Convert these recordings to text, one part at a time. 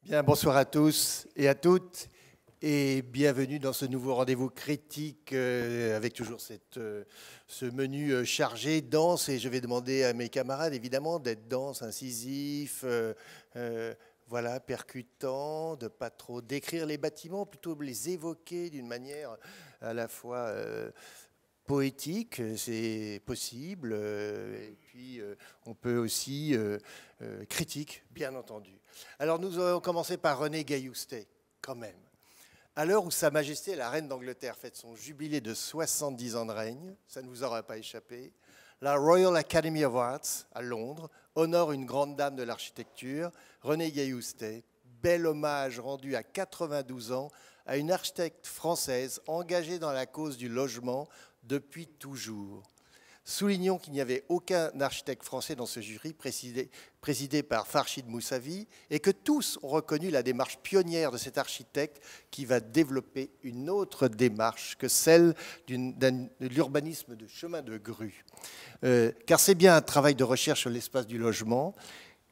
Bien, bonsoir à tous et à toutes et bienvenue dans ce nouveau rendez-vous critique avec toujours ce menu chargé, dense, et je vais demander à mes camarades évidemment d'être dense, incisif, voilà, percutant, de ne pas trop décrire les bâtiments, plutôt les évoquer d'une manière à la fois poétique, c'est possible, et puis on peut aussi critique, bien entendu. Alors nous allons commencer par René Gailloustet, quand même. À l'heure où Sa Majesté la Reine d'Angleterre fête son jubilé de 70 ans de règne, ça ne vous aura pas échappé, la Royal Academy of Arts, à Londres, honore une grande dame de l'architecture, René Gailloustet, bel hommage rendu à 92 ans à une architecte française engagée dans la cause du logement depuis toujours. Soulignons qu'il n'y avait aucun architecte français dans ce jury présidé par Farshid Moussavi et que tous ont reconnu la démarche pionnière de cet architecte qui va développer une autre démarche que celle de l'urbanisme de chemin de grue. Car c'est bien un travail de recherche sur l'espace du logement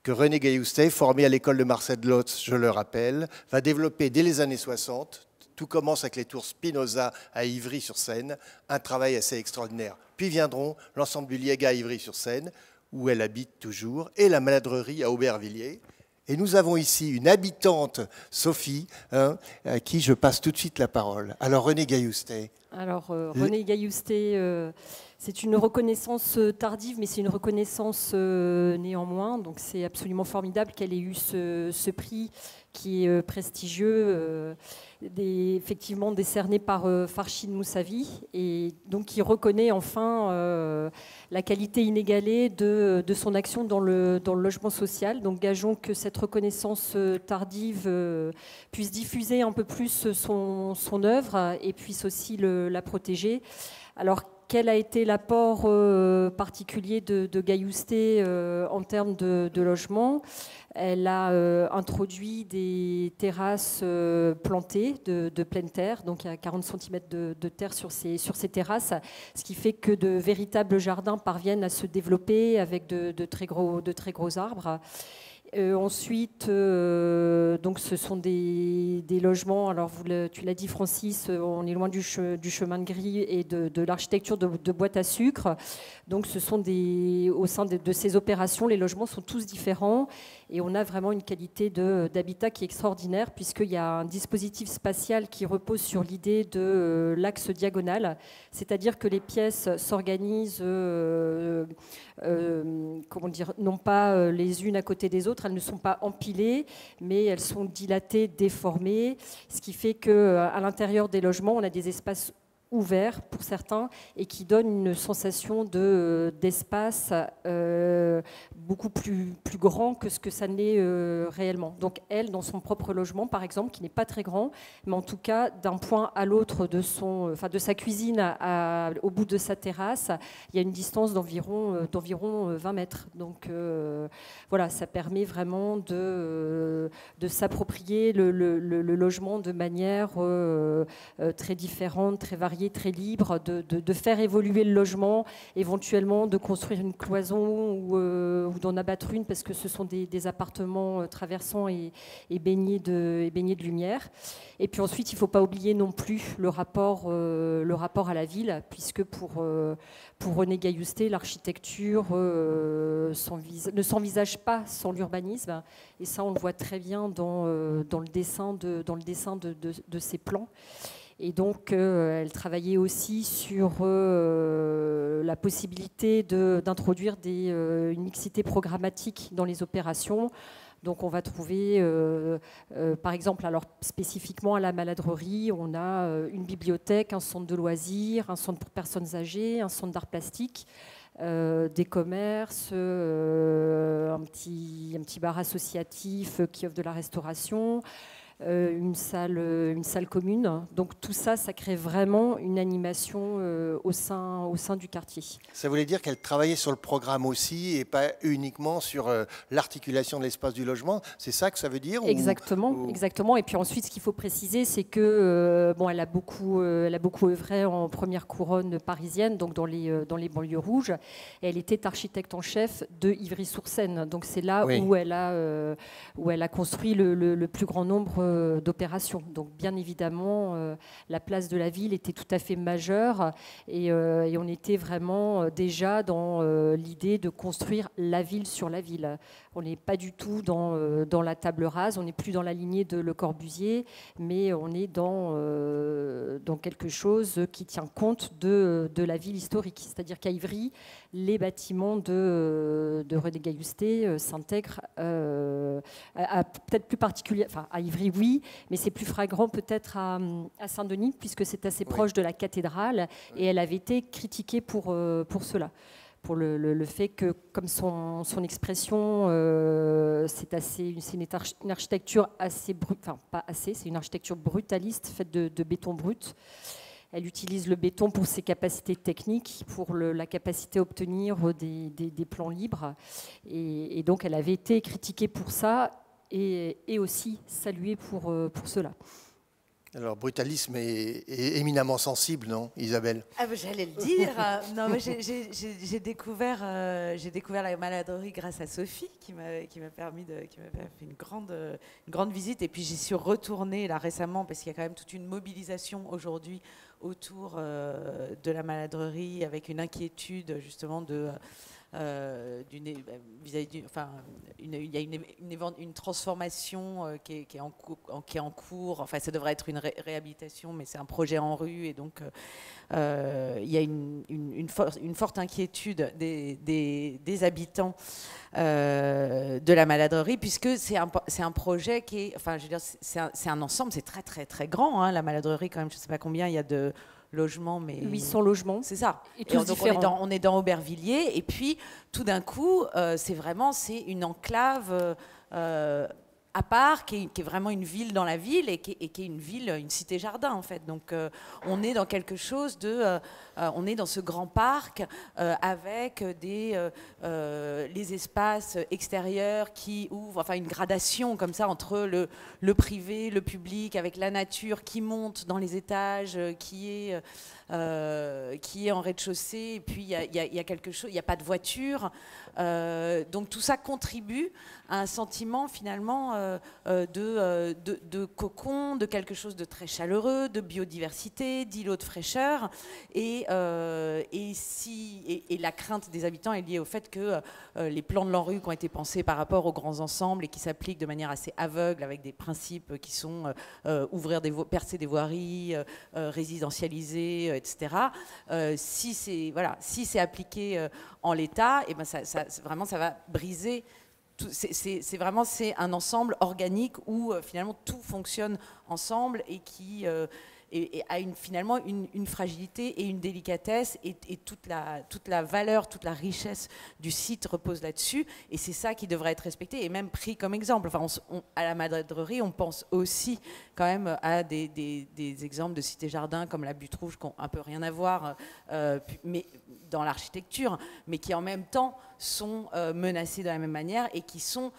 que René Gailloustet, formé à l'école de Marcel Lotz, je le rappelle, va développer dès les années 60. Tout commence avec les tours Spinoza à Ivry-sur-Seine, un travail assez extraordinaire. Puis viendront l'ensemble du Lièga à Ivry-sur-Seine, où elle habite toujours, et la maladrerie à Aubervilliers. Et nous avons ici une habitante, Sophie, à qui je passe tout de suite la parole. Alors René Gailloustet. Alors René Gailloustet, c'est une reconnaissance tardive, mais c'est une reconnaissance néanmoins. Donc c'est absolument formidable qu'elle ait eu ce prix qui est prestigieux, effectivement décerné par Farshid Moussavi, et donc qui reconnaît enfin la qualité inégalée de son action dans le logement social. Donc gageons que cette reconnaissance tardive puisse diffuser un peu plus son œuvre et puisse aussi la protéger. Alors, quel a été l'apport particulier de Gailloustet en termes de logement? Elle a introduit des terrasses plantées de pleine terre, donc il y a 40 cm de terre sur ces terrasses, ce qui fait que de véritables jardins parviennent à se développer avec de très gros arbres. Ensuite, donc ce sont des logements, alors tu l'as dit Francis, on est loin du chemin de grille et de l'architecture de boîte à sucre. Donc ce sont au sein de ces opérations, les logements sont tous différents et on a vraiment une qualité d'habitat qui est extraordinaire puisqu'il y a un dispositif spatial qui repose sur l'idée de l'axe diagonal, c'est-à-dire que les pièces s'organisent non pas les unes à côté des autres, elles ne sont pas empilées, mais elles sont dilatées, déformées, ce qui fait qu'à l'intérieur des logements, on a des espaces ouverts pour certains et qui donnent une sensation d'espace beaucoup plus grand que ce que ça n'est réellement. Donc elle, dans son propre logement, par exemple, qui n'est pas très grand, mais en tout cas, d'un point à l'autre de sa cuisine au bout de sa terrasse, il y a une distance d'environ 20 mètres. Donc voilà, ça permet vraiment de s'approprier le logement de manière très différente, très variée, très libre, de faire évoluer le logement, éventuellement de construire une cloison ou d'en abattre une parce que ce sont des appartements traversants et baignés de lumière. Et puis ensuite, il ne faut pas oublier non plus le rapport à la ville, puisque pour René Gailloustet, l'architecture ne s'envisage pas sans l'urbanisme. Et ça, on le voit très bien dans le dessin de ses plans. Et donc, elle travaillait aussi sur la possibilité d'introduire une mixité programmatique dans les opérations. Donc, on va trouver, par exemple, alors spécifiquement à la maladrerie, on a une bibliothèque, un centre de loisirs, un centre pour personnes âgées, un centre d'art plastique, des commerces, un petit bar associatif qui offre de la restauration. une salle commune. Donc tout ça, ça crée vraiment une animation au sein du quartier. Ça voulait dire qu'elle travaillait sur le programme aussi et pas uniquement sur l'articulation de l'espace du logement. C'est ça que ça veut dire? Exactement, exactement. Et puis ensuite, ce qu'il faut préciser, c'est que elle a beaucoup œuvré en première couronne parisienne, donc dans les banlieues rouges. Et elle était architecte en chef de Ivry-sur-Seine. Donc c'est là où elle a construit le plus grand nombre d'opérations. Donc bien évidemment, la place de la ville était tout à fait majeure et on était vraiment déjà dans l'idée de construire la ville sur la ville. On n'est pas du tout dans la table rase, on n'est plus dans la lignée de Le Corbusier, mais on est dans quelque chose qui tient compte de la ville historique. C'est-à-dire qu'à Ivry, les bâtiments de René Gaillustet s'intègrent peut-être plus particulièrement, enfin à Ivry oui, mais c'est plus flagrant peut-être à Saint-Denis, puisque c'est assez proche de la cathédrale, et elle avait été critiquée pour cela. Pour le fait que, comme son expression, c'est une architecture assez, enfin pas assez, c'est une architecture brutaliste faite de béton brut. Elle utilise le béton pour ses capacités techniques, pour la capacité à obtenir des plans libres. Et donc, elle avait été critiquée pour ça et aussi saluée pour cela. Alors, brutalisme est éminemment sensible, non, Isabelle? Ah ben, j'allais le dire. Non, mais j'ai découvert la maladrerie grâce à Sophie, qui m'a fait une grande visite. Et puis j'y suis retournée là récemment parce qu'il y a quand même toute une mobilisation aujourd'hui autour de la maladrerie, avec une inquiétude justement il y a une transformation qui est en cours. Enfin, ça devrait être une réhabilitation, mais c'est un projet en rue, et donc il y a une forte inquiétude des habitants de la maladrerie, puisque c'est un projet qui est, enfin, je veux dire, c'est un ensemble, c'est très très très grand, hein, la maladrerie quand même. Je ne sais pas combien il y a de logements, mais 800 logements. C'est ça. Et tous donc différents. on est dans Aubervilliers, et puis tout d'un coup, c'est une enclave à part, qui est vraiment une ville dans la ville, et qui est une ville, une cité-jardin en fait. Donc on est dans quelque chose on est dans ce grand parc avec les espaces extérieurs qui ouvrent, enfin une gradation comme ça entre le privé, le public, avec la nature qui monte dans les étages, qui est en rez-de-chaussée, et puis il y a quelque chose, il n'y a pas de voiture. Donc tout ça contribue à un sentiment finalement de cocon, de quelque chose de très chaleureux, de biodiversité, d'îlot de fraîcheur. Et la crainte des habitants est liée au fait que les plans de l'ANRU qui ont été pensés par rapport aux grands ensembles et qui s'appliquent de manière assez aveugle, avec des principes qui sont percer des voiries, résidentialiser, etc. Si c'est appliqué en l'état, et ben vraiment ça va briser. C'est vraiment un ensemble organique où finalement tout fonctionne ensemble, et qui a finalement une fragilité et une délicatesse, et toute la valeur, toute la richesse du site repose là-dessus, et c'est ça qui devrait être respecté et même pris comme exemple. Enfin, à la maladrerie, on pense aussi quand même à des exemples de cités-jardins comme la Butte Rouge, qui n'ont un peu rien à voir, mais dans l'architecture, mais qui en même temps sont menacés de la même manière, et qui sont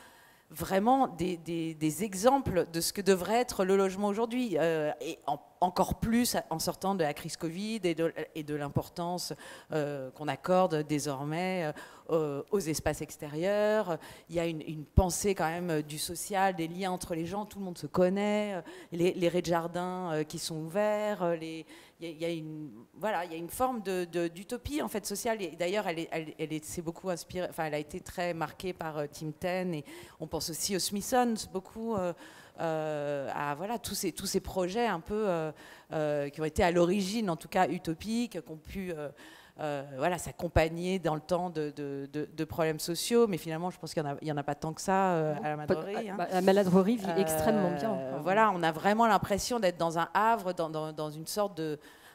vraiment des exemples de ce que devrait être le logement aujourd'hui, et encore plus en sortant de la crise Covid et de l'importance qu'on accorde désormais aux espaces extérieurs. Il y a une pensée quand même du social, des liens entre les gens, tout le monde se connaît, les raies de jardin qui sont ouverts, il y a une forme d'utopie en fait sociale, et d'ailleurs elle s'est beaucoup inspirée, enfin elle a été très marquée par Tim Ten, et on pense aussi aux Smithsons beaucoup, à tous ces projets un peu qui ont été à l'origine en tout cas utopiques, qui ont pu s'accompagner dans le temps de problèmes sociaux, mais finalement je pense qu'il n'y en a pas tant que ça à la maladrerie. La maladrerie vit extrêmement bien. Voilà, on a vraiment l'impression d'être dans un havre, dans une sorte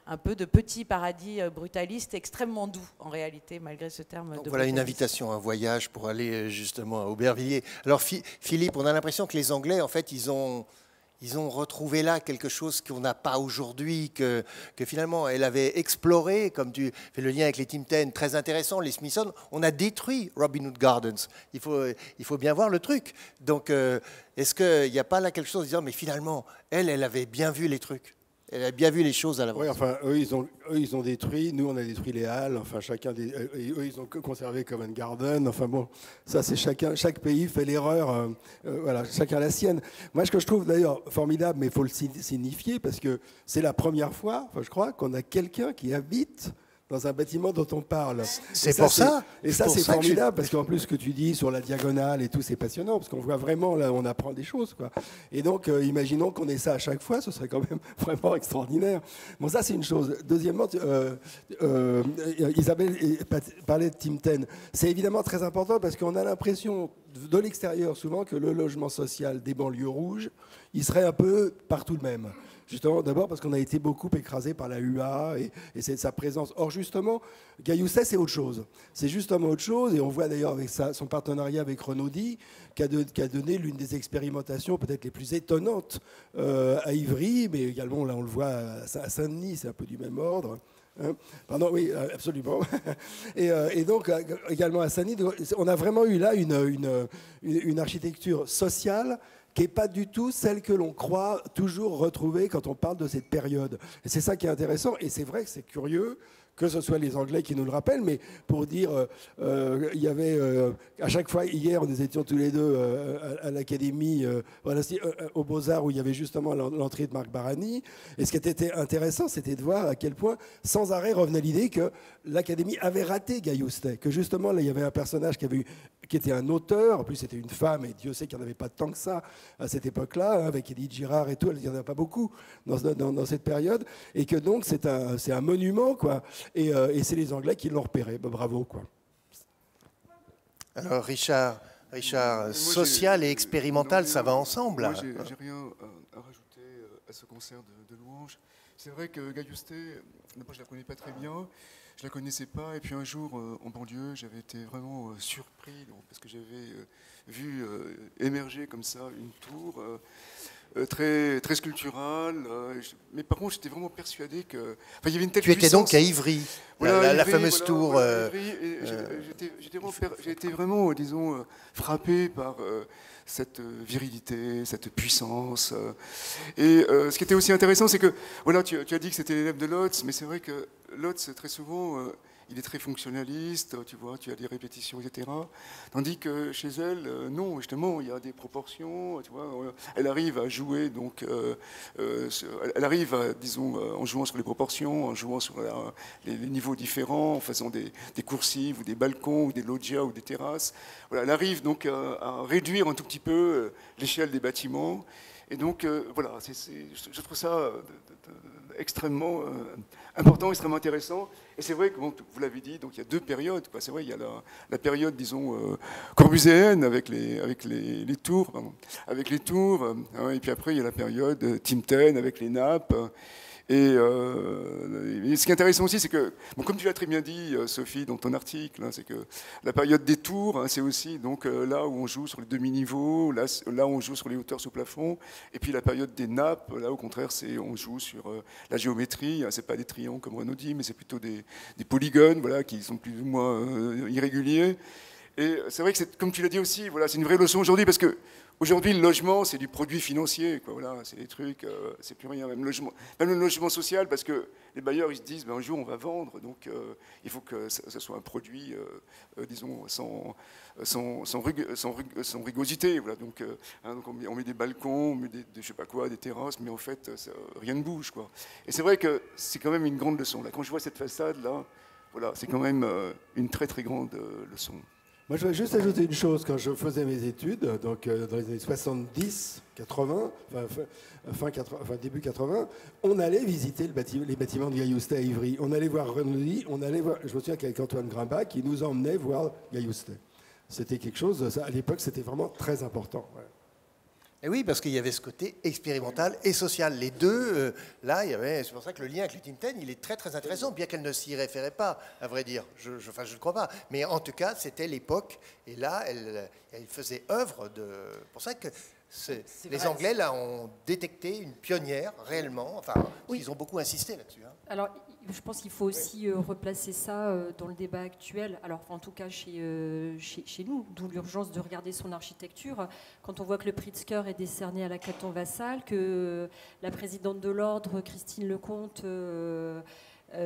un peu de petit paradis brutaliste, extrêmement doux en réalité, malgré ce terme. Donc voilà une invitation, un voyage pour aller justement à Aubervilliers. Alors Philippe, on a l'impression que les Anglais, en fait, ils ont ils ont retrouvé là quelque chose qu'on n'a pas aujourd'hui, que finalement elle avait exploré, comme tu fais le lien avec les Tim Ten, très intéressant, les Smithsonian, on a détruit Robin Hood Gardens. Il faut bien voir le truc. Donc, est-ce qu'il n'y a pas là quelque chose en disant, mais finalement, elle avait bien vu les trucs. Elle a bien vu les choses à l'avance. Oui, enfin, eux, ils ont détruit. Nous, on a détruit les halles. Enfin, chacun eux, ils ont conservé Covent Garden. Enfin bon, ça, c'est chaque pays fait l'erreur. Voilà, chacun la sienne. Moi, ce que je trouve d'ailleurs formidable, mais il faut le signifier parce que c'est la première fois, enfin, je crois, qu'on a quelqu'un qui habite dans un bâtiment dont on parle. C'est pour ça. Et ça, c'est formidable, parce qu'en plus, ce que tu dis sur la diagonale et tout, c'est passionnant, parce qu'on voit vraiment, là, on apprend des choses, quoi. Et donc, imaginons qu'on ait ça à chaque fois, ce serait quand même vraiment extraordinaire. Bon, ça, c'est une chose. Deuxièmement, Isabelle parlait de Tim Ten. C'est évidemment très important, parce qu'on a l'impression, de l'extérieur, souvent, que le logement social des banlieues rouges, il serait un peu partout le même. Justement, d'abord parce qu'on a été beaucoup écrasé par la UA et c'est sa présence. Or, justement, Gayoustet, c'est autre chose. C'est justement autre chose, et on voit d'ailleurs avec son partenariat avec Renaudie, qui a donné l'une des expérimentations peut-être les plus étonnantes à Ivry, mais également, là, on le voit à Saint-Denis, c'est un peu du même ordre. Hein, pardon, oui, absolument. Et donc, également à Saint-Denis, on a vraiment eu là une architecture sociale qui n'est pas du tout celle que l'on croit toujours retrouver quand on parle de cette période. Et c'est ça qui est intéressant, et c'est vrai que c'est curieux que ce soit les Anglais qui nous le rappellent, mais pour dire, il y avait, à chaque fois, hier, nous étions tous les deux à l'Académie, aux Beaux-Arts, où il y avait justement l'entrée de Marc Barani, et ce qui était intéressant, c'était de voir à quel point, sans arrêt, revenait l'idée que l'Académie avait raté Gayoustet, que justement, là, il y avait un personnage qui était un auteur, en plus c'était une femme, et Dieu sait qu'il n'y en avait pas tant que ça à cette époque-là, hein, avec Édith Girard et tout, il n'y en a pas beaucoup dans cette période, et que donc c'est un monument, quoi. Et c'est les Anglais qui l'ont repéré. Ben, bravo, quoi. Alors, Richard, social et expérimental, ça va ensemble. Moi, j'ai rien à rajouter à ce concert de louanges. C'est vrai que Gayoustet, d'abord, je ne la connais pas très bien. Je ne la connaissais pas. Et puis un jour, en banlieue, j'avais été vraiment surpris, parce que j'avais vu émerger comme ça une tour très, très sculpturale. Mais par contre, j'étais vraiment persuadé que... Enfin, il y avait une telle Tu étais donc à Ivry, voilà, la fameuse tour... Voilà, j'ai été vraiment, disons, frappé par cette virilité, cette puissance. Et ce qui était aussi intéressant, c'est que, voilà, tu as dit que c'était l'élève de Lotz, mais c'est vrai que Lotz, très souvent, il est très fonctionnaliste, tu vois, tu as des répétitions, etc. Tandis que chez elle, non, justement, il y a des proportions, tu vois, elle arrive à jouer, donc, elle arrive, disons, en jouant sur les proportions, en jouant sur les niveaux différents, en faisant des coursives, ou des balcons, ou des loggias, ou des terrasses. Voilà, elle arrive donc à réduire un tout petit peu l'échelle des bâtiments. Et donc, voilà, je trouve ça extrêmement important, extrêmement intéressant. Et c'est vrai que, bon, vous l'avez dit, donc il y a deux périodes, quoi. C'est vrai, il y a la période, disons, corbuséenne avec les tours, hein, et puis après, il y a la période Tim Ten avec les nappes. Et ce qui est intéressant aussi, c'est que, bon, comme tu l'as très bien dit, Sophie, dans ton article, hein, c'est que la période des tours, hein, c'est aussi donc, là où on joue sur les demi-niveaux, là où on joue sur les hauteurs sous plafond, et puis la période des nappes, là au contraire, on joue sur la géométrie, hein, c'est pas des triangles comme Renaud dit, mais c'est plutôt des polygones, voilà, qui sont plus ou moins irréguliers. Et c'est vrai que, comme tu l'as dit aussi, voilà, c'est une vraie leçon aujourd'hui, parce que aujourd'hui, le logement, c'est du produit financier, quoi, voilà, c'est des trucs, c'est plus rien, même le logement social, parce que les bailleurs, ils se disent, ben, un jour, on va vendre, donc il faut que ça soit un produit, disons, sans rugosité, voilà, donc, hein, donc on met des balcons, on met je sais pas quoi, des terrasses, mais en fait, rien ne bouge, quoi. Et c'est vrai que c'est quand même une grande leçon, là, quand je vois cette façade, là, voilà, c'est quand même une très, très grande leçon. Moi, je voudrais juste ajouter une chose. Quand je faisais mes études, donc dans les années 70, 80, début 80, on allait visiter les bâtiments de Gayoustet à Ivry. On allait voir Renaudie, je me souviens qu'avec Antoine Grimbach, qui nous emmenait voir Gayoustet. C'était quelque chose, ça, à l'époque, c'était vraiment très important. Ouais. Et oui, parce qu'il y avait ce côté expérimental et social. Les deux, là, c'est pour ça que le lien avec les Tim Ten, il est très très intéressant, bien qu'elle ne s'y référait pas, à vrai dire. Je ne crois pas. Mais en tout cas, c'était l'époque, et là, elle faisait œuvre de... C'est pour ça que Les Anglais, là, ont détecté une pionnière, réellement. Enfin, ils ont beaucoup insisté là-dessus. Hein. Alors, je pense qu'il faut aussi replacer ça dans le débat actuel. Alors, en tout cas, chez nous, d'où l'urgence de regarder son architecture. Quand on voit que le Pritzker est décerné à la Caton-Vassal, que la présidente de l'ordre, Christine Lecomte,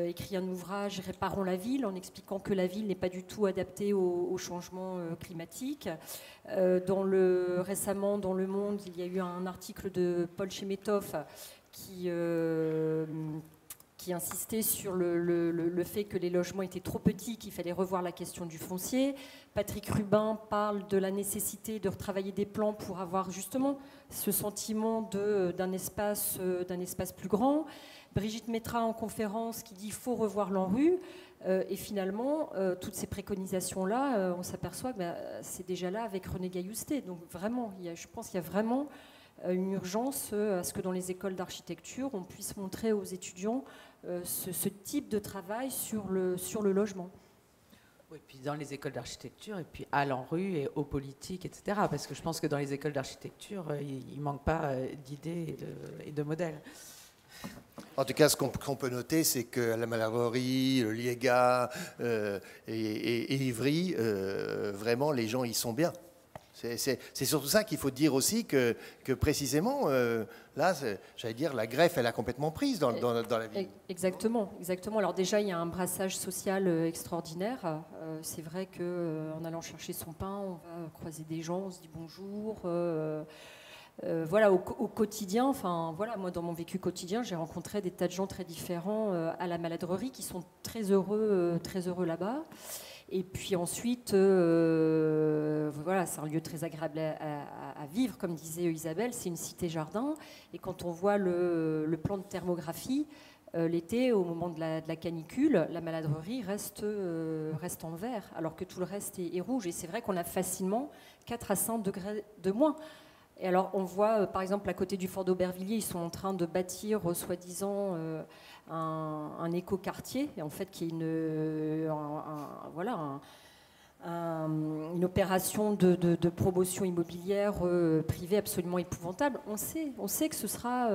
écrit un ouvrage « Réparons la ville » en expliquant que la ville n'est pas du tout adaptée au changement climatique. Récemment, dans Le Monde, il y a eu un article de Paul Chemetov qui insistait sur le fait que les logements étaient trop petits, qu'il fallait revoir la question du foncier. Patrick Rubin parle de la nécessité de retravailler des plans pour avoir justement ce sentiment d'un espace plus grand. Brigitte Métra en conférence qui dit qu'il faut revoir l'ANRU. Et finalement, toutes ces préconisations-là, on s'aperçoit que c'est déjà là avec René Gailloustet. Donc vraiment, je pense qu'il y a vraiment une urgence à ce que dans les écoles d'architecture, on puisse montrer aux étudiants ce type de travail sur le logement. Oui, puis dans les écoles d'architecture, et puis à l'ANRU et aux politiques, etc. Parce que je pense que dans les écoles d'architecture, il ne manque pas d'idées et de modèles. En tout cas, ce qu'on peut noter, c'est que la Maladrerie, le Liéga et Ivry, vraiment, les gens y sont bien. C'est surtout ça qu'il faut dire aussi que précisément, là, j'allais dire, la greffe, elle a complètement prise dans la ville. Exactement. Alors déjà, il y a un brassage social extraordinaire. C'est vrai qu'en allant chercher son pain, on va croiser des gens, on se dit bonjour. Voilà, au quotidien, enfin voilà, moi dans mon vécu quotidien, j'ai rencontré des tas de gens très différents à la Maladrerie qui sont très heureux là-bas. Et puis ensuite, voilà, c'est un lieu très agréable à vivre, comme disait Isabelle, c'est une cité-jardin. Et quand on voit le plan de thermographie, l'été, au moment de la canicule, la Maladrerie reste en vert, alors que tout le reste est rouge. Et c'est vrai qu'on a facilement 4 à 5 degrés de moins. Et alors, on voit, par exemple, à côté du fort d'Aubervilliers, ils sont en train de bâtir, soi-disant, un écoquartier, et en fait, qui est une opération de promotion immobilière privée absolument épouvantable. On sait que ce sera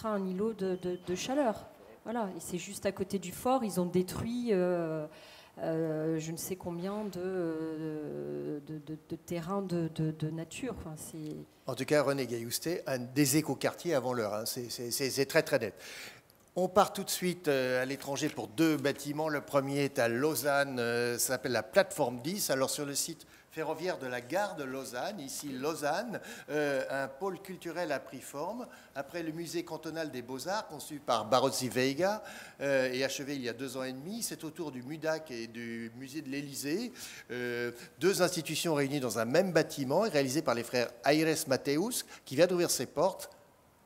un îlot de chaleur. Voilà, et c'est juste à côté du fort, ils ont détruit... je ne sais combien de terrains de nature. Enfin, en tout cas, René Gailloustet a des écoquartiers avant l'heure. Hein. C'est très très net. On part tout de suite à l'étranger pour 2 bâtiments. Le premier est à Lausanne, ça s'appelle la plateforme 10. Alors sur le site ferroviaire de la gare de Lausanne, ici Lausanne, un pôle culturel a pris forme. Après le musée cantonal des Beaux-Arts, conçu par Barozzi Veiga et achevé il y a 2 ans et demi, c'est autour du MUDAC et du musée de l'Élysée. 2 institutions réunies dans un même bâtiment et réalisées par les frères Aires Mateus, qui vient d'ouvrir ses portes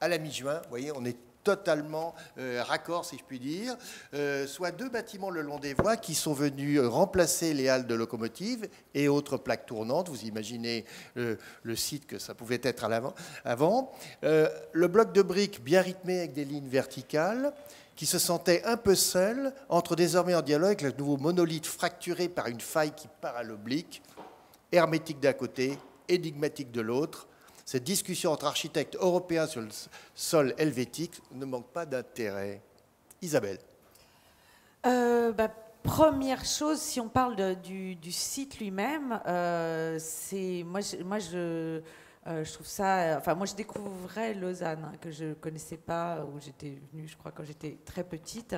à la mi-juin. Vous voyez, on est totalement raccord, si je puis dire, soit 2 bâtiments le long des voies qui sont venus remplacer les halles de locomotives et autres plaques tournantes. Vous imaginez le site que ça pouvait être avant. Le bloc de briques bien rythmé avec des lignes verticales qui se sentait un peu seul, entre désormais en dialogue avec le nouveau monolithe fracturé par une faille qui part à l'oblique, hermétique d'un côté, énigmatique de l'autre. Cette discussion entre architectes européens sur le sol helvétique ne manque pas d'intérêt. Isabelle. Première chose, si on parle du site lui-même, c'est moi je trouve ça. Enfin, moi je découvrais Lausanne, que je connaissais pas, où j'étais venue, je crois, quand j'étais très petite.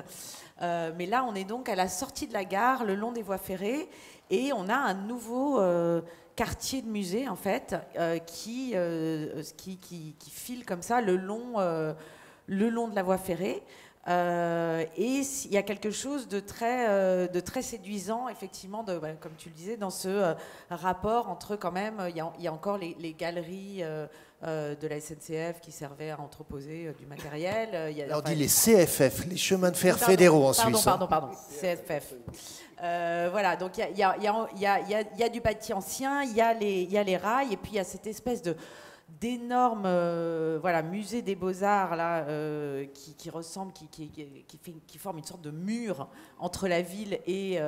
Mais là, on est donc à la sortie de la gare, le long des voies ferrées, et on a un nouveau quartier de musée en fait qui file comme ça le long de la voie ferrée. Et il y a quelque chose de très séduisant, effectivement, comme tu le disais, dans ce rapport entre, quand même, il y a encore les galeries de la SNCF qui servaient à entreposer du matériel. On dit les CFF, les chemins de fer fédéraux en Suisse. Pardon, CFF. Voilà, donc il y a du bâti ancien, il y a les rails, et puis il y a cette espèce d'énormes musées des beaux-arts là, qui ressemblent, qui forment une sorte de mur entre la ville et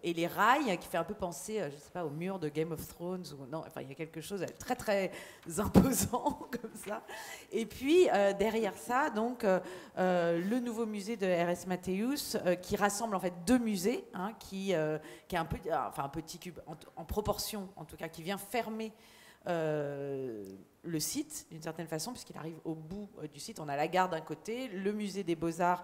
les rails, qui fait un peu penser, je sais pas, au mur de Game of Thrones. Non, enfin, il y a quelque chose de très très imposant comme ça. Et puis derrière ça, donc le nouveau musée de R.S. Matthews, qui rassemble en fait deux musées, hein, qui est un petit cube en proportion, en tout cas, qui vient fermer le site d'une certaine façon, puisqu'il arrive au bout du site. On a la gare d'un côté, le musée des Beaux-Arts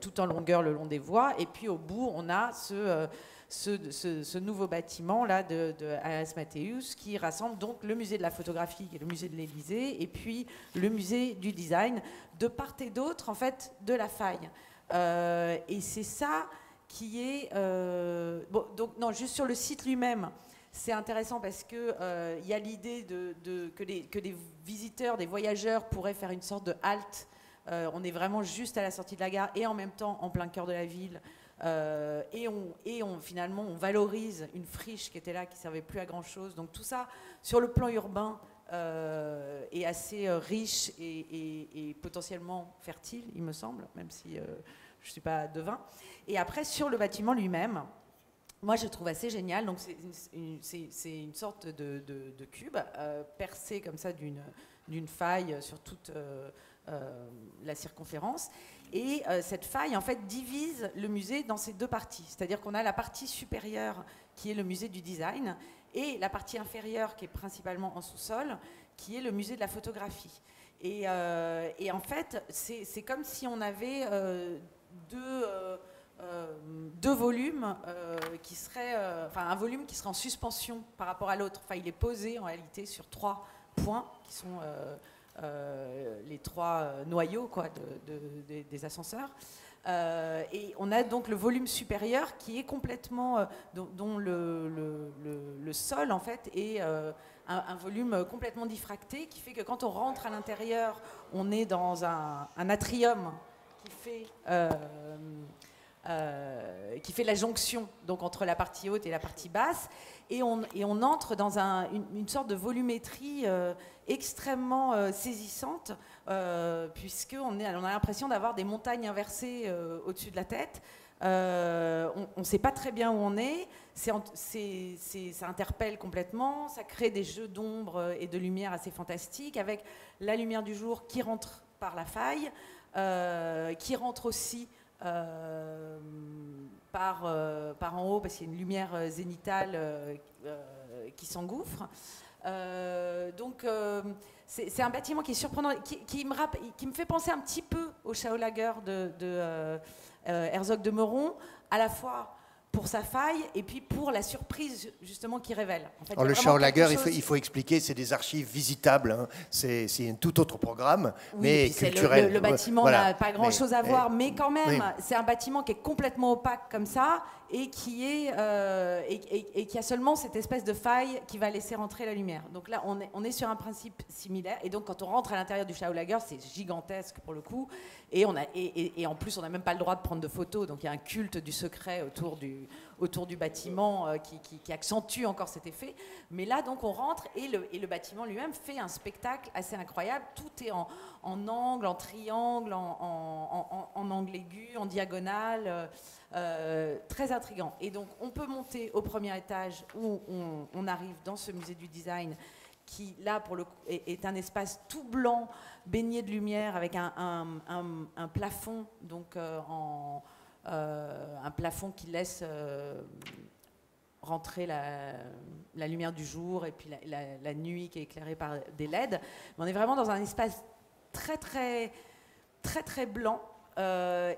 tout en longueur le long des voies, et puis au bout on a ce nouveau bâtiment là de R.S. Matthews, qui rassemble donc le musée de la photographie et le musée de l'Élysée, et puis le musée du design, de part et d'autre en fait de la faille. Et c'est ça qui est donc non, juste sur le site lui-même. C'est intéressant parce que y a l'idée que des visiteurs, des voyageurs pourraient faire une sorte de halte. On est vraiment juste à la sortie de la gare et en même temps en plein cœur de la ville. Finalement, on valorise une friche qui était là, qui ne servait plus à grand-chose. Donc tout ça, sur le plan urbain, est assez riche et potentiellement fertile, il me semble, même si je ne suis pas devin. Et après, sur le bâtiment lui-même, moi, je trouve assez génial. Donc, c'est une sorte de cube percé comme ça d'une faille sur toute la circonférence. Et cette faille, en fait, divise le musée dans ces deux parties. C'est-à-dire qu'on a la partie supérieure, qui est le musée du design, et la partie inférieure, qui est principalement en sous-sol, qui est le musée de la photographie. Et en fait, c'est comme si on avait deux volumes qui seraient, un volume qui serait en suspension par rapport à l'autre. Enfin, il est posé en réalité sur 3 points qui sont les 3 noyaux quoi, des ascenseurs. Et on a donc le volume supérieur qui est complètement, dont le sol en fait est un volume complètement diffracté, qui fait que quand on rentre à l'intérieur, on est dans un atrium qui fait la jonction donc, entre la partie haute et la partie basse, et on entre dans une sorte de volumétrie extrêmement saisissante, puisqu'on a l'impression d'avoir des montagnes inversées au-dessus de la tête. On ne sait pas très bien où on est, ça interpelle complètement, ça crée des jeux d'ombre et de lumière assez fantastiques, avec la lumière du jour qui rentre par la faille, qui rentre aussi par en haut, parce qu'il y a une lumière zénitale qui s'engouffre. Donc c'est un bâtiment qui est surprenant, qui me fait penser un petit peu au Schaulager de Herzog de Meuron, à la fois pour sa faille et puis pour la surprise justement qu'il révèle. En fait, alors, le Schaulager, il faut expliquer, c'est des archives visitables, hein. C'est un tout autre programme, oui, mais culturel. Le bâtiment n'a pas grand-chose à voir, mais quand même, oui. C'est un bâtiment qui est complètement opaque comme ça et qui a seulement cette espèce de faille qui va laisser rentrer la lumière. Donc là, on est sur un principe similaire. Et donc, quand on rentre à l'intérieur du Schaulager, c'est gigantesque pour le coup. Et en plus, on n'a même pas le droit de prendre de photos. Donc, il y a un culte du secret autour du bâtiment qui accentue encore cet effet. Mais là, donc, on rentre et le bâtiment lui-même fait un spectacle assez incroyable. Tout est en angle, en triangle, en angle aigu, en diagonale. Très intriguant. Et donc, on peut monter au premier étage où on arrive dans ce musée du design qui, là, pour le coup, est un espace tout blanc, baigné de lumière, avec un plafond, donc un plafond qui laisse rentrer la lumière du jour et puis la nuit qui est éclairée par des LED. Mais on est vraiment dans un espace très, très, très, très blanc.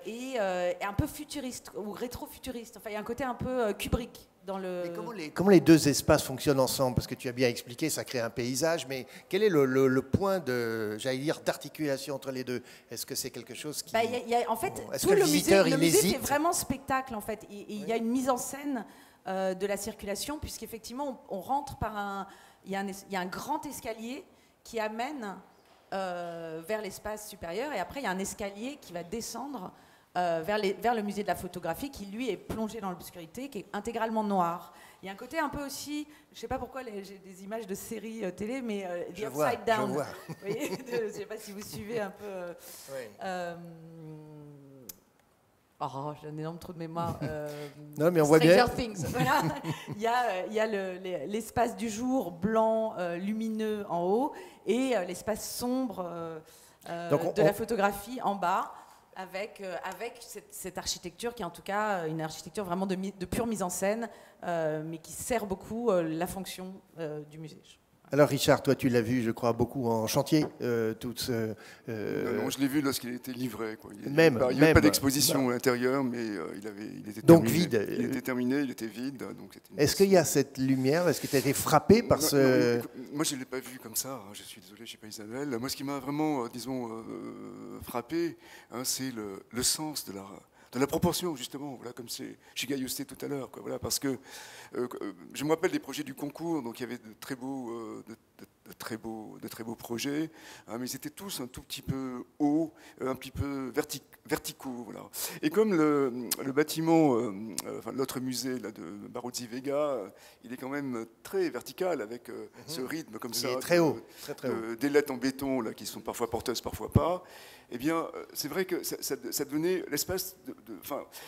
Et un peu futuriste ou rétro-futuriste. Enfin, il y a un côté un peu Kubrick dans le... Mais comment les deux espaces fonctionnent ensemble? Parce que tu as bien expliqué, ça crée un paysage, mais quel est le point d'articulation entre les deux? Est-ce que c'est quelque chose qui... en fait, tout le musée, c'est vraiment spectacle, en fait. Il y a une mise en scène de la circulation, puisqu'effectivement, on rentre par il y a un grand escalier qui amène... vers l'espace supérieur, et après il y a un escalier qui va descendre vers le musée de la photographie qui, lui, est plongé dans l'obscurité, qui est intégralement noir. Il y a un côté un peu aussi, je ne sais pas pourquoi j'ai des images de séries télé, mais The Upside Down. Je vois. Vous voyez, je ne sais pas si vous suivez un peu... Oh, j'ai un énorme trou de mémoire. Non, mais on voit bien. Stranger Things. Voilà. Il y a l'espace du jour blanc, lumineux en haut, et l'espace sombre de la photographie en bas, avec cette architecture qui est en tout cas une architecture vraiment de pure mise en scène, mais qui sert beaucoup la fonction du musée. Alors Richard, toi tu l'as vu, je crois, beaucoup en chantier. Non, je l'ai vu lorsqu'il était livré. Quoi. Il n'y avait pas d'exposition à l'intérieur, mais il était donc terminé. Vide. Il était terminé, il était vide. Est-ce qu'il y a cette lumière? Est-ce que tu as été frappé par ce... Non, moi je ne l'ai pas vu comme ça, hein. Je suis désolé, je ne suis pas Isabelle. Moi ce qui m'a vraiment, frappé, hein, c'est le sens de la proportion, justement, voilà, comme c'est chez Gaillusté tout à l'heure, quoi, voilà, parce que je me rappelle des projets du concours, donc il y avait de très beaux projets, hein, mais ils étaient tous un tout petit peu hauts, un petit peu verticaux, voilà. Et comme le bâtiment, l'autre musée là, de Barozzi Vega, il est quand même très vertical avec ce rythme comme ça, il est très haut, très haut. Des lettres en béton là, qui sont parfois porteuses, parfois pas. Eh bien, c'est vrai que ça donnait l'espace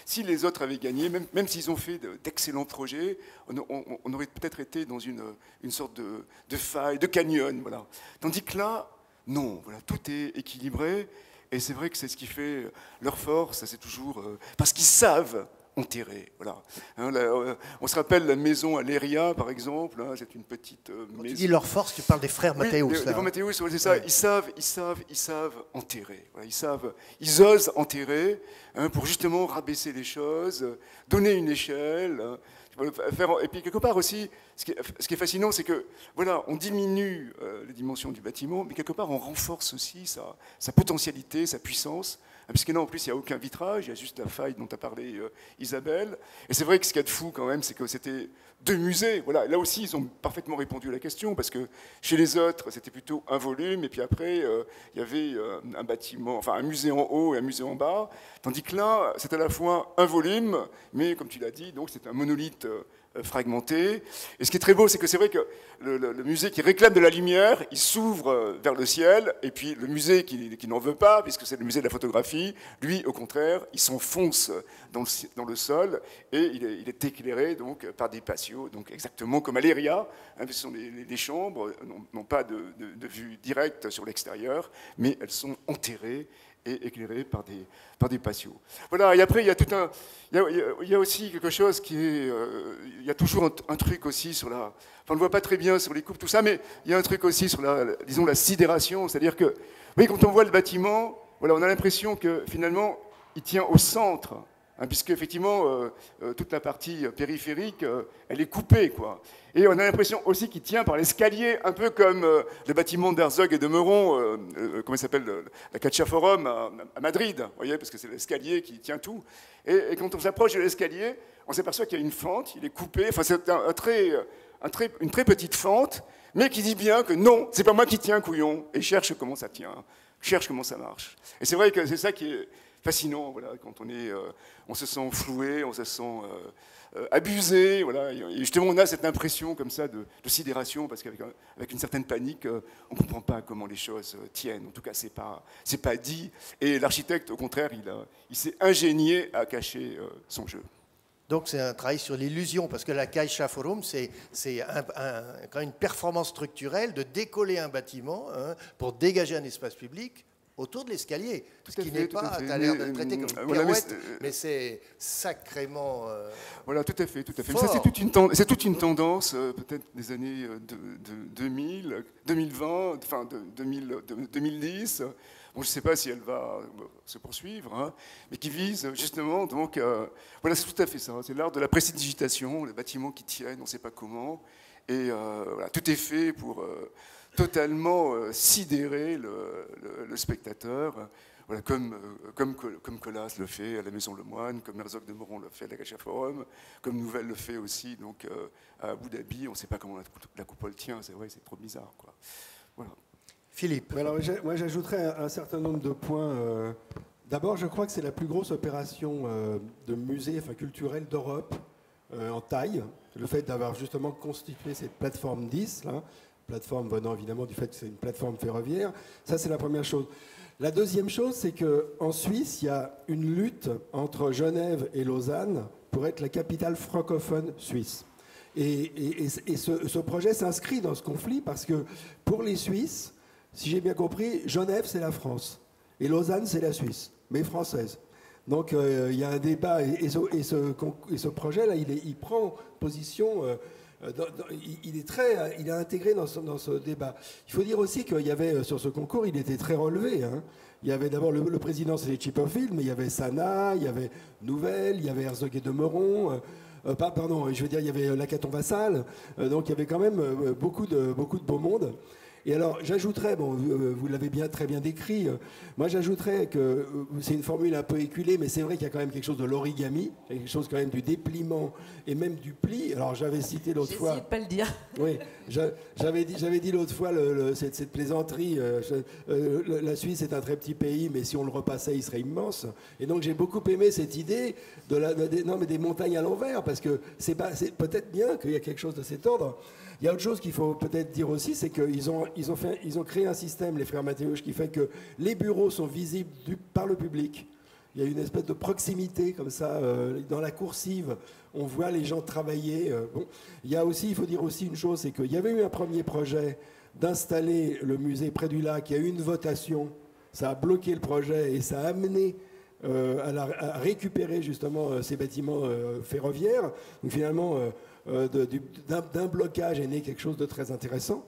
si les autres avaient gagné, même s'ils ont fait d'excellents projets, on aurait peut-être été dans une sorte de faille, de canyon, voilà. Tandis que là, non, voilà, tout est équilibré, et c'est vrai que c'est ce qui fait leur force, c'est toujours parce qu'ils savent enterré. Voilà. Hein, on se rappelle la maison à Léria, par exemple. Hein, c'est une petite maison. Tu dis leur force, tu parles des frères Mathéus. Oui, les frères Mathéus, c'est ça. Ouais. Ils savent enterrer. Voilà, ils osent enterrer, hein, pour justement rabaisser les choses, donner une échelle. Hein, et puis quelque part aussi, ce qui est fascinant, c'est que voilà, on diminue les dimensions du bâtiment, mais quelque part on renforce aussi sa potentialité, sa puissance. Puisque là, en plus, il n'y a aucun vitrage, il y a juste la faille dont a parlé Isabelle. Et c'est vrai que ce qu'il y a de fou, quand même, c'est que c'était 2 musées. Voilà. Là aussi, ils ont parfaitement répondu à la question, parce que chez les autres, c'était plutôt un volume, et puis après, il y avait un bâtiment, enfin un musée en haut et un musée en bas. Tandis que là, c'est à la fois un volume, mais comme tu l'as dit, donc c'est un monolithe fragmenté. Et ce qui est très beau, c'est que c'est vrai que le musée qui réclame de la lumière, il s'ouvre vers le ciel, et puis le musée qui n'en veut pas, puisque c'est le musée de la photographie, lui, au contraire, il s'enfonce dans le sol, et il est éclairé donc, par des patios, donc exactement comme à Léria. Hein, ce sont les chambres, n'ont pas de vue directe sur l'extérieur, mais elles sont enterrées et éclairé par des patios. Voilà, et après, il y a aussi quelque chose qui est... il y a toujours un truc aussi sur la... Enfin, on ne le voit pas très bien sur les coupes, tout ça, mais il y a un truc aussi sur disons, la sidération, c'est-à-dire que, oui, quand on voit le bâtiment, voilà, on a l'impression que, finalement, il tient au centre, hein, puisque, effectivement, toute la partie périphérique, elle est coupée, quoi. Et on a l'impression aussi qu'il tient par l'escalier, un peu comme le bâtiment d'Herzog et de Meuron, comment il s'appelle, la Caixa Forum à Madrid, vous voyez, parce que c'est l'escalier qui tient tout. Et quand on s'approche de l'escalier, on s'aperçoit qu'il y a une fente, il est coupé, enfin c'est une très petite fente, mais qui dit bien que non, c'est pas moi qui tiens, couillon, et cherche comment ça tient, cherche comment ça marche. Et c'est vrai que c'est ça qui est fascinant, voilà, quand on se sent floué, on se sent abusé, voilà. Et justement on a cette impression comme ça de sidération, parce qu'avec une certaine panique, on ne comprend pas comment les choses tiennent, en tout cas c'est pas dit, et l'architecte au contraire il s'est ingénié à cacher son jeu. Donc c'est un travail sur l'illusion, parce que la Caixa Forum, c'est quand même une performance structurelle de décoller un bâtiment, hein, pour dégager un espace public autour de l'escalier, ce qui n'est pas, tu as l'air de le traiter comme une pirouette, mais c'est sacrément... Voilà, tout à fait. Fort. Ça, c'est toute une tendance, peut-être des années 2000, 2020, enfin 2010, bon, je ne sais pas si elle va se poursuivre, hein, mais qui vise justement, donc, voilà, c'est tout à fait ça, c'est l'art de la prestidigitation, les bâtiments qui tiennent, on ne sait pas comment, et voilà, tout est fait pour... totalement sidérer le spectateur, voilà, comme Colas le fait à la Maison Lemoine, comme Herzog de Meuron le fait à la Caixa Forum, comme Nouvel le fait aussi donc, à Abu Dhabi. On ne sait pas comment la coupole tient, c'est vrai, c'est trop bizarre, quoi. Voilà. Philippe. Alors, moi, j'ajouterais un certain nombre de points D'abord, je crois que c'est la plus grosse opération de musée culturel d'Europe en taille. Le fait d'avoir justement constitué cette plateforme 10, là, plateforme venant évidemment du fait que c'est une plateforme ferroviaire, ça c'est la première chose. La deuxième chose, c'est qu'en Suisse, il y a une lutte entre Genève et Lausanne pour être la capitale francophone suisse. Et ce projet s'inscrit dans ce conflit parce que pour les Suisses, si j'ai bien compris, Genève c'est la France et Lausanne c'est la Suisse, mais française. Donc il y a un débat et ce projet-là, il prend position, il est intégré dans ce débat. Il faut dire aussi qu'il y avait sur ce concours, il était très relevé. Hein. Il y avait d'abord le président, c'est les Chipperfield, mais il y avait Sana, il y avait Nouvelle, il y avait Herzog et de Meuron. Il y avait Lacaton Vassal, donc il y avait quand même beaucoup de beau monde. Et alors, j'ajouterais, vous l'avez très bien décrit, moi j'ajouterais que c'est une formule un peu éculée, mais c'est vrai qu'il y a quand même quelque chose de l'origami, quelque chose quand même du dépliement et même du pli. Alors j'avais cité l'autre fois... J'ai essayé de pas le dire. Oui, j'avais dit l'autre fois cette plaisanterie, la Suisse est un très petit pays, mais si on le repassait, il serait immense. Et donc j'ai beaucoup aimé cette idée des montagnes à l'envers, parce que c'est peut-être bien qu'il y a quelque chose de cet ordre. Il y a autre chose qu'il faut peut-être dire aussi, c'est qu'ils ont créé un système, les frères Mathéouche, qui fait que les bureaux sont visibles par le public. Il y a une espèce de proximité comme ça, dans la coursive, on voit les gens travailler. Il faut dire aussi une chose, c'est qu'il y avait eu un premier projet d'installer le musée près du lac, il y a eu une votation, ça a bloqué le projet et ça a amené à récupérer justement ces bâtiments ferroviaires. Donc finalement... d'un blocage est né quelque chose de très intéressant.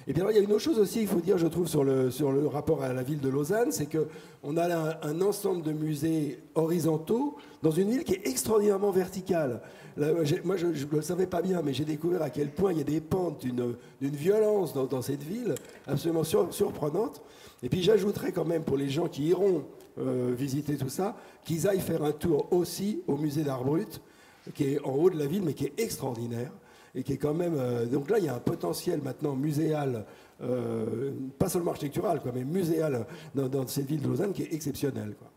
Et puis alors, il y a une autre chose aussi, il faut dire, je trouve, sur le rapport à la ville de Lausanne, c'est qu'on a là un ensemble de musées horizontaux dans une ville qui est extraordinairement verticale. Là, moi, je ne le savais pas bien, mais j'ai découvert à quel point il y a des pentes d'une violence dans cette ville absolument surprenante. Et puis j'ajouterais quand même, pour les gens qui iront visiter tout ça, qu'ils aillent faire un tour aussi au musée d'art brut, qui est en haut de la ville, mais qui est extraordinaire, et qui est quand même... donc là, il y a un potentiel maintenant muséal, pas seulement architectural, mais muséal dans cette ville de Lausanne, qui est exceptionnel, quoi.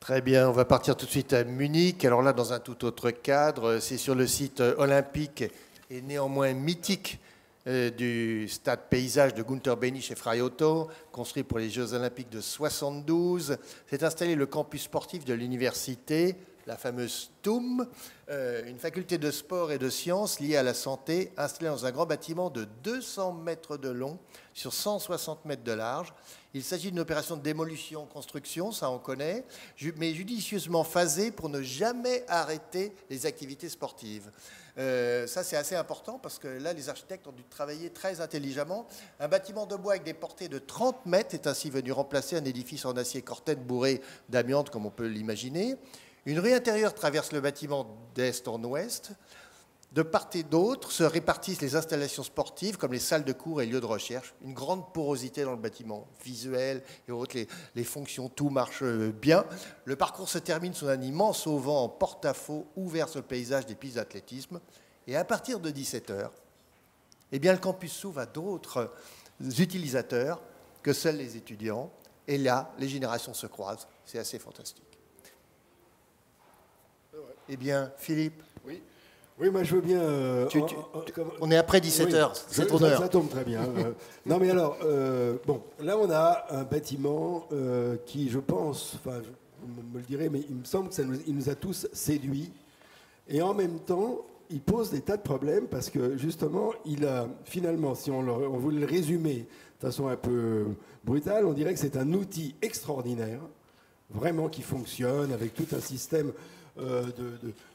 Très bien, on va partir tout de suite à Munich. Alors là, dans un tout autre cadre, c'est sur le site olympique et néanmoins mythique du stade paysage de Günter Behnisch et Frei Otto, construit pour les Jeux olympiques de 72. C'est installé le campus sportif de l'université, la fameuse TUM, une faculté de sport et de sciences liée à la santé, installée dans un grand bâtiment de 200 mètres de long sur 160 mètres de large. Il s'agit d'une opération de démolition-construction, ça on connaît, mais judicieusement phasée pour ne jamais arrêter les activités sportives. Ça c'est assez important parce que là les architectes ont dû travailler très intelligemment. Un bâtiment de bois avec des portées de 30 mètres est ainsi venu remplacer un édifice en acier Corten bourré d'amiante comme on peut l'imaginer. Une rue intérieure traverse le bâtiment d'est en ouest. De part et d'autre se répartissent les installations sportives comme les salles de cours et lieux de recherche. Une grande porosité dans le bâtiment, visuel et autres, les fonctions, tout marche bien. Le parcours se termine sous un immense auvent en porte-à-faux ouvert sur le paysage des pistes d'athlétisme. Et à partir de 17h, eh bien, le campus s'ouvre à d'autres utilisateurs que seuls les étudiants. Et là, les générations se croisent. C'est assez fantastique. Eh bien, Philippe. Oui, moi je veux bien... on est après 17h, oui, c'est ton heure. Ça tombe très bien. Non mais alors, là on a un bâtiment qui, je pense, enfin, vous me le direz, mais il me semble qu'il nous a tous séduits. Et en même temps, il pose des tas de problèmes parce que justement, il a finalement, si on voulait le résumer de façon un peu brutale, on dirait que c'est un outil extraordinaire, vraiment qui fonctionne avec tout un système...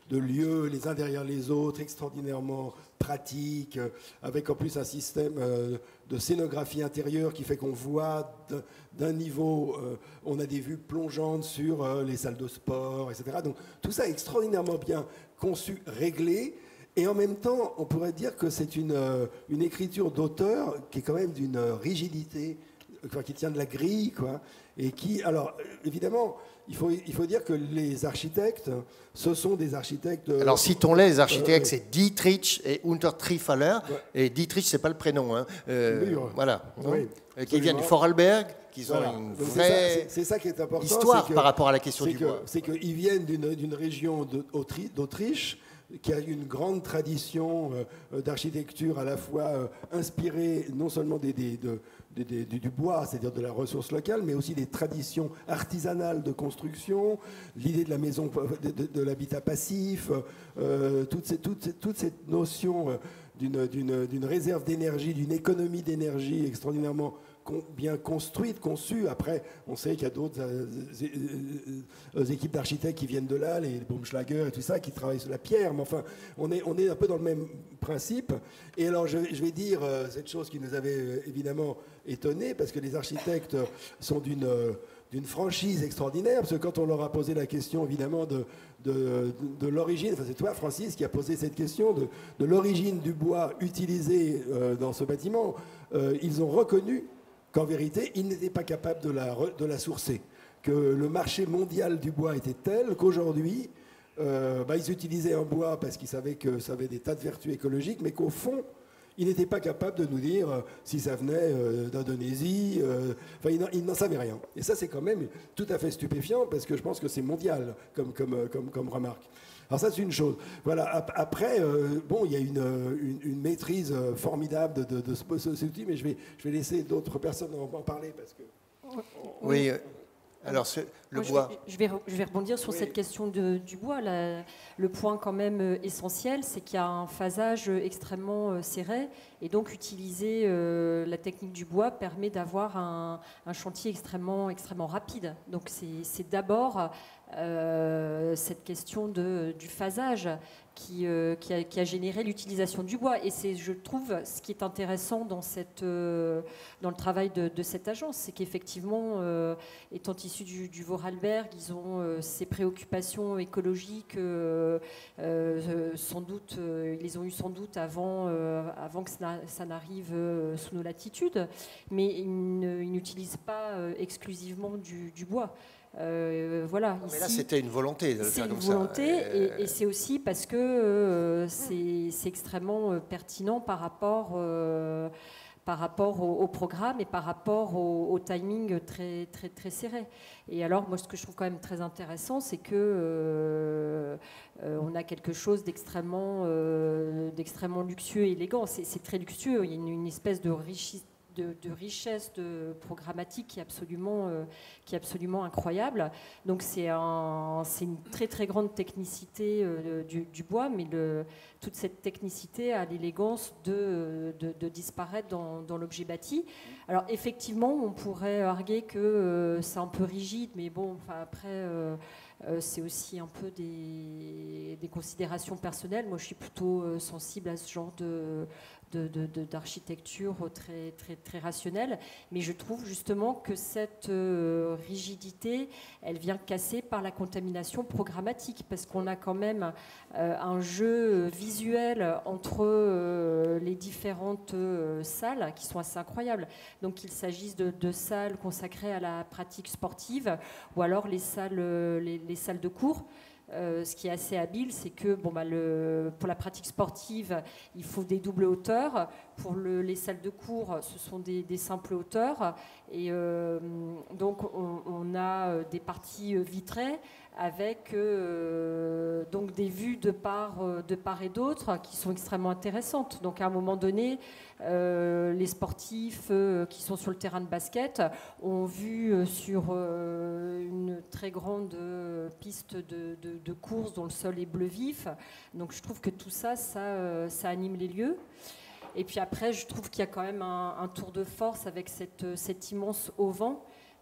de lieux les uns derrière les autres, extraordinairement pratiques, avec en plus un système de scénographie intérieure qui fait qu'on voit d'un niveau, on a des vues plongeantes sur les salles de sport, etc. Donc tout ça est extraordinairement bien conçu, réglé, et en même temps, on pourrait dire que c'est une écriture d'auteur qui est quand même d'une rigidité qui tient de la grille, quoi, et qui, alors évidemment, il faut dire que les architectes, ce sont des architectes. Alors citons-les, les architectes, c'est Dietrich et Untertrifaller. Et Dietrich, c'est pas le prénom, hein. Voilà. Oui, qui viennent du Vorarlberg, qui ont une vraie c'est ça qui est important, histoire par rapport à la question du bois. C'est qu'ils viennent d'une région d'Autriche qui a une grande tradition d'architecture à la fois inspirée non seulement du bois, c'est-à-dire de la ressource locale, mais aussi des traditions artisanales de construction, l'idée de la maison, de l'habitat passif, toute cette notion d'une réserve d'énergie, d'une économie d'énergie extraordinairement bien construite, conçue. Après, on sait qu'il y a d'autres équipes d'architectes qui viennent de là, les Baumschlager et tout ça, qui travaillent sur la pierre. Mais enfin, on est un peu dans le même principe. Et alors, je vais dire cette chose qui nous avait évidemment étonnés, parce que les architectes sont d'une franchise extraordinaire, parce que quand on leur a posé la question, évidemment, de l'origine, enfin c'est toi, Francis, qui a posé cette question de l'origine du bois utilisé dans ce bâtiment, ils ont reconnu qu'en vérité, ils n'étaient pas capables de la sourcer, que le marché mondial du bois était tel qu'aujourd'hui, ils utilisaient un bois parce qu'ils savaient que ça avait des tas de vertus écologiques, mais qu'au fond, ils n'étaient pas capables de nous dire si ça venait d'Indonésie. Ils n'en savaient rien. Et ça, c'est quand même tout à fait stupéfiant, parce que je pense que c'est mondial comme remarque. Alors ça, c'est une chose. Voilà. Après, il y a une maîtrise formidable de ce outil, mais je vais laisser d'autres personnes en parler, parce que... Oui. Alors, le bois. Je vais rebondir sur cette question du bois. Le point quand même essentiel, c'est qu'il y a un phasage extrêmement serré, et donc utiliser la technique du bois permet d'avoir un chantier extrêmement rapide. Donc c'est d'abord cette question du phasage qui a généré l'utilisation du bois. Et c'est, je trouve, ce qui est intéressant dans le travail de cette agence, c'est qu'effectivement, étant issus du Vorarlberg, ils ont ces préoccupations écologiques, sans doute, ils les ont eues sans doute avant que ça n'arrive sous nos latitudes, mais ils n'utilisent pas exclusivement du bois. Voilà, mais là, c'était une volonté de le faire comme ça. C'est une volonté, et c'est aussi parce que c'est extrêmement pertinent par rapport au programme et par rapport au timing très, très, très serré. Et alors, moi, ce que je trouve quand même très intéressant, c'est que on a quelque chose d'extrêmement luxueux et élégant. C'est très luxueux. Il y a une espèce de richesse de programmatique qui est absolument incroyable. Donc c'est une très très grande technicité du bois, mais toute cette technicité a l'élégance de disparaître dans l'objet bâti. Alors effectivement, on pourrait arguer que c'est un peu rigide, mais bon, enfin, après... c'est aussi un peu des considérations personnelles. Moi, je suis plutôt sensible à ce genre d'architecture très, très, très rationnelle. Mais je trouve justement que cette rigidité, elle vient casser par la contamination programmatique, parce qu'on a quand même un jeu visuel entre les différentes salles qui sont assez incroyables. Donc, qu'il s'agisse de salles consacrées à la pratique sportive, ou alors les salles de cours. Ce qui est assez habile, c'est que pour la pratique sportive, il faut des doubles hauteurs. Pour les salles de cours, ce sont des simples hauteurs. Et donc, on a des parties vitrées avec donc des vues de part et d'autre qui sont extrêmement intéressantes. Donc, à un moment donné, les sportifs qui sont sur le terrain de basket ont vu sur une très grande piste de course dont le sol est bleu vif. Donc, je trouve que tout ça anime les lieux. Et puis après, je trouve qu'il y a quand même un tour de force avec cet immense auvent,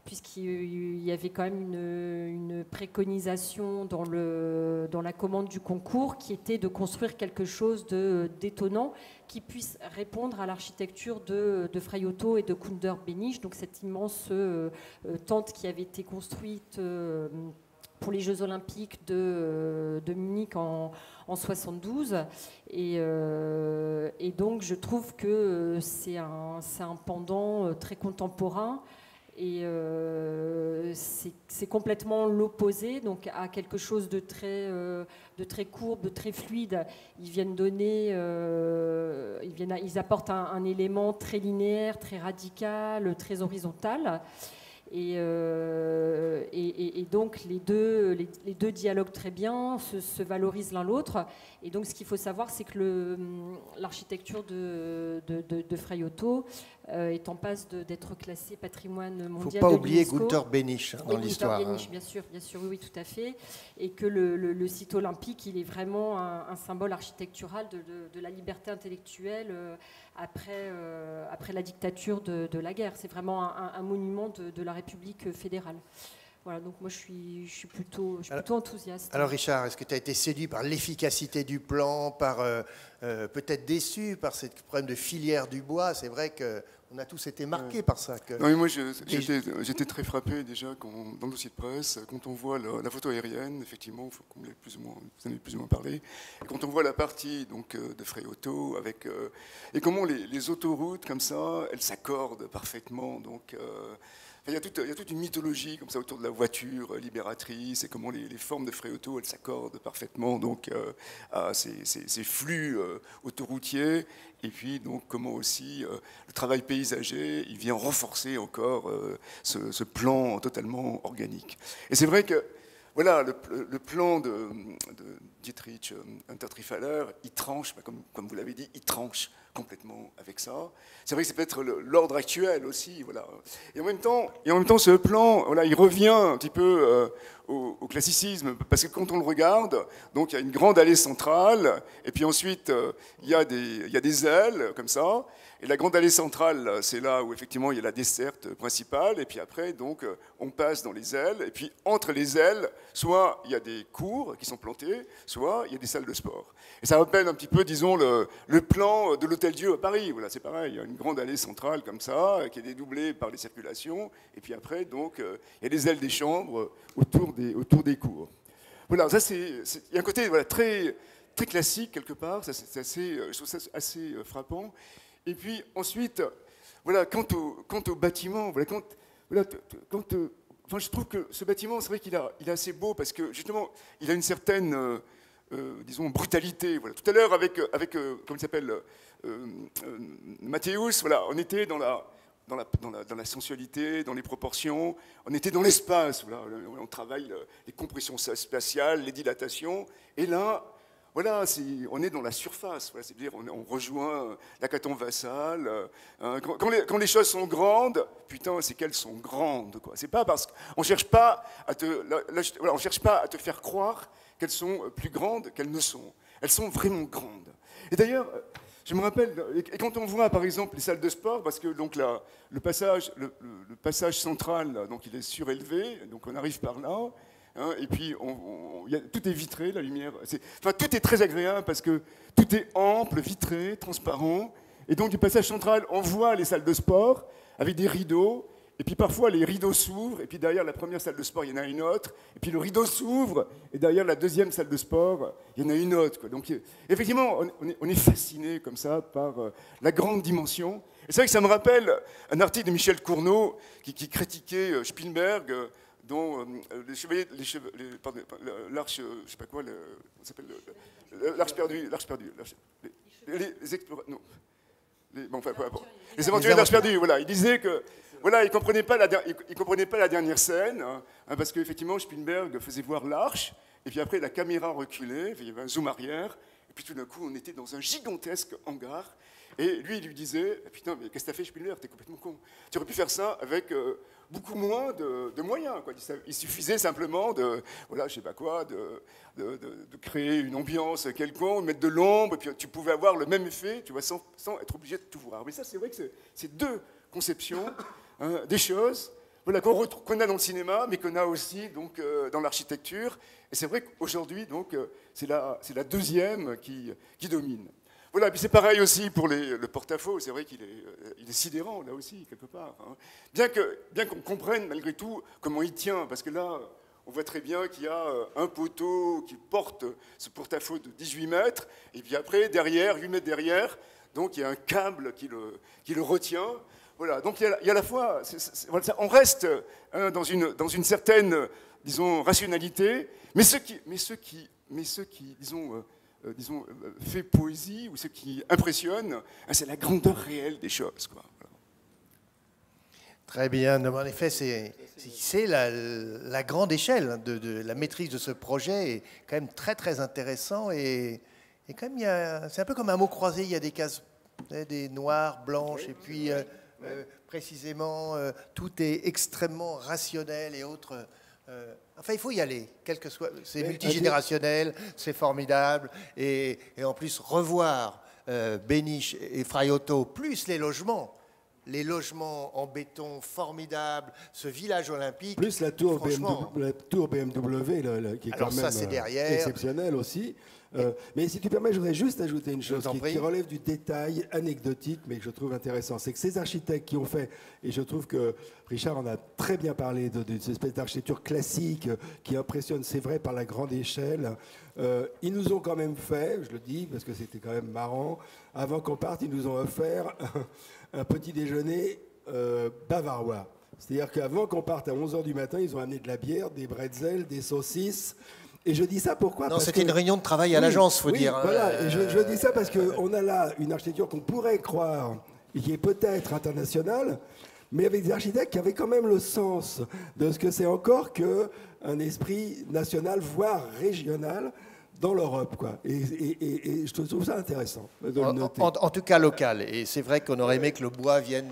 puisqu'il y avait quand même une préconisation dans la commande du concours qui était de construire quelque chose d'étonnant qui puisse répondre à l'architecture de Frei Otto et de Kunder Benich, donc cette immense tente qui avait été construite pour les Jeux Olympiques de Munich en 72. Et donc, je trouve que c'est un pendant très contemporain. Et c'est complètement l'opposé, donc à quelque chose de très courbe, de très fluide. Ils apportent un élément très linéaire, très radical, très horizontal. Et donc les deux dialoguent très bien, se valorisent l'un l'autre. Et donc ce qu'il faut savoir, c'est que l'architecture de Frei Otto est en passe d'être classée patrimoine mondial de l'UNESCO. Il ne faut pas oublier Gunther Benich dans l'histoire. Gunther Benich, bien sûr, oui, tout à fait. Et que le site olympique, il est vraiment un symbole architectural de la liberté intellectuelle après la dictature de la guerre. C'est vraiment un monument de la République fédérale. Voilà, donc moi je suis plutôt enthousiaste. Alors Richard, est-ce que tu as été séduit par l'efficacité du plan, peut-être déçu par ce problème de filière du bois? C'est vrai qu'on a tous été marqués par ça. Non, mais moi j'étais très frappé déjà dans le dossier de presse, quand on voit la photo aérienne, effectivement, vous en avez plus ou moins parlé, et quand on voit la partie donc, de Frei Otto, et comment les autoroutes comme ça, elles s'accordent parfaitement. Donc, il y a toute une mythologie comme ça autour de la voiture libératrice et comment les formes de Frei Otto elles s'accordent parfaitement donc à ces flux autoroutiers, et puis donc comment aussi le travail paysager il vient renforcer encore ce plan totalement organique. Et c'est vrai que voilà, le plan de Dietrich Untertrifaller, il tranche, comme vous l'avez dit, il tranche complètement avec ça. C'est vrai que c'est peut-être l'ordre actuel aussi, voilà. Et en même temps, ce plan, voilà, il revient un petit peu au classicisme, parce que quand on le regarde, donc il y a une grande allée centrale, et puis ensuite il y a des ailes comme ça. Et la grande allée centrale, c'est là où effectivement il y a la desserte principale, et puis après donc on passe dans les ailes, et puis entre les ailes, soit il y a des cours qui sont plantés, soit il y a des salles de sport. Et ça rappelle un petit peu, disons, le plan de l'Hôtel-Dieu à Paris. Voilà, c'est pareil, il y a une grande allée centrale comme ça, qui est dédoublée par les circulations, et puis après donc il y a des ailes des chambres autour des cours. Voilà, ça il y a un côté voilà, très, très classique quelque part, je trouve ça assez frappant. Et puis ensuite, voilà, quant au bâtiment, voilà, je trouve que ce bâtiment, c'est vrai qu'il est assez beau parce que justement, il a une certaine, disons, brutalité. Voilà. Tout à l'heure, avec comment il s'appelle, Mathéus, voilà, on était dans la sensualité, dans les proportions, on était dans l'espace. Voilà, on travaille les compressions spatiales, les dilatations, et là. Voilà, on est dans la surface, voilà, c'est-à-dire on rejoint l'hécatombe vassale. Quand les choses sont grandes, putain, c'est qu'elles sont grandes, quoi. C'est pas parce qu'on cherche pas on cherche pas à te faire croire qu'elles sont plus grandes qu'elles ne sont. Elles sont vraiment grandes. Et d'ailleurs, je me rappelle, et quand on voit par exemple les salles de sport, parce que donc le passage central, donc il est surélevé, donc on arrive par là. Hein, et puis, tout est vitré, la lumière. Tout est très agréable parce que tout est ample, vitré, transparent. Et donc, du passage central, on voit les salles de sport avec des rideaux. Et puis, parfois, les rideaux s'ouvrent. Et puis, derrière la première salle de sport, il y en a une autre. Et puis, le rideau s'ouvre. Et derrière la deuxième salle de sport, il y en a une autre, quoi. Donc, effectivement, on est fasciné comme ça par la grande dimension. Et c'est vrai que ça me rappelle un article de Michel Cournot qui critiquait Spielberg. Dont l'arche, je sais pas quoi, s'appelle l'arche perdue, les aventuriers de l'arche perdue. Voilà, il disait que voilà, il comprenait pas la dernière scène, hein, parce qu'effectivement Spielberg faisait voir l'arche, et puis après la caméra reculait, il y avait un zoom arrière, et puis tout d'un coup on était dans un gigantesque hangar. Et lui, il lui disait, putain, mais qu'est-ce que t'as fait, Spielberg? T'es complètement con. Tu aurais pu faire ça avec beaucoup moins de moyens, quoi. Il suffisait simplement de créer une ambiance quelconque, de mettre de l'ombre, et puis tu pouvais avoir le même effet, tu vois, sans être obligé de tout voir. Mais ça, c'est vrai que c'est deux conceptions des choses, voilà, qu'on a dans le cinéma, mais qu'on a aussi donc dans l'architecture. Et c'est vrai qu'aujourd'hui, donc, c'est la deuxième qui domine. Voilà, et puis c'est pareil aussi pour le porte-à-faux, c'est vrai qu'il est sidérant là aussi, quelque part. Hein. Bien qu'on comprenne malgré tout comment il tient, parce que là, on voit très bien qu'il y a un poteau qui porte ce porte-à-faux de 18 mètres, et puis après, derrière, 8 mètres derrière, donc il y a un câble qui le retient. Voilà, donc il y a à la fois, on reste dans une certaine, disons, rationalité, mais ce qui disons, fait poésie, ou ce qui impressionne, c'est la grandeur réelle des choses, quoi. Voilà. Très bien. En effet, c'est la grande échelle de la maîtrise de ce projet est quand même très très intéressant et quand même c'est un peu comme un mot croisé. Il y a des cases, des noires, blanches et puis précisément tout est extrêmement rationnel et autres. Enfin, il faut y aller, quel que soit. C'est multigénérationnel, c'est formidable et en plus revoir Béniche et Fraiotto plus les logements en béton formidables, ce village olympique. Plus la tour BMW, qui est quand même exceptionnelle aussi. Mais si tu permets, je voudrais juste ajouter une chose qui relève du détail anecdotique, mais que je trouve intéressant. C'est que ces architectes qui ont fait, et je trouve que Richard en a très bien parlé, de cette espèce d'architecture classique qui impressionne, c'est vrai, par la grande échelle. Ils nous ont quand même fait, je le dis parce que c'était quand même marrant, avant qu'on parte, ils nous ont offert un petit déjeuner bavarois. C'est-à-dire qu'avant qu'on parte à 11h du matin, ils ont amené de la bière, des bretzels, des saucisses. Et je dis ça pourquoi? Non, c'était une réunion de travail à l'agence, il faut dire. Voilà, et je dis ça parce qu'on a là une architecture qu'on pourrait croire, et qui est peut-être internationale, mais avec des architectes qui avaient quand même le sens de ce que c'est encore qu'un esprit national, voire régional, dans l'Europe, quoi. Et je trouve ça intéressant de le noter. En tout cas local. Et c'est vrai qu'on aurait aimé que le bois vienne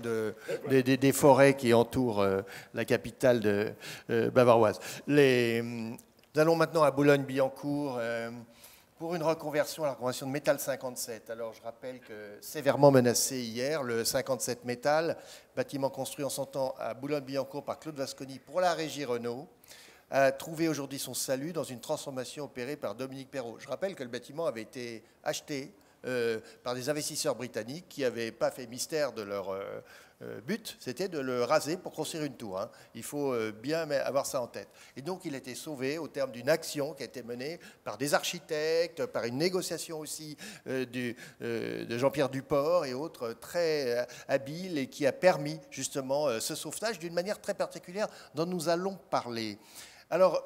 des forêts qui entourent la capitale bavaroise. Nous allons maintenant à Boulogne-Billancourt pour une reconversion, la reconversion de Métal 57. Alors je rappelle que sévèrement menacé hier, le 57 Métal, bâtiment construit en son temps à Boulogne-Billancourt par Claude Vasconi pour la régie Renault, a trouvé aujourd'hui son salut dans une transformation opérée par Dominique Perrault. Je rappelle que le bâtiment avait été acheté par des investisseurs britanniques qui n'avaient pas fait mystère de leur but, c'était de le raser pour construire une tour. Il faut bien avoir ça en tête. Et donc il a été sauvé au terme d'une action qui a été menée par des architectes, par une négociation aussi de Jean-Pierre Duport et autres très habiles et qui a permis justement ce sauvetage d'une manière très particulière dont nous allons parler. Alors,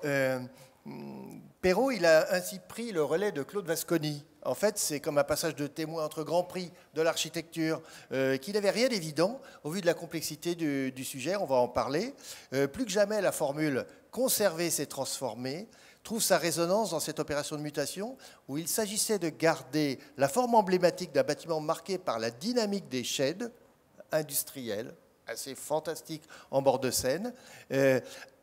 Perrault, il a ainsi pris le relais de Claude Vasconi. En fait, c'est comme un passage de témoin entre grands prix de l'architecture, qui n'avait rien d'évident au vu de la complexité du sujet, on va en parler. Plus que jamais, la formule « conserver, c'est transformer » trouve sa résonance dans cette opération de mutation où il s'agissait de garder la forme emblématique d'un bâtiment marqué par la dynamique des sheds industriels, assez fantastique en bord de Seine,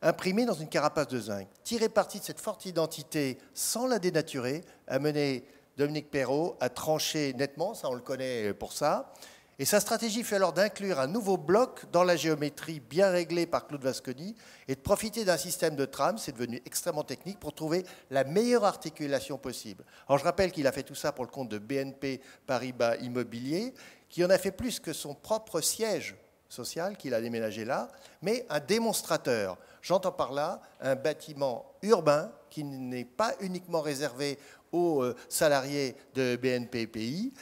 imprimé dans une carapace de zinc. Tirer parti de cette forte identité sans la dénaturer a mené Dominique Perrault à trancher nettement, ça on le connaît pour ça. Et sa stratégie fut alors d'inclure un nouveau bloc dans la géométrie bien réglée par Claude Vasconi et de profiter d'un système de trame, c'est devenu extrêmement technique, pour trouver la meilleure articulation possible. Alors je rappelle qu'il a fait tout ça pour le compte de BNP Paribas Immobilier, qui en a fait plus que son propre siège social qu'il a déménagé là, mais un démonstrateur. J'entends par là un bâtiment urbain qui n'est pas uniquement réservé aux salariés de BNP Pays,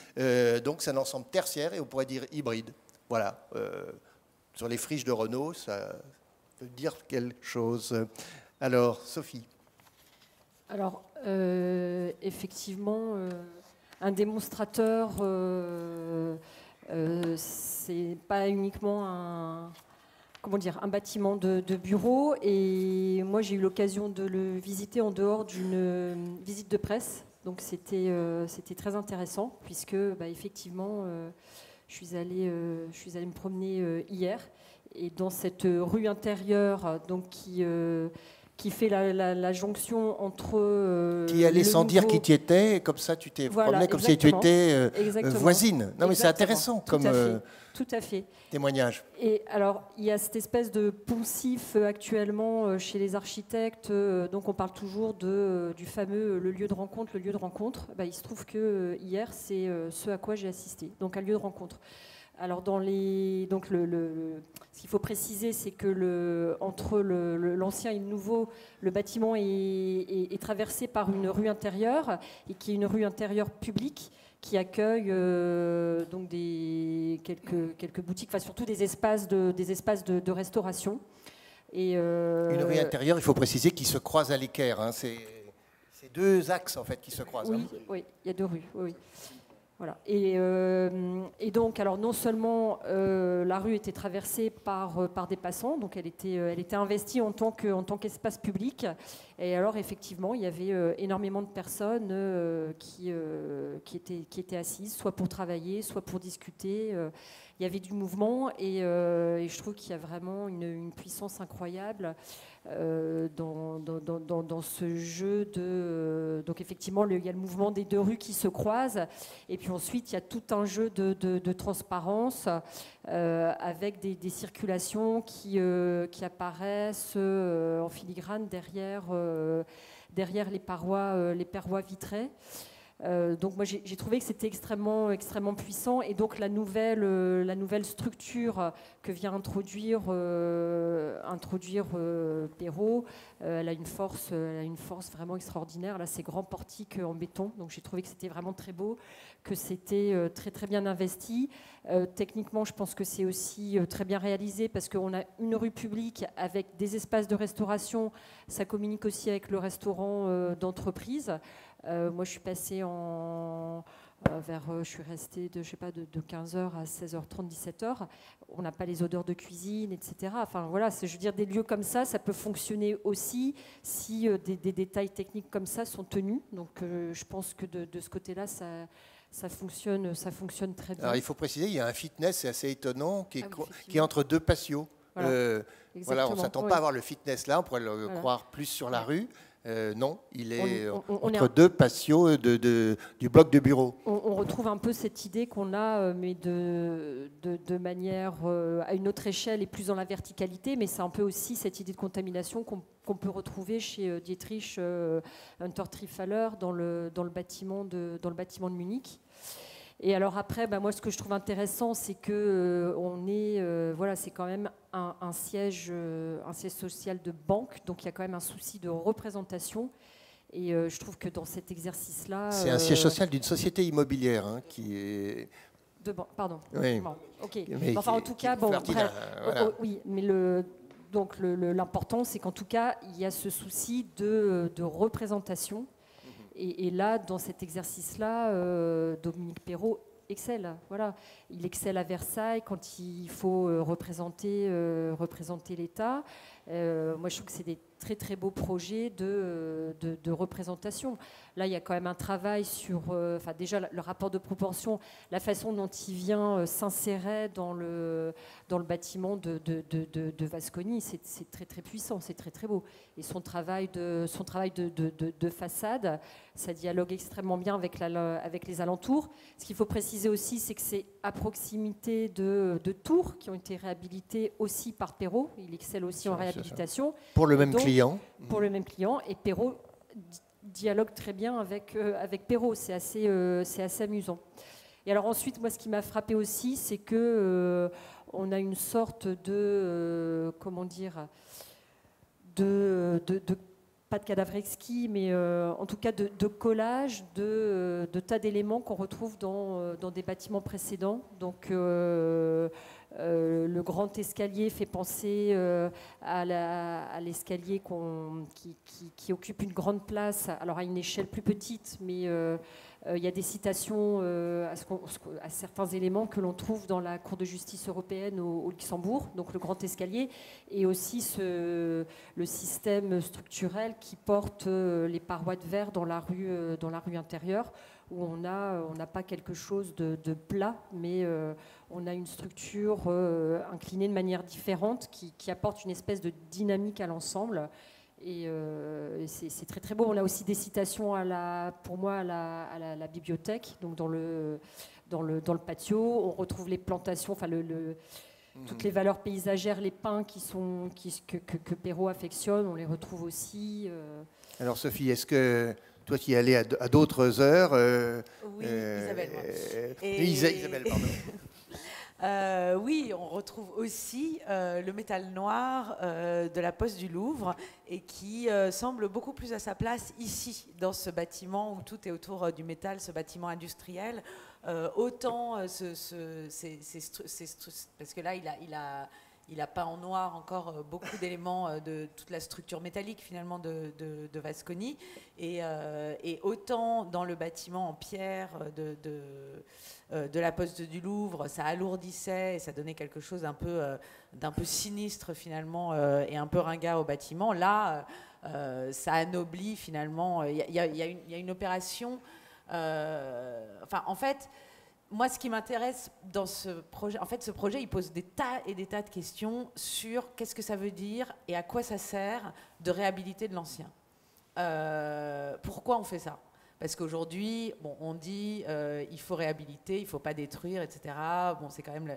donc c'est un ensemble tertiaire et on pourrait dire hybride. Voilà, sur les friches de Renault, ça veut dire quelque chose. Alors, Sophie. Alors, effectivement, un démonstrateur, c'est pas uniquement un bâtiment de bureau. Et moi, j'ai eu l'occasion de le visiter en dehors d'une visite de presse. Donc, c'était très intéressant, puisque, effectivement, je suis allée me promener hier. Et dans cette rue intérieure, donc, qui fait la jonction entre... Qui allait sans dire qui tu étais, comme ça tu t'es promené comme si tu étais voisine. Non, mais c'est intéressant comme tout à fait. Témoignage. Et alors, il y a cette espèce de poncif actuellement chez les architectes, donc on parle toujours du fameux le lieu de rencontre, le lieu de rencontre. Il se trouve que hier, c'est ce à quoi j'ai assisté, donc un lieu de rencontre. Alors donc ce qu'il faut préciser, c'est que entre l'ancien et le nouveau, le bâtiment est traversé par une rue intérieure et qui est une rue intérieure publique qui accueille donc quelques boutiques, enfin surtout des espaces de restauration. Et une rue intérieure, il faut préciser, qui se croise à l'équerre. Hein. C'est deux axes en fait qui se croisent. Oui, hein. Oui, il y a deux rues. Oui. Voilà. Et donc, alors non seulement la rue était traversée par des passants, donc elle était investie en tant qu'espace public. Et alors effectivement, il y avait énormément de personnes qui étaient assises, soit pour travailler, soit pour discuter. Il y avait du mouvement et je trouve qu'il y a vraiment une puissance incroyable dans ce jeu de... donc effectivement, il y a le mouvement des deux rues qui se croisent et puis ensuite, il y a tout un jeu de transparence avec des circulations qui apparaissent en filigrane derrière les parois vitrées. Donc moi j'ai trouvé que c'était extrêmement puissant et donc la nouvelle structure que vient introduire Perrault, elle a une force vraiment extraordinaire. Là, ces grands portiques en béton, donc j'ai trouvé que c'était vraiment très beau, que c'était très bien investi. Techniquement, je pense que c'est aussi très bien réalisé parce qu'on a une rue publique avec des espaces de restauration. Ça communique aussi avec le restaurant d'entreprise. Moi, je suis passée je suis restée de 15h à 16h30, 17h. On n'a pas les odeurs de cuisine, etc. Enfin, voilà, je veux dire, des lieux comme ça peut fonctionner aussi si des détails techniques comme ça sont tenus. Donc, je pense que de ce côté-là, ça fonctionne très bien. Alors, il faut préciser, il y a un fitness, c'est assez étonnant, qui est entre deux patios. Voilà, on ne s'attend pas à voir le fitness là, on pourrait le croire plus sur la rue. Non, il est entre deux patios du bloc de bureau. On retrouve un peu cette idée qu'on a, mais de manière à une autre échelle et plus dans la verticalité, mais c'est un peu aussi cette idée de contamination qu'on peut retrouver chez Dietrich Untertrefaller dans le bâtiment de Munich. Et alors après, moi, ce que je trouve intéressant, c'est que c'est quand même un siège social de banque, donc il y a quand même un souci de représentation. Et je trouve que dans cet exercice-là, c'est un siège social d'une société immobilière qui est. Pardon. Oui. Bon, ok. Enfin, en tout cas, voilà. Oui, mais l'important, c'est qu'en tout cas, il y a ce souci de représentation. Et là, dans cet exercice-là, Dominique Perrault excelle. Voilà. Il excelle à Versailles quand il faut représenter l'État. Moi, je trouve que c'est des très très beaux projets de représentation. Là, il y a quand même un travail sur, déjà le rapport de proportion, la façon dont il vient s'insérer dans le bâtiment de Vasconi, c'est très très puissant, c'est très très beau. Et son travail de façade, ça dialogue extrêmement bien avec les alentours. Ce qu'il faut préciser aussi, c'est que c'est à proximité de tours qui ont été réhabilitées aussi par Perrault. Il excelle aussi en réhabilitation. Pour le même client. Pour le même client. Et Perrault dialogue très bien avec Perrault. C'est assez amusant. Et alors ensuite, moi, ce qui m'a frappé aussi, c'est que on a une sorte de pas de cadavre exquis, mais en tout cas de collage de tas d'éléments qu'on retrouve dans des bâtiments précédents. Donc le grand escalier fait penser à l'escalier qui occupe une grande place, alors à une échelle plus petite, mais il y a des citations à certains éléments que l'on trouve dans la Cour de justice européenne au Luxembourg, donc le grand escalier, et aussi le système structurel qui porte les parois de verre dans la rue intérieure, où on n'a pas quelque chose de plat, mais on a une structure inclinée de manière différente qui apporte une espèce de dynamique à l'ensemble. Et c'est très très beau. On a aussi des citations pour moi à la bibliothèque, donc dans le patio. On retrouve les plantations, toutes les valeurs paysagères, les pins que Perrault affectionne, on les retrouve aussi. Alors Sophie, est-ce que toi qui es allée à d'autres heures Oui, Isabelle. Isabelle, pardon. Oui, on retrouve aussi le métal noir de la Poste du Louvre et qui semble beaucoup plus à sa place ici, dans ce bâtiment où tout est autour du métal, ce bâtiment industriel. Autant parce que là, il a peint en noir encore beaucoup d'éléments de toute la structure métallique finalement de Vasconi. Et autant dans le bâtiment en pierre de la Poste du Louvre, ça alourdissait et ça donnait quelque chose d'un peu sinistre finalement et un peu ringard au bâtiment. Là, ça anoblit finalement. Il y a une opération. En fait, moi, ce qui m'intéresse dans ce projet, ce projet, il pose des tas et des tas de questions sur qu'est-ce que ça veut dire et à quoi ça sert de réhabiliter de l'ancien. Pourquoi on fait ça ? Parce qu'aujourd'hui, on dit il faut réhabiliter, il ne faut pas détruire, etc. Bon, c'est quand même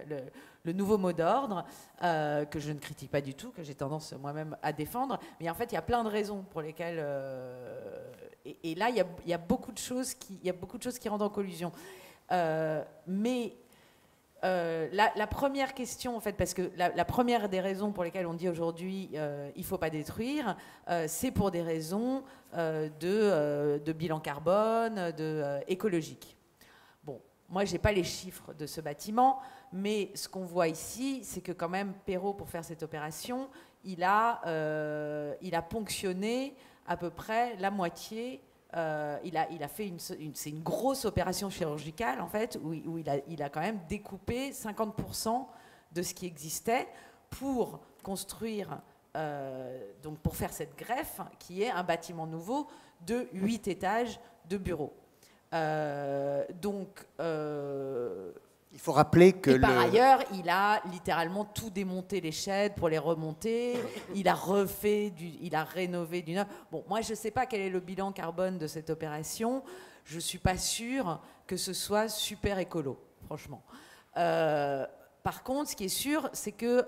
le nouveau mot d'ordre que je ne critique pas du tout, que j'ai tendance moi-même à défendre. Mais en fait, il y a plein de raisons pour lesquelles. Et là, il y a beaucoup de choses qui rentrent en collusion. Mais la première question, en fait, parce que la première des raisons pour lesquelles on dit aujourd'hui il ne faut pas détruire, c'est pour des raisons de bilan carbone, écologique. Bon, moi, je n'ai pas les chiffres de ce bâtiment, mais ce qu'on voit ici, c'est que quand même, Perrault, pour faire cette opération, il a ponctionné à peu près la moitié. Il a fait c'est une grosse opération chirurgicale en fait où il a quand même découpé 50% de ce qui existait pour construire donc pour faire cette greffe qui est un bâtiment nouveau de 8 étages de bureaux. Il faut rappeler que par ailleurs, il a littéralement tout démonté les sheds pour les remonter. Il a rénové du neuf. Bon, moi, je ne sais pas quel est le bilan carbone de cette opération. Je ne suis pas sûre que ce soit super écolo, franchement. Par contre, ce qui est sûr, c'est que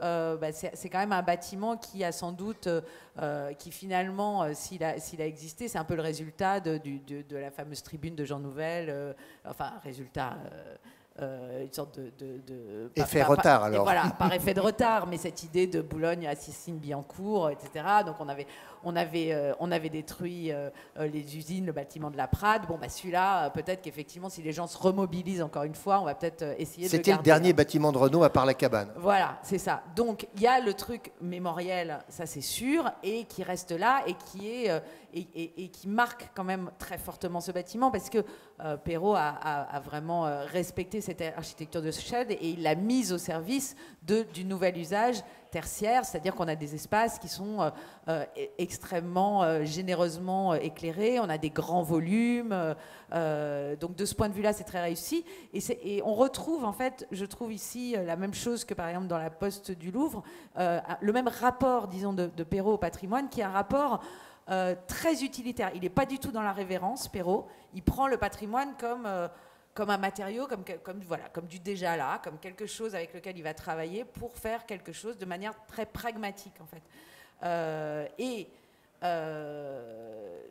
c'est quand même un bâtiment qui a sans doute, qui finalement, s'il a existé, c'est un peu le résultat de la fameuse tribune de Jean Nouvel. Résultat... une sorte de effet retard alors. Voilà, par effet de retard, mais cette idée de Boulogne, Assasine, Billancourt, etc. Donc on avait détruit les usines, le bâtiment de la Prade. Bon, celui-là, peut-être qu'effectivement, si les gens se remobilisent encore une fois, on va peut-être essayer de le garder. C'était le dernier bâtiment de Renault à part la cabane. Voilà, c'est ça. Donc il y a le truc mémoriel, ça c'est sûr, et qui reste là et qui est et qui marque quand même très fortement ce bâtiment parce que Perrault a vraiment respecté cette architecture de shed et il l'a mise au service du nouvel usage tertiaire, c'est-à-dire qu'on a des espaces qui sont extrêmement généreusement éclairés, on a des grands volumes, donc de ce point de vue-là, c'est très réussi. Et on retrouve, en fait, je trouve ici la même chose que par exemple dans la Poste du Louvre, le même rapport, disons, de Perrault au patrimoine, qui est un rapport très utilitaire. Il n'est pas du tout dans la révérence, Perrault. Il prend le patrimoine comme un matériau, comme du déjà là, comme quelque chose avec lequel il va travailler pour faire quelque chose de manière très pragmatique en fait.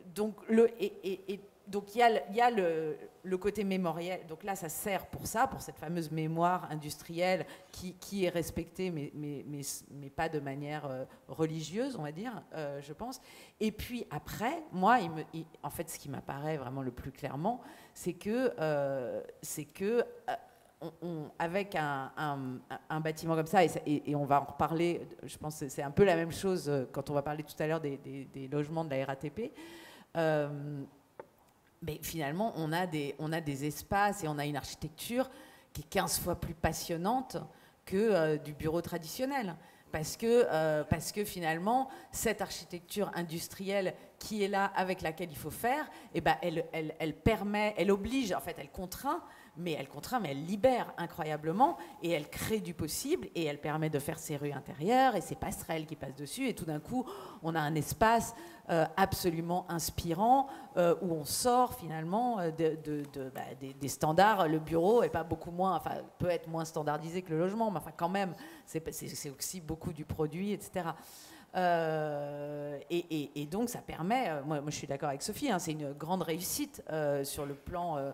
Donc il y a le côté mémoriel. Donc là, ça sert pour ça, pour cette fameuse mémoire industrielle qui est respectée, mais pas de manière religieuse, on va dire, je pense. Et puis après, moi, en fait, ce qui m'apparaît vraiment le plus clairement, c'est que avec un bâtiment comme ça, et on va en reparler, je pense que c'est un peu la même chose quand on va parler tout à l'heure des logements de la RATP. Mais finalement, on a des espaces et on a une architecture qui est 15 fois plus passionnante que du bureau traditionnel. Parce que finalement, cette architecture industrielle qui est là, avec laquelle il faut faire, elle permet, elle oblige, en fait, elle contraint, mais elle libère incroyablement et elle crée du possible et elle permet de faire ses rues intérieures et ses passerelles qui passent dessus et tout d'un coup on a un espace absolument inspirant où on sort finalement des standards. Le bureau est pas beaucoup moins, enfin peut être moins standardisé que le logement, mais enfin quand même c'est aussi beaucoup du produit, etc. Et donc ça permet, moi je suis d'accord avec Sophie, hein, c'est une grande réussite sur le plan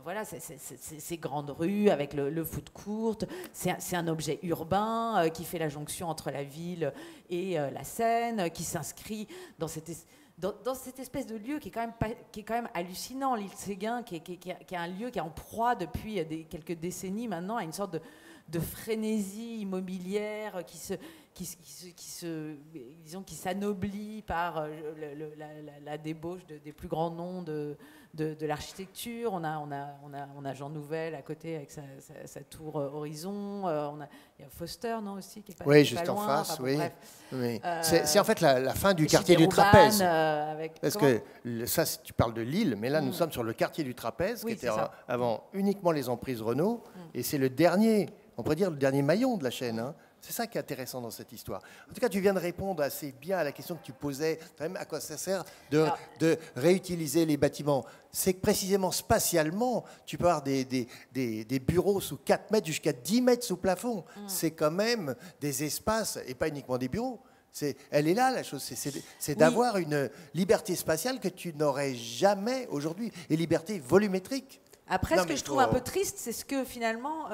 voilà, ces grandes rues avec le foot court. C'est un objet urbain qui fait la jonction entre la ville et la Seine, qui s'inscrit dans cette espèce de lieu qui est quand même hallucinant, l'île Séguin, qui est un lieu qui est en proie depuis quelques décennies maintenant à une sorte de frénésie immobilière qui s'anoblit par la débauche des plus grands noms de l'architecture. On a Jean Nouvel à côté avec sa tour Horizon. Il y a Foster, non, aussi, qui est pas, oui, qui est juste pas en loin. face, Enfin, oui. bref. Oui. C'est en fait la fin du quartier du Rouban, Trapèze. Parce comment que ça, tu parles de Lille, mais là, nous sommes sur le quartier du Trapèze, Oui, qui était c'est ça. avant uniquement les emprises Renault, et c'est le dernier, on pourrait dire le dernier maillon de la chaîne. Hein. C'est ça qui est intéressant dans cette histoire. En tout cas, tu viens de répondre assez bien à la question que tu posais, quand même, à quoi ça sert de réutiliser les bâtiments. C'est que précisément spatialement, tu peux avoir des bureaux sous 4 mètres jusqu'à 10 mètres sous plafond. C'est quand même des espaces, et pas uniquement des bureaux. Elle est là, la chose. C'est d'avoir une liberté spatiale que tu n'aurais jamais aujourd'hui, et liberté volumétrique. Après, ce que je trouve un peu triste, c'est ce que finalement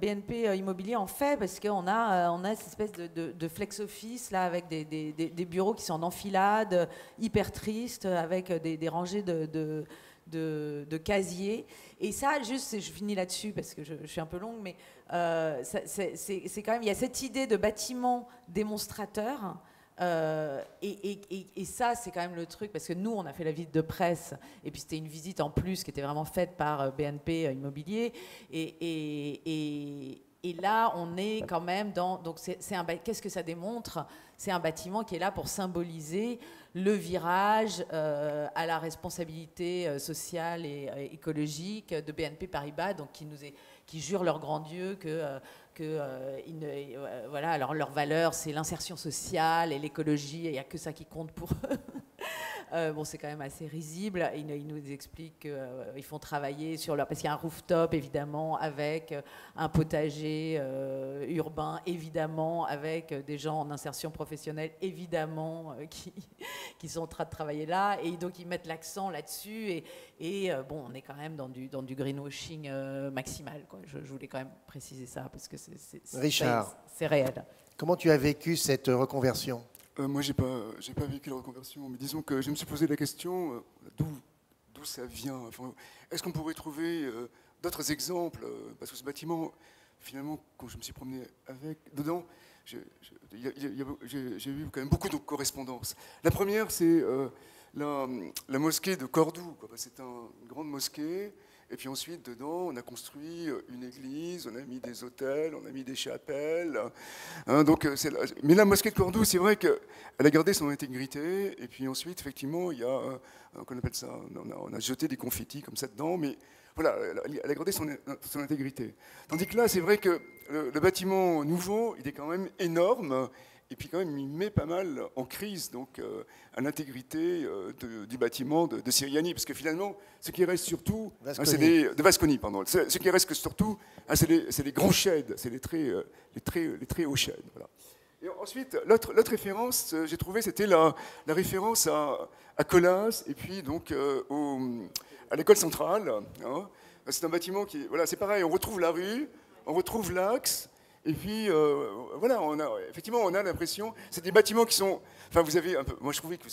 BNP Immobilier en fait, parce qu'on a cette espèce de flex-office là, avec des bureaux qui sont en enfilade, hyper tristes, avec des rangées de casiers. Et ça, juste, je finis là-dessus parce que je suis un peu longue, mais c'est quand même, il y a cette idée de bâtiment démonstrateur. Et ça, c'est quand même le truc, parce que nous, on a fait la visite de presse, et puis c'était une visite en plus qui était vraiment faite par BNP Immobilier, et là, on est quand même dans... Donc, qu'est-ce que ça démontre? C'est un bâtiment qui est là pour symboliser le virage à la responsabilité sociale et écologique de BNP Paribas, donc qui jure leur grand Dieu voilà, alors leur valeur, c'est l'insertion sociale et l'écologie, et il n'y a que ça qui compte pour eux. Bon, c'est quand même assez risible. Ils nous expliquent qu'ils font travailler parce qu'il y a un rooftop, évidemment, avec un potager urbain, évidemment, avec des gens en insertion professionnelle, évidemment, qui sont en train de travailler là. Et donc, ils mettent l'accent là-dessus. Et bon, on est quand même dans du greenwashing maximal, quoi. Je voulais quand même préciser ça, parce que Richard, c'est réel. Comment tu as vécu cette reconversion? Moi, j'ai pas vécu la reconversion, mais disons que je me suis posé la question d'où ça vient. Enfin, est-ce qu'on pourrait trouver d'autres exemples? Parce que ce bâtiment, finalement, quand je me suis promené dedans, j'ai eu quand même beaucoup de correspondances. La première, c'est la mosquée de Cordoue. C'est une grande mosquée. Et puis ensuite, dedans, on a construit une église, on a mis des hôtels, on a mis des chapelles. Hein, mais la mosquée de Cordoue, c'est vrai qu'elle a gardé son intégrité. Et puis ensuite, effectivement, il y a, qu'on appelle ça, on a jeté des confettis comme ça dedans. Mais voilà, elle a gardé son intégrité. Tandis que là, c'est vrai que le bâtiment nouveau, il est quand même énorme. Et puis quand même, il met pas mal en crise donc, à l'intégrité du bâtiment de Siriani. Parce que finalement, ce qui reste surtout... de Vasconi, pardon. Ce qui reste surtout, c'est les grands sheds, c'est les très hauts sheds. Voilà. Et ensuite, l'autre référence, j'ai trouvé, c'était la référence à Colas, et puis donc à l'école centrale. Hein. C'est un bâtiment qui... Voilà, c'est pareil, on retrouve la rue, on retrouve l'axe. Et puis, voilà, effectivement, on a l'impression... C'est des bâtiments qui sont... Enfin, vous avez un peu... Moi, je trouvais que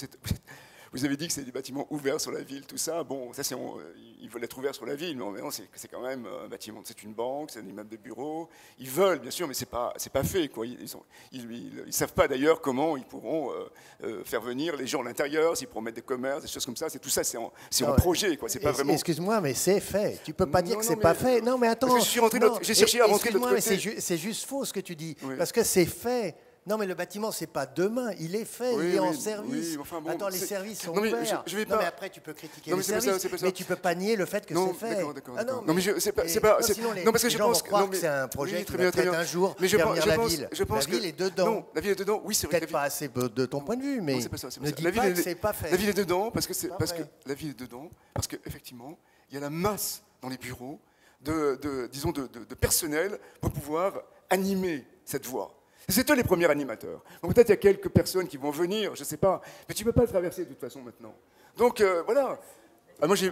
vous avez dit que c'est des bâtiments ouverts sur la ville, tout ça. Bon, ça, ils veulent être ouverts sur la ville, mais en même temps, c'est quand même un bâtiment. C'est une banque, c'est un immeuble de bureau. Ils veulent, bien sûr, mais c'est pas fait, quoi. Ils savent pas, d'ailleurs, comment ils pourront faire venir les gens à l'intérieur, s'ils pourront mettre des commerces, des choses comme ça. Tout ça, c'est en projet, quoi. C'est pas vraiment... Excuse-moi, mais c'est fait. Tu peux pas dire que c'est pas fait. Non, mais attends. J'ai cherché à rentrer de l'autre côté. C'est juste faux, ce que tu dis. Oui. Parce que c'est fait. Non, mais le bâtiment, c'est pas demain. Il est fait, il est en service. Oui, enfin, bon, attends, les services sont non, mais ouverts. je vais Non, pas... mais après, tu peux critiquer non, les services, pas ça. mais tu peux pas nier le fait que c'est fait. D'accord. Ah, non, mais c'est pas... Non, parce que je pense que c'est un projet qui va peut-être un jour faire venir la ville. La ville est dedans. Non, la ville est dedans, oui, c'est vrai. Peut-être pas assez de ton point de vue, mais c'est pas ça. ne dis pas que c'est pas fait. La ville est dedans, parce que la ville est dedans, parce qu'effectivement, il y a la masse dans les bureaux disons, de personnel pour pouvoir animer cette voie. C'est eux les premiers animateurs. Donc peut-être il y a quelques personnes qui vont venir, je ne sais pas, mais tu ne peux pas le traverser de toute façon maintenant. Donc voilà. moi, Si,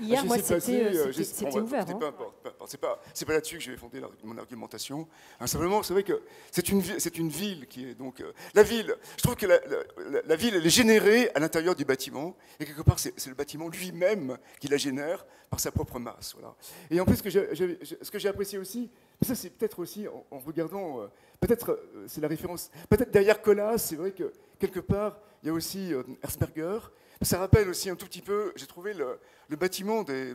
hier, moi, c'était ouvert. Peu importe. C'est pas là-dessus que je vais fonder mon argumentation. Simplement, c'est vrai que c'est une ville qui est donc... la ville, je trouve que la ville, elle est générée à l'intérieur du bâtiment, et quelque part, c'est le bâtiment lui-même qui la génère par sa propre masse. Voilà. Et en plus, ce que j'ai apprécié aussi, ça c'est peut-être aussi, en regardant, peut-être c'est la référence, peut-être derrière Colas, c'est vrai que quelque part, il y a aussi Herzberger. Ça rappelle aussi un tout petit peu, j'ai trouvé le bâtiment des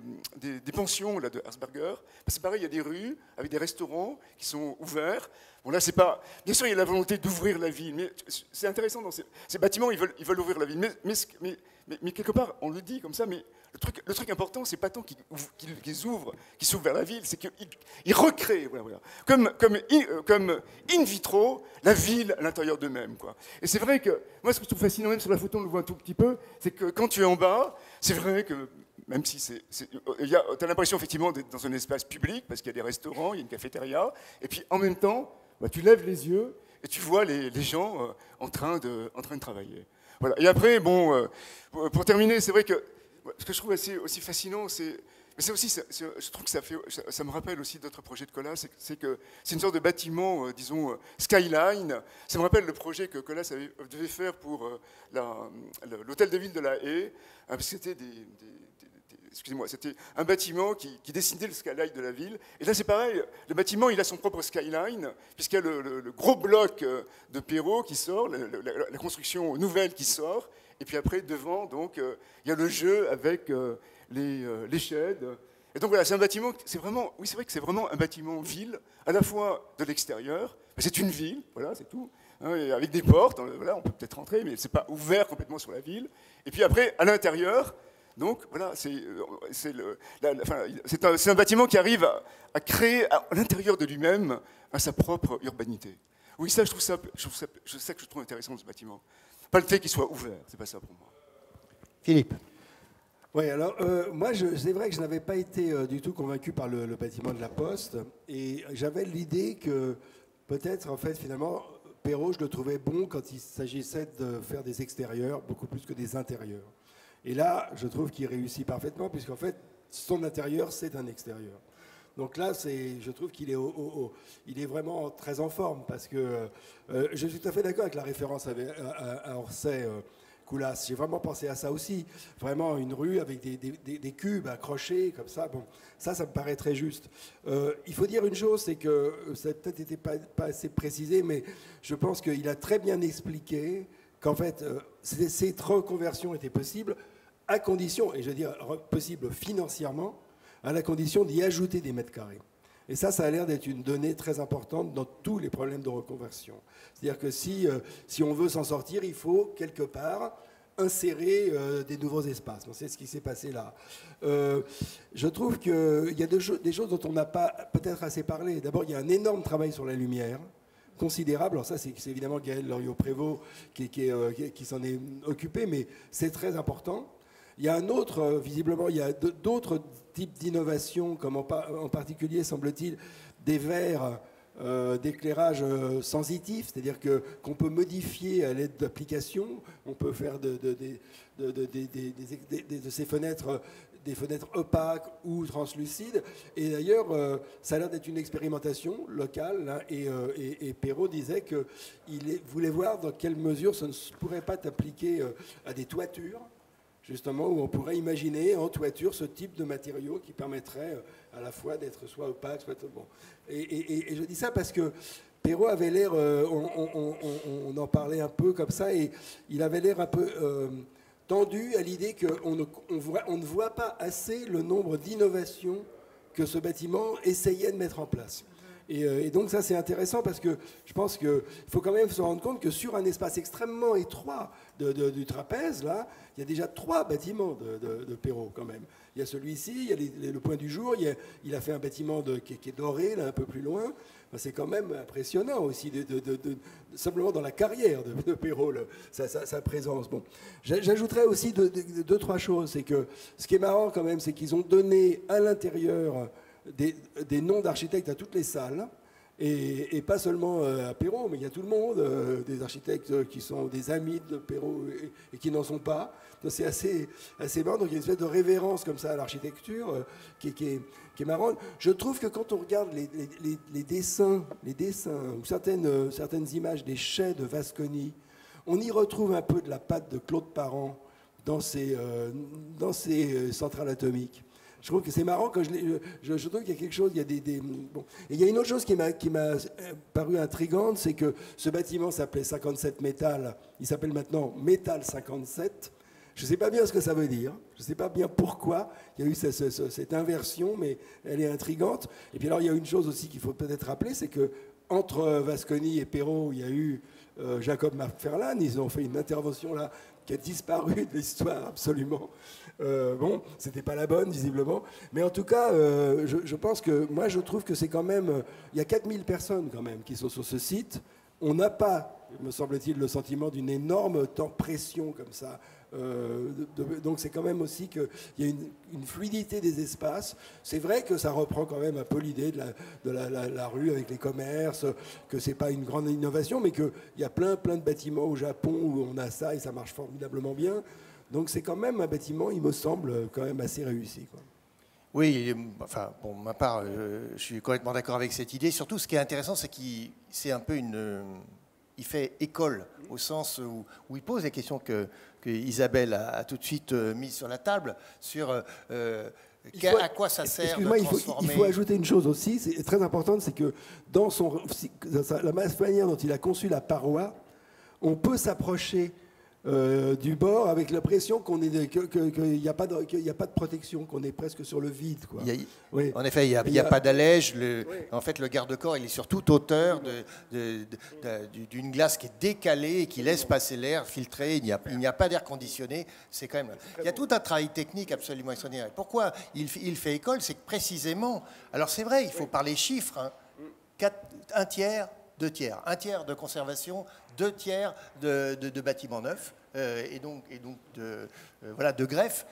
pensions là, de Herzberger. C'est pareil, il y a des rues avec des restaurants qui sont ouverts. Bon, là, c'est pas... Bien sûr, il y a la volonté d'ouvrir la ville, mais c'est intéressant, dans ces bâtiments, ils veulent ouvrir la ville. Mais quelque part, on le dit comme ça, mais le truc important, c'est pas tant qu'ils ouvrent, qu'ils s'ouvrent vers la ville, c'est qu'ils recréent, voilà. Comme in vitro, la ville à l'intérieur d'eux-mêmes, quoi. Et c'est vrai que, moi, ce que je trouve fascinant, même sur la photo, on le voit un tout petit peu, c'est que quand tu es en bas, c'est vrai que, même si tu as l'impression effectivement d'être dans un espace public, parce qu'il y a des restaurants, il y a une cafétéria, et puis en même temps, tu lèves les yeux et tu vois les gens en train de travailler. Voilà. Et après, bon, pour terminer, c'est vrai que ce que je trouve aussi fascinant, je trouve que ça me rappelle aussi d'autres projets de Colas, c'est que c'est une sorte de bâtiment, disons, skyline. Ça me rappelle le projet que Colas devait faire pour l'hôtel de ville de La Haye, parce que c'était c'était un bâtiment qui dessinait le skyline de la ville. Et là, c'est pareil, le bâtiment, il a son propre skyline, puisqu'il y a le gros bloc de Perrault qui sort, la construction nouvelle qui sort, et puis après, devant, donc, il y a le jeu avec les sheds. Et donc voilà, c'est un bâtiment, c'est vrai que c'est vraiment un bâtiment ville, à la fois de l'extérieur, c'est une ville, voilà, c'est tout, hein, avec des portes, voilà, on peut peut-être rentrer, mais c'est pas ouvert complètement sur la ville. Et puis après, à l'intérieur, donc voilà, c'est un bâtiment qui arrive à créer à l'intérieur de lui-même sa propre urbanité. Oui, ça, je sais que je trouve intéressant de ce bâtiment. Pas le fait qu'il soit ouvert, c'est pas ça pour moi. Philippe. Oui, alors moi, c'est vrai que je n'avais pas été du tout convaincu par le bâtiment de la Poste, et j'avais l'idée que peut-être, en fait, finalement, Perrault, je le trouvais bon quand il s'agissait de faire des extérieurs beaucoup plus que des intérieurs. Et là, je trouve qu'il réussit parfaitement, puisqu'en fait, son intérieur, c'est un extérieur. Donc là, je trouve qu'il est, il est vraiment très en forme, parce que je suis tout à fait d'accord avec la référence à Orsay, Coulas. J'ai vraiment pensé à ça aussi. Vraiment une rue avec des cubes accrochés, comme ça. Bon, ça me paraît très juste. Il faut dire une chose, c'est que ça n'a peut-être été pas assez précisé, mais je pense qu'il a très bien expliqué qu'en fait, cette reconversion était possible à condition, et je veux dire possible financièrement, à la condition d'y ajouter des mètres carrés. Et ça a l'air d'être une donnée très importante dans tous les problèmes de reconversion. C'est-à-dire que si on veut s'en sortir, il faut quelque part insérer des nouveaux espaces. Bon, c'est ce qui s'est passé là. Je trouve qu'il y a des choses dont on n'a pas peut-être assez parlé. D'abord, il y a un énorme travail sur la lumière, considérable. Alors ça, c'est évidemment Gaël Loriot-Prévost qui s'en est occupé, mais c'est très important. Il y a visiblement, il y a d'autres types d'innovations, comme en particulier, semble-t-il, des verres d'éclairage sensitif, c'est-à-dire qu'on peut modifier à l'aide d'applications, on peut faire de ces fenêtres des fenêtres opaques ou translucides. Et d'ailleurs, ça a l'air d'être une expérimentation locale, là, et Perrault disait qu'il voulait voir dans quelle mesure ça ne pourrait pas s'appliquer à des toitures, justement, où on pourrait imaginer en toiture ce type de matériau qui permettrait à la fois d'être soit opaque, soit... Bon. Et je dis ça parce que Perrault avait l'air, on en parlait un peu comme ça, et il avait l'air un peu tendu à l'idée qu'on ne voit pas assez le nombre d'innovations que ce bâtiment essayait de mettre en place. Et donc ça, c'est intéressant parce que je pense qu'il faut quand même se rendre compte que sur un espace extrêmement étroit du trapèze, là, il y a déjà 3 bâtiments de Perrault quand même. Il y a celui-ci, il y a le Point du Jour, il a fait un bâtiment qui est doré, là, un peu plus loin. Enfin, c'est quand même impressionnant aussi, simplement dans la carrière de Perrault, sa présence. Bon. J'ajouterais aussi 2-3 choses. C'est que ce qui est marrant quand même, c'est qu'ils ont donné à l'intérieur des noms d'architectes à toutes les salles, Et pas seulement à Perrault, mais il y a tout le monde, des architectes qui sont des amis de Perrault et qui n'en sont pas. C'est assez marrant. Donc il y a une espèce de révérence comme ça à l'architecture qui est marrante. Je trouve que quand on regarde les dessins ou certaines images des chais de Vasconi, on y retrouve un peu de la patte de Claude Parent dans ses centrales atomiques. Je trouve que c'est marrant quand je trouve qu'il y a quelque chose, il y a bon. Et il y a une autre chose qui m'a paru intrigante, c'est que ce bâtiment s'appelait 57 Métal, il s'appelle maintenant Métal 57. Je ne sais pas bien ce que ça veut dire, je ne sais pas bien pourquoi il y a eu cette inversion, mais elle est intrigante. Et puis alors il y a une chose aussi qu'il faut peut-être rappeler, c'est que entre Vasconi et Perrault, il y a eu Jacob Macferlane, ils ont fait une intervention là qui a disparu de l'histoire absolument. Bon, c'était pas la bonne, visiblement. Mais en tout cas, je pense que, moi, je trouve que c'est quand même... Il y a 4000 personnes, quand même, qui sont sur ce site. On n'a pas, me semble-t-il, le sentiment d'une énorme pression comme ça. Donc c'est quand même aussi qu'il y a une fluidité des espaces. C'est vrai que ça reprend quand même un peu l'idée de la rue avec les commerces, que c'est pas une grande innovation, mais qu'il y a plein de bâtiments au Japon où on a ça et ça marche formidablement bien. Donc c'est quand même un bâtiment, il me semble, quand même assez réussi, quoi. Oui, enfin, pour ma part, je suis complètement d'accord avec cette idée. Surtout, ce qui est intéressant, c'est qu'il il fait école, au sens où il pose les questions que Isabelle a tout de suite mises sur la table, sur à quoi ça sert de transformer... Il faut ajouter une chose aussi, c'est très importante, c'est que dans la manière dont il a conçu la paroi, on peut s'approcher du bord avec l'impression qu'il n'y a pas de protection, qu'on est presque sur le vide, quoi. Oui. En effet, il n'y a pas d'allège. En fait, le garde-corps, il est sur toute hauteur d'une glace qui est décalée et qui laisse passer l'air filtré. Il n'y a pas d'air conditionné. C'est quand même... Il y a tout un travail technique absolument extraordinaire. Pourquoi il fait école? C'est que précisément... Alors c'est vrai, il faut parler chiffres. Hein. 1 tiers, 2 tiers. 1 tiers de conservation, 2 tiers de bâtiments neufs et donc de greffe.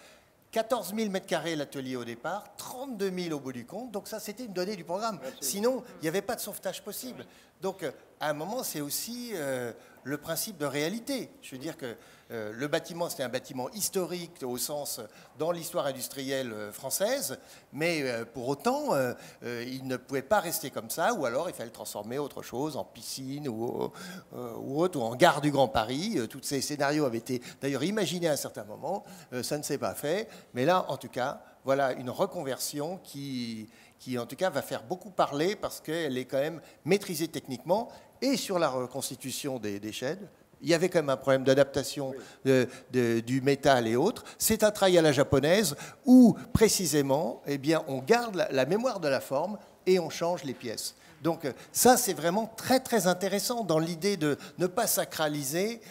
14 000 m² l'atelier au départ, 32 000 au bout du compte. Donc ça, c'était une donnée du programme. Sinon, il n'y avait pas de sauvetage possible. Donc, à un moment, c'est aussi le principe de réalité. Je veux dire que le bâtiment, c'était un bâtiment historique au sens dans l'histoire industrielle française, mais pour autant, il ne pouvait pas rester comme ça, ou alors il fallait le transformer en autre chose, en piscine ou autre, ou en gare du Grand Paris. Tous ces scénarios avaient été d'ailleurs imaginés à un certain moment. Ça ne s'est pas fait, mais là, en tout cas, voilà une reconversion qui en tout cas va faire beaucoup parler parce qu'elle est quand même maîtrisée techniquement. Et sur la reconstitution des chaînes, il y avait quand même un problème d'adaptation du métal et autres. C'est un travail à la japonaise où précisément, eh bien, on garde la mémoire de la forme et on change les pièces. Donc ça, c'est vraiment très très intéressant dans l'idée de ne pas sacraliser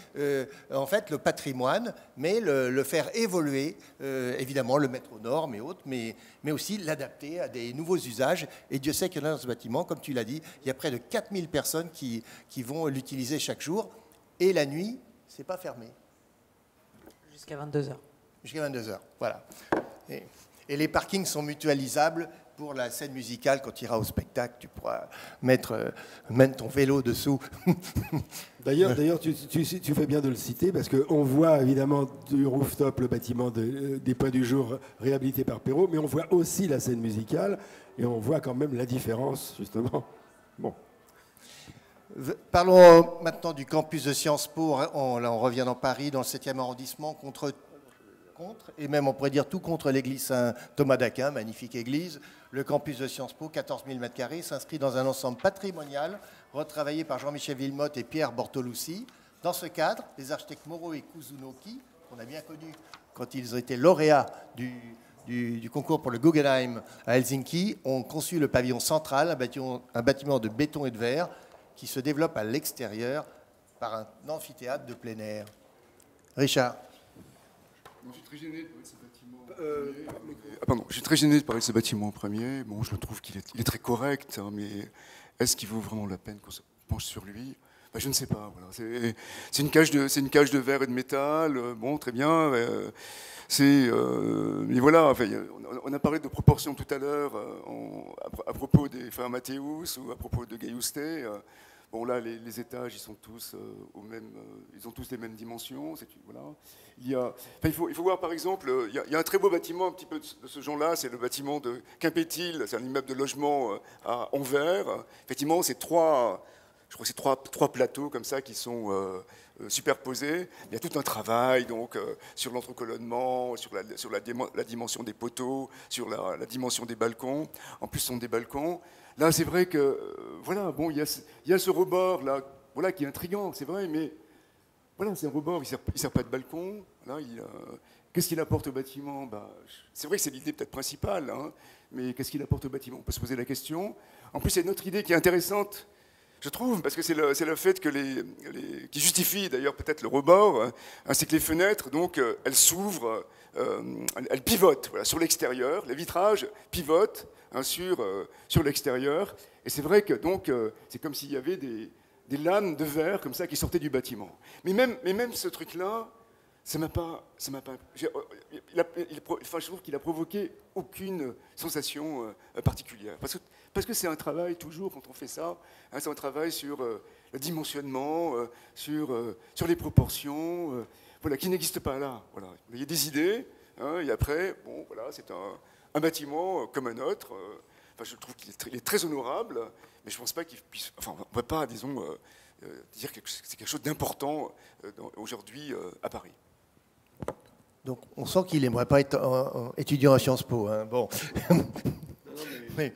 en fait le patrimoine, mais le faire évoluer, évidemment le mettre aux normes et autres, mais aussi l'adapter à des nouveaux usages. Et Dieu sait qu'il y en a dans ce bâtiment, comme tu l'as dit, il y a près de 4000 personnes qui vont l'utiliser chaque jour. Et la nuit, c'est pas fermé. Jusqu'à 22h. Jusqu'à 22h, voilà. Et les parkings sont mutualisables. Pour la scène musicale, quand tu iras au spectacle, tu pourras mettre ton vélo dessous. D'ailleurs, tu fais bien de le citer, parce qu'on voit évidemment du rooftop le bâtiment des Points du Jour réhabilité par Perrault, mais on voit aussi la scène musicale, et on voit quand même la différence, justement. Bon. Parlons maintenant du campus de Sciences Po. Là, on revient dans Paris, dans le 7e arrondissement, et même on pourrait dire tout contre l'église Saint-Thomas d'Aquin, magnifique église. Le campus de Sciences Po, 14 000 m², s'inscrit dans un ensemble patrimonial retravaillé par Jean-Michel Villemotte et Pierre Bortolussi. Dans ce cadre, les architectes Moreau et Kusunoki, qu'on a bien connus quand ils ont été lauréats du concours pour le Guggenheim à Helsinki, ont conçu le pavillon central, un bâtiment de béton et de verre qui se développe à l'extérieur par un amphithéâtre de plein air. Richard. Je suis très gêné de parler de ce bâtiment. Je suis très gêné de parler de ce bâtiment en premier. Bon, je trouve qu'il est très correct, hein, mais est-ce qu'il vaut vraiment la peine qu'on se penche sur lui? Je ne sais pas. Voilà. C'est une cage de verre et de métal. Bon, très bien. Mais voilà, enfin, on a parlé de proportions tout à l'heure à propos des frères Mathéus ou à propos de Gaius T. Bon, là, les étages, ils sont tous ils ont tous les mêmes dimensions. Voilà. Il faut voir, par exemple, il y a un très beau bâtiment un petit peu de ce genre-là, c'est le bâtiment de Quimpetil, c'est un immeuble de logement à Anvers. Effectivement, je crois que c'est trois plateaux comme ça qui sont superposés. Il y a tout un travail donc sur l'entrecolonnement, sur la dimension des poteaux, sur la dimension des balcons. En plus, ce sont des balcons. Là, c'est vrai que, voilà, bon, il y a ce rebord là, voilà, qui est intriguant, c'est vrai, mais voilà, c'est un rebord, il ne sert pas de balcon. Qu'est-ce qu'il apporte au bâtiment? C'est vrai que c'est l'idée peut-être principale, hein, mais qu'est-ce qu'il apporte au bâtiment? On peut se poser la question. En plus, il y a une autre idée qui est intéressante, je trouve, parce que c'est le fait que qui justifie d'ailleurs peut-être le rebord, hein, c'est que les fenêtres, donc, elles s'ouvrent, elles pivotent voilà, sur l'extérieur, les vitrages pivotent hein, sur l'extérieur, et c'est vrai que donc c'est comme s'il y avait des lames de verre comme ça qui sortaient du bâtiment. Mais même ce truc-là, je trouve qu'il a provoqué aucune sensation particulière. Parce que c'est un travail, toujours, quand on fait ça, hein, c'est un travail sur le dimensionnement, sur les proportions, voilà, qui n'existe pas là. Voilà. Il y a des idées, hein, et après, bon, voilà, c'est un bâtiment comme un autre. Je trouve qu'il est très honorable, mais je ne pense pas qu'il puisse... Enfin, on ne va pas, disons, dire que c'est quelque chose d'important aujourd'hui à Paris. Donc, on sent qu'il n'aimerait pas être étudiant à Sciences Po. Hein. Bon. Oui.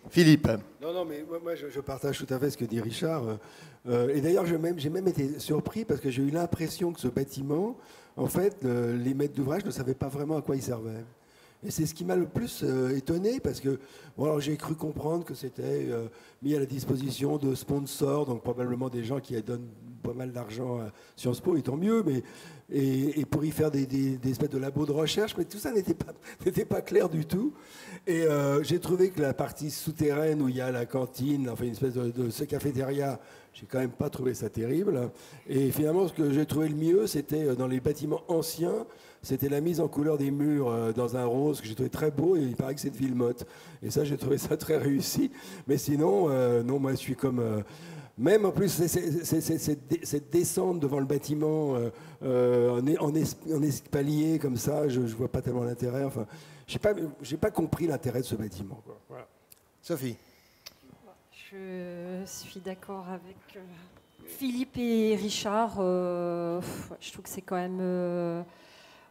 Philippe. Non, mais moi, je partage tout à fait ce que dit Richard. Et d'ailleurs, j'ai même été surpris parce que j'ai eu l'impression que ce bâtiment, en fait, les maîtres d'ouvrage ne savaient pas vraiment à quoi il servait. Et c'est ce qui m'a le plus étonné, parce que bon, alors j'ai cru comprendre que c'était mis à la disposition de sponsors, donc probablement des gens qui donnent pas mal d'argent à Sciences Po, et tant mieux, et pour y faire des espèces de labos de recherche, mais tout ça n'était pas clair du tout. Et j'ai trouvé que la partie souterraine où il y a la cantine, enfin une espèce de ce cafétéria, j'ai quand même pas trouvé ça terrible. Et finalement, ce que j'ai trouvé le mieux, c'était dans les bâtiments anciens, c'était la mise en couleur des murs dans un rose que j'ai trouvé très beau, et il paraît que c'est de Villemotte. Et ça, j'ai trouvé ça très réussi. Mais sinon, non, moi, je suis comme... même en plus, cette descente devant le bâtiment en espalier comme ça, je ne vois pas tellement l'intérêt. Enfin, j'ai pas compris l'intérêt de ce bâtiment, quoi. Voilà. Sophie. Je suis d'accord avec Philippe et Richard. Je trouve que c'est quand même...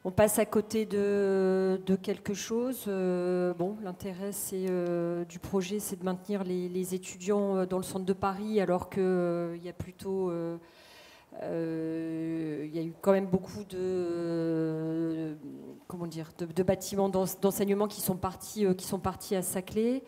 on passe à côté de quelque chose. Bon, l'intérêt du projet, c'est de maintenir les étudiants dans le centre de Paris, alors qu'il y a plutôt... il y a eu quand même beaucoup de bâtiments d'enseignement qui sont partis à Saclay.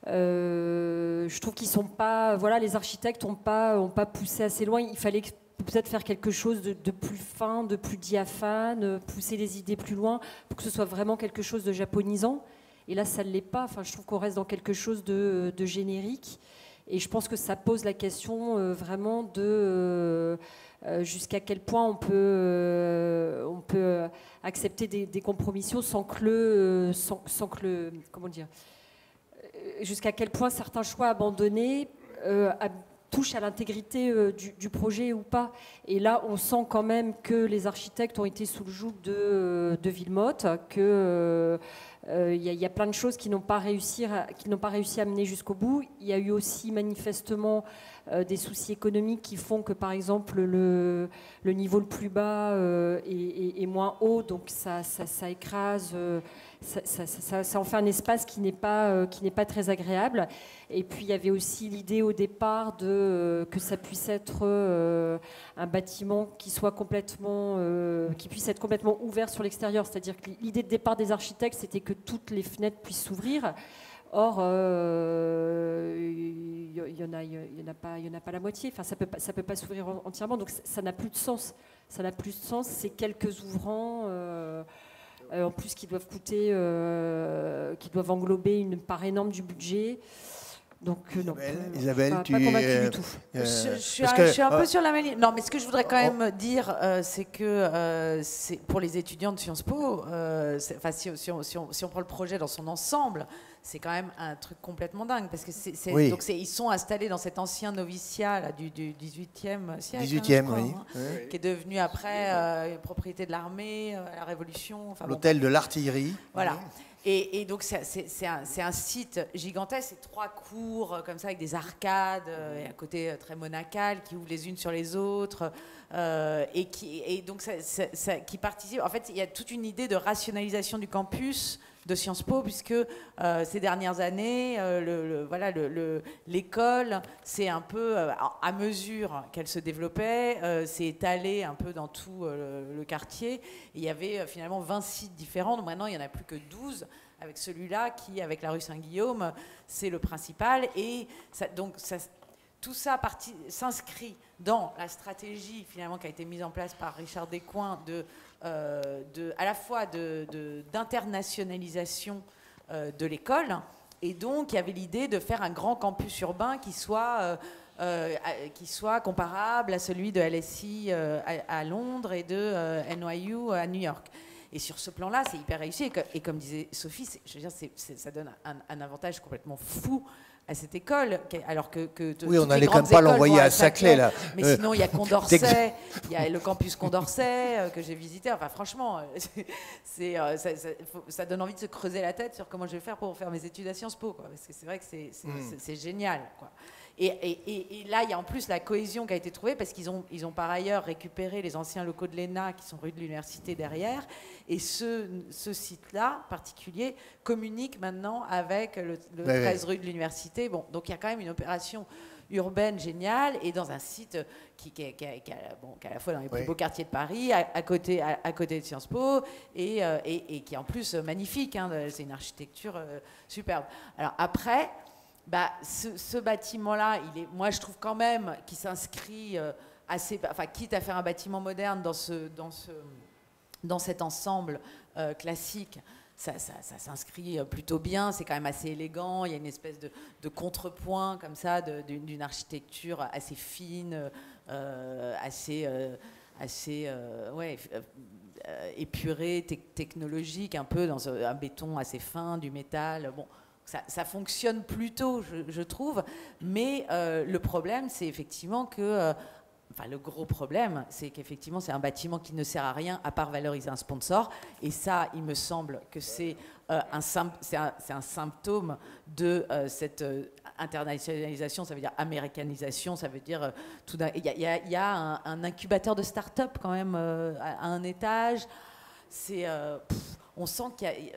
Je trouve qu'ils sont pas, voilà, les architectes n'ont pas poussé assez loin. Il fallait peut-être faire quelque chose de plus fin, de plus diaphane, pousser les idées plus loin pour que ce soit vraiment quelque chose de japonisant. Et là, ça ne l'est pas. Enfin, je trouve qu'on reste dans quelque chose de générique. Et je pense que ça pose la question vraiment de jusqu'à quel point on peut accepter des compromissions sans que le comment dire, jusqu'à quel point certains choix abandonnés touchent à l'intégrité du projet ou pas. Et là, on sent quand même que les architectes ont été sous le joug de Villemotte, que il y a plein de choses qu'ils n'ont pas réussi à mener jusqu'au bout. Il y a eu aussi manifestement des soucis économiques qui font que, par exemple, le niveau le plus bas est moins haut, donc ça écrase, ça en fait un espace qui n'est pas très agréable. Et puis il y avait aussi l'idée au départ que ça puisse être un bâtiment qui puisse être complètement ouvert sur l'extérieur. C'est-à-dire que l'idée de départ des architectes, c'était que toutes les fenêtres puissent s'ouvrir. Or, il y en a pas la moitié. Enfin, ça peut pas s'ouvrir entièrement. Donc, ça n'a plus de sens. Ça n'a plus de sens. C'est quelques ouvrants, en plus qui doivent englober une part énorme du budget. Donc non, Isabelle, pas convaincue du tout. Je suis un peu sur la même ligne. Non, mais ce que je voudrais quand même dire, c'est que pour les étudiants de Sciences Po, si on prend le projet dans son ensemble, c'est quand même un truc complètement dingue. Parce que ils sont installés dans cet ancien noviciat là, du 18e siècle. 18e, crois, oui. Qui est devenu après propriété de l'armée, à la Révolution. L'hôtel de l'artillerie. Voilà. Et donc, c'est un site gigantesque, c'est 3 cours comme ça avec des arcades et un côté très monacal qui ouvrent les unes sur les autres et donc qui participe. En fait, il y a toute une idée de rationalisation du campus de Sciences Po puisque ces dernières années, l'école, c'est un peu à mesure qu'elle se développait, s'est étalée un peu dans tout le quartier. Et il y avait finalement 20 sites différents. Donc maintenant, il n'y en a plus que 12. Avec celui-là qui, avec la rue Saint-Guillaume, c'est le principal. Et tout ça s'inscrit dans la stratégie finalement qui a été mise en place par Richard Descoings à la fois d'internationalisation de l'école. Et donc, il y avait l'idée de faire un grand campus urbain qui soit comparable à celui de LSI à Londres et de NYU à New York. Et sur ce plan-là, c'est hyper réussi. Et comme disait Sophie, ça donne un avantage complètement fou à cette école. Alors que oui, on n'allait quand même pas l'envoyer à Saclay, là. Mais sinon, il y a Condorcet, il y a le campus Condorcet que j'ai visité. Enfin, franchement, ça donne envie de se creuser la tête sur comment je vais faire pour faire mes études à Sciences Po. Quoi. Parce que c'est vrai que c'est génial. Quoi. Et là, il y a en plus la cohésion qui a été trouvée parce qu'ils ont par ailleurs récupéré les anciens locaux de l'ENA qui sont rue de l'Université derrière. Et ce site-là, particulier, communique maintenant avec le 13 rue de l'Université. Bon, donc il y a quand même une opération urbaine géniale et dans un site qui est à la fois dans les plus beaux quartiers de Paris, à côté de Sciences Po et qui est en plus magnifique. Hein, c'est une architecture superbe. Alors après... ce bâtiment-là, moi je trouve quand même qu'il s'inscrit quitte à faire un bâtiment moderne dans cet ensemble classique, ça s'inscrit plutôt bien, c'est quand même assez élégant, il y a une espèce de contrepoint comme ça, d'une architecture assez fine, épurée, technologique, un peu dans un béton assez fin, du métal, bon. Ça fonctionne plutôt, je trouve, mais le problème, c'est effectivement que... le gros problème, c'est qu'effectivement, c'est un bâtiment qui ne sert à rien à part valoriser un sponsor. Et ça, il me semble que c'est un symptôme de cette internationalisation, ça veut dire américanisation, ça veut dire... Il y a un incubateur de start-up quand même à un étage. On sent qu'il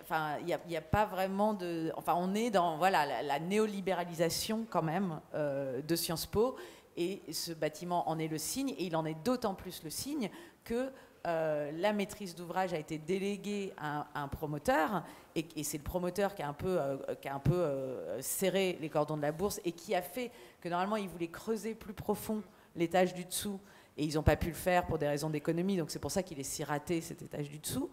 n'y a pas vraiment de... Enfin, on est dans la néolibéralisation quand même de Sciences Po, et ce bâtiment en est le signe, et il en est d'autant plus le signe que la maîtrise d'ouvrage a été déléguée à un promoteur, et c'est le promoteur qui a un peu serré les cordons de la bourse, et qui a fait que normalement, il voulait creuser plus profond l'étage du dessous, et ils n'ont pas pu le faire pour des raisons d'économie, donc c'est pour ça qu'il est si raté, cet étage du dessous.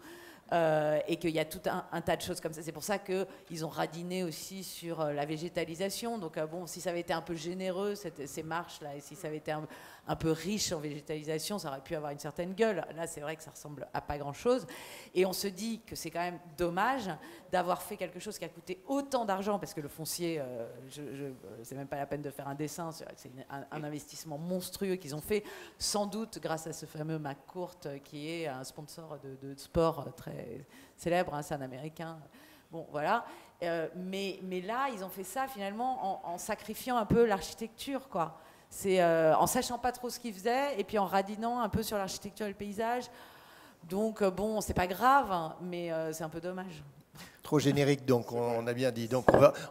Et qu'il y a tout un tas de choses comme ça. C'est pour ça qu'ils ont radiné aussi sur la végétalisation. Donc si ça avait été un peu généreux, ces marches-là, et si ça avait été un peu riche en végétalisation, ça aurait pu avoir une certaine gueule. Là, c'est vrai que ça ressemble à pas grand-chose. Et on se dit que c'est quand même dommage d'avoir fait quelque chose qui a coûté autant d'argent, parce que le foncier, c'est même pas la peine de faire un dessin, c'est un investissement monstrueux qu'ils ont fait, sans doute grâce à ce fameux McCourt, qui est un sponsor de sport très célèbre, hein, c'est un Américain. Bon, voilà. Mais là, ils ont fait ça finalement en sacrifiant un peu l'architecture, quoi. C'est en sachant pas trop ce qu'ils faisaient et puis en radinant un peu sur l'architecture et le paysage. Donc bon, c'est pas grave, hein, mais c'est un peu dommage. Trop générique, donc on a bien dit. Donc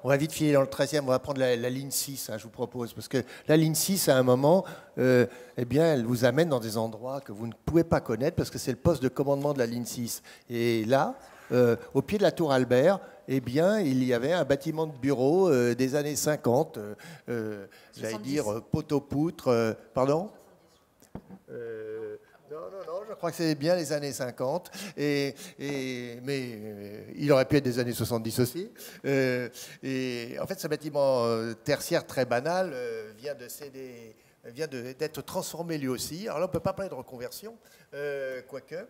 on va vite filer dans le 13e, on va prendre la ligne 6, hein, je vous propose. Parce que la ligne 6, à un moment, eh bien, elle vous amène dans des endroits que vous ne pouvez pas connaître, parce que c'est le poste de commandement de la ligne 6. Et là, au pied de la tour Albert, eh bien, il y avait un bâtiment de bureau des années 50, j'allais dire poteau-poutre, pardon non, je crois que c'est bien les années 50, mais il aurait pu être des années 70 aussi. Et en fait, ce bâtiment tertiaire très banal vient d'être transformé lui aussi. Alors là, on ne peut pas parler de reconversion, quoique.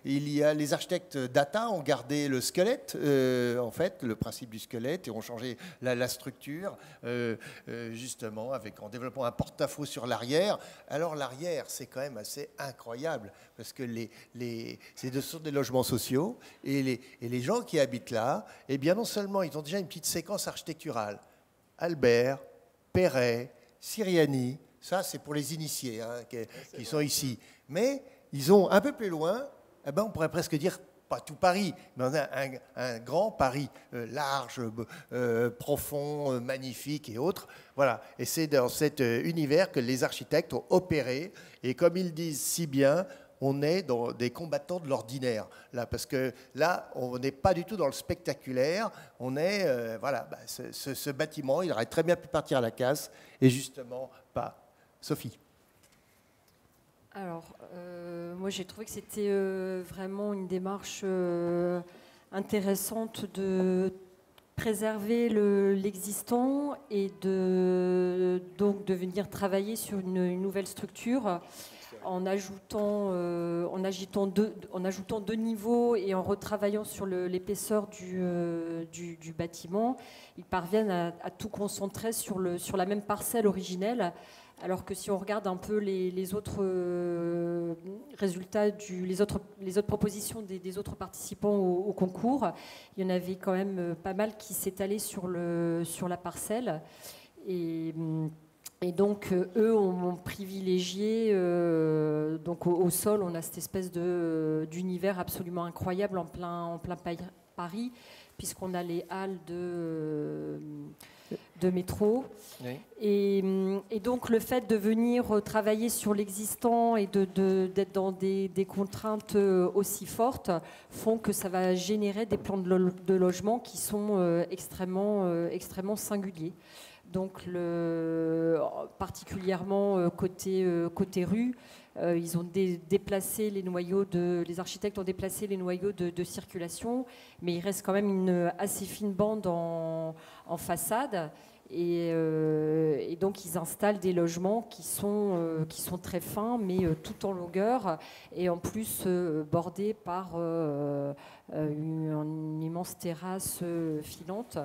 Il y a les architectes Data ont gardé le squelette, en fait, le principe du squelette, et ont changé la structure, justement, en développant un porte-à-faux sur l'arrière. Alors l'arrière, c'est quand même assez incroyable, parce que ce sont des logements sociaux, et les gens qui habitent là, eh bien non seulement ils ont déjà une petite séquence architecturale. Albert, Perret, Siriani, ça c'est pour les initiés qui sont ici. Mais ils ont un peu plus loin, on pourrait presque dire, pas tout Paris, mais on a un grand Paris, large, profond, magnifique et autres. Voilà. Et c'est dans cet univers que les architectes ont opéré. Et comme ils disent si bien, on est dans des combattants de l'ordinaire, là, parce que là, on n'est pas du tout dans le spectaculaire. On est, ce bâtiment, il aurait très bien pu partir à la casse, et justement pas. Sophie. Alors, moi j'ai trouvé que c'était vraiment une démarche intéressante de préserver l'existant et donc de venir travailler sur une nouvelle structure en ajoutant deux niveaux et en retravaillant sur l'épaisseur du bâtiment. Ils parviennent à tout concentrer sur la même parcelle originelle. Alors que si on regarde un peu les autres résultats, les autres propositions des autres participants au concours, il y en avait quand même pas mal qui s'étalaient sur la parcelle. Et donc, eux ont privilégié, donc au sol, on a cette espèce d'univers absolument incroyable en plein Paris, puisqu'on a les halles de métro. Oui. Et donc le fait de venir travailler sur l'existant et d'être dans des contraintes aussi fortes font que ça va générer des plans de logement qui sont extrêmement singuliers. Donc particulièrement côté rue, ils ont déplacé les architectes ont déplacé les noyaux de circulation, mais il reste quand même une assez fine bande en façade. Et donc ils installent des logements qui sont très fins, mais tout en longueur, et en plus bordés par une immense terrasse filante.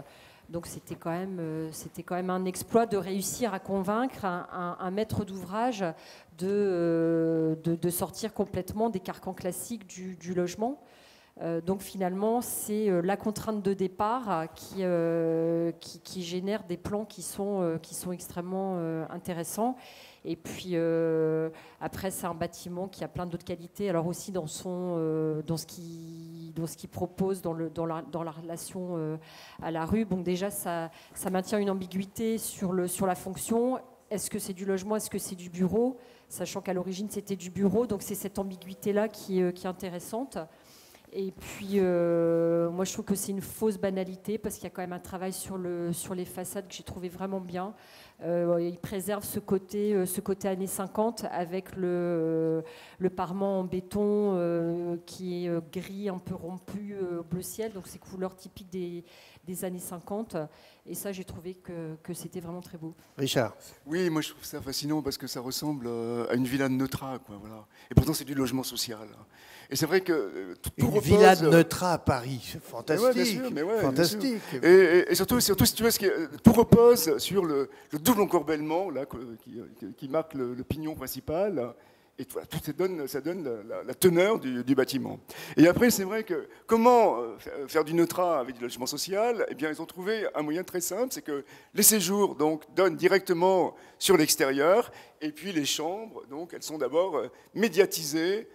Donc c'était quand même un exploit de réussir à convaincre un maître d'ouvrage de sortir complètement des carcans classiques du logement. Donc finalement, c'est la contrainte de départ qui génère des plans qui sont extrêmement intéressants. Et puis après, c'est un bâtiment qui a plein d'autres qualités. Alors aussi dans ce qu'il propose dans la relation à la rue. Bon, déjà, ça maintient une ambiguïté sur la fonction. Est-ce que c'est du logement? Est-ce que c'est du bureau? Sachant qu'à l'origine, c'était du bureau. Donc c'est cette ambiguïté-là qui est intéressante. Et puis, moi, je trouve que c'est une fausse banalité parce qu'il y a quand même un travail sur les façades que j'ai trouvé vraiment bien. Il préserve ce côté années 50 avec le parement en béton qui est gris, un peu rompu, bleu ciel. Donc, c'est couleurs typiques des années 50. Et ça, j'ai trouvé que c'était vraiment très beau. Richard. Oui, moi, je trouve ça fascinant parce que ça ressemble à une villa de Neutra, quoi, voilà. Et pourtant, c'est du logement social. Et c'est vrai que tout repose... Une villa de Neutra à Paris, fantastique. Ouais, bien sûr, mais ouais, fantastique. Bien sûr. Et surtout, si tu veux, tout repose sur le double encorbellement là, qui marque le pignon principal. Et voilà, tout ça donne la teneur du bâtiment. Et après, c'est vrai que comment faire du Neutra avec du logement social? Eh bien, ils ont trouvé un moyen très simple, c'est que les séjours donc donnent directement sur l'extérieur, et puis les chambres, donc elles sont d'abord médiatisées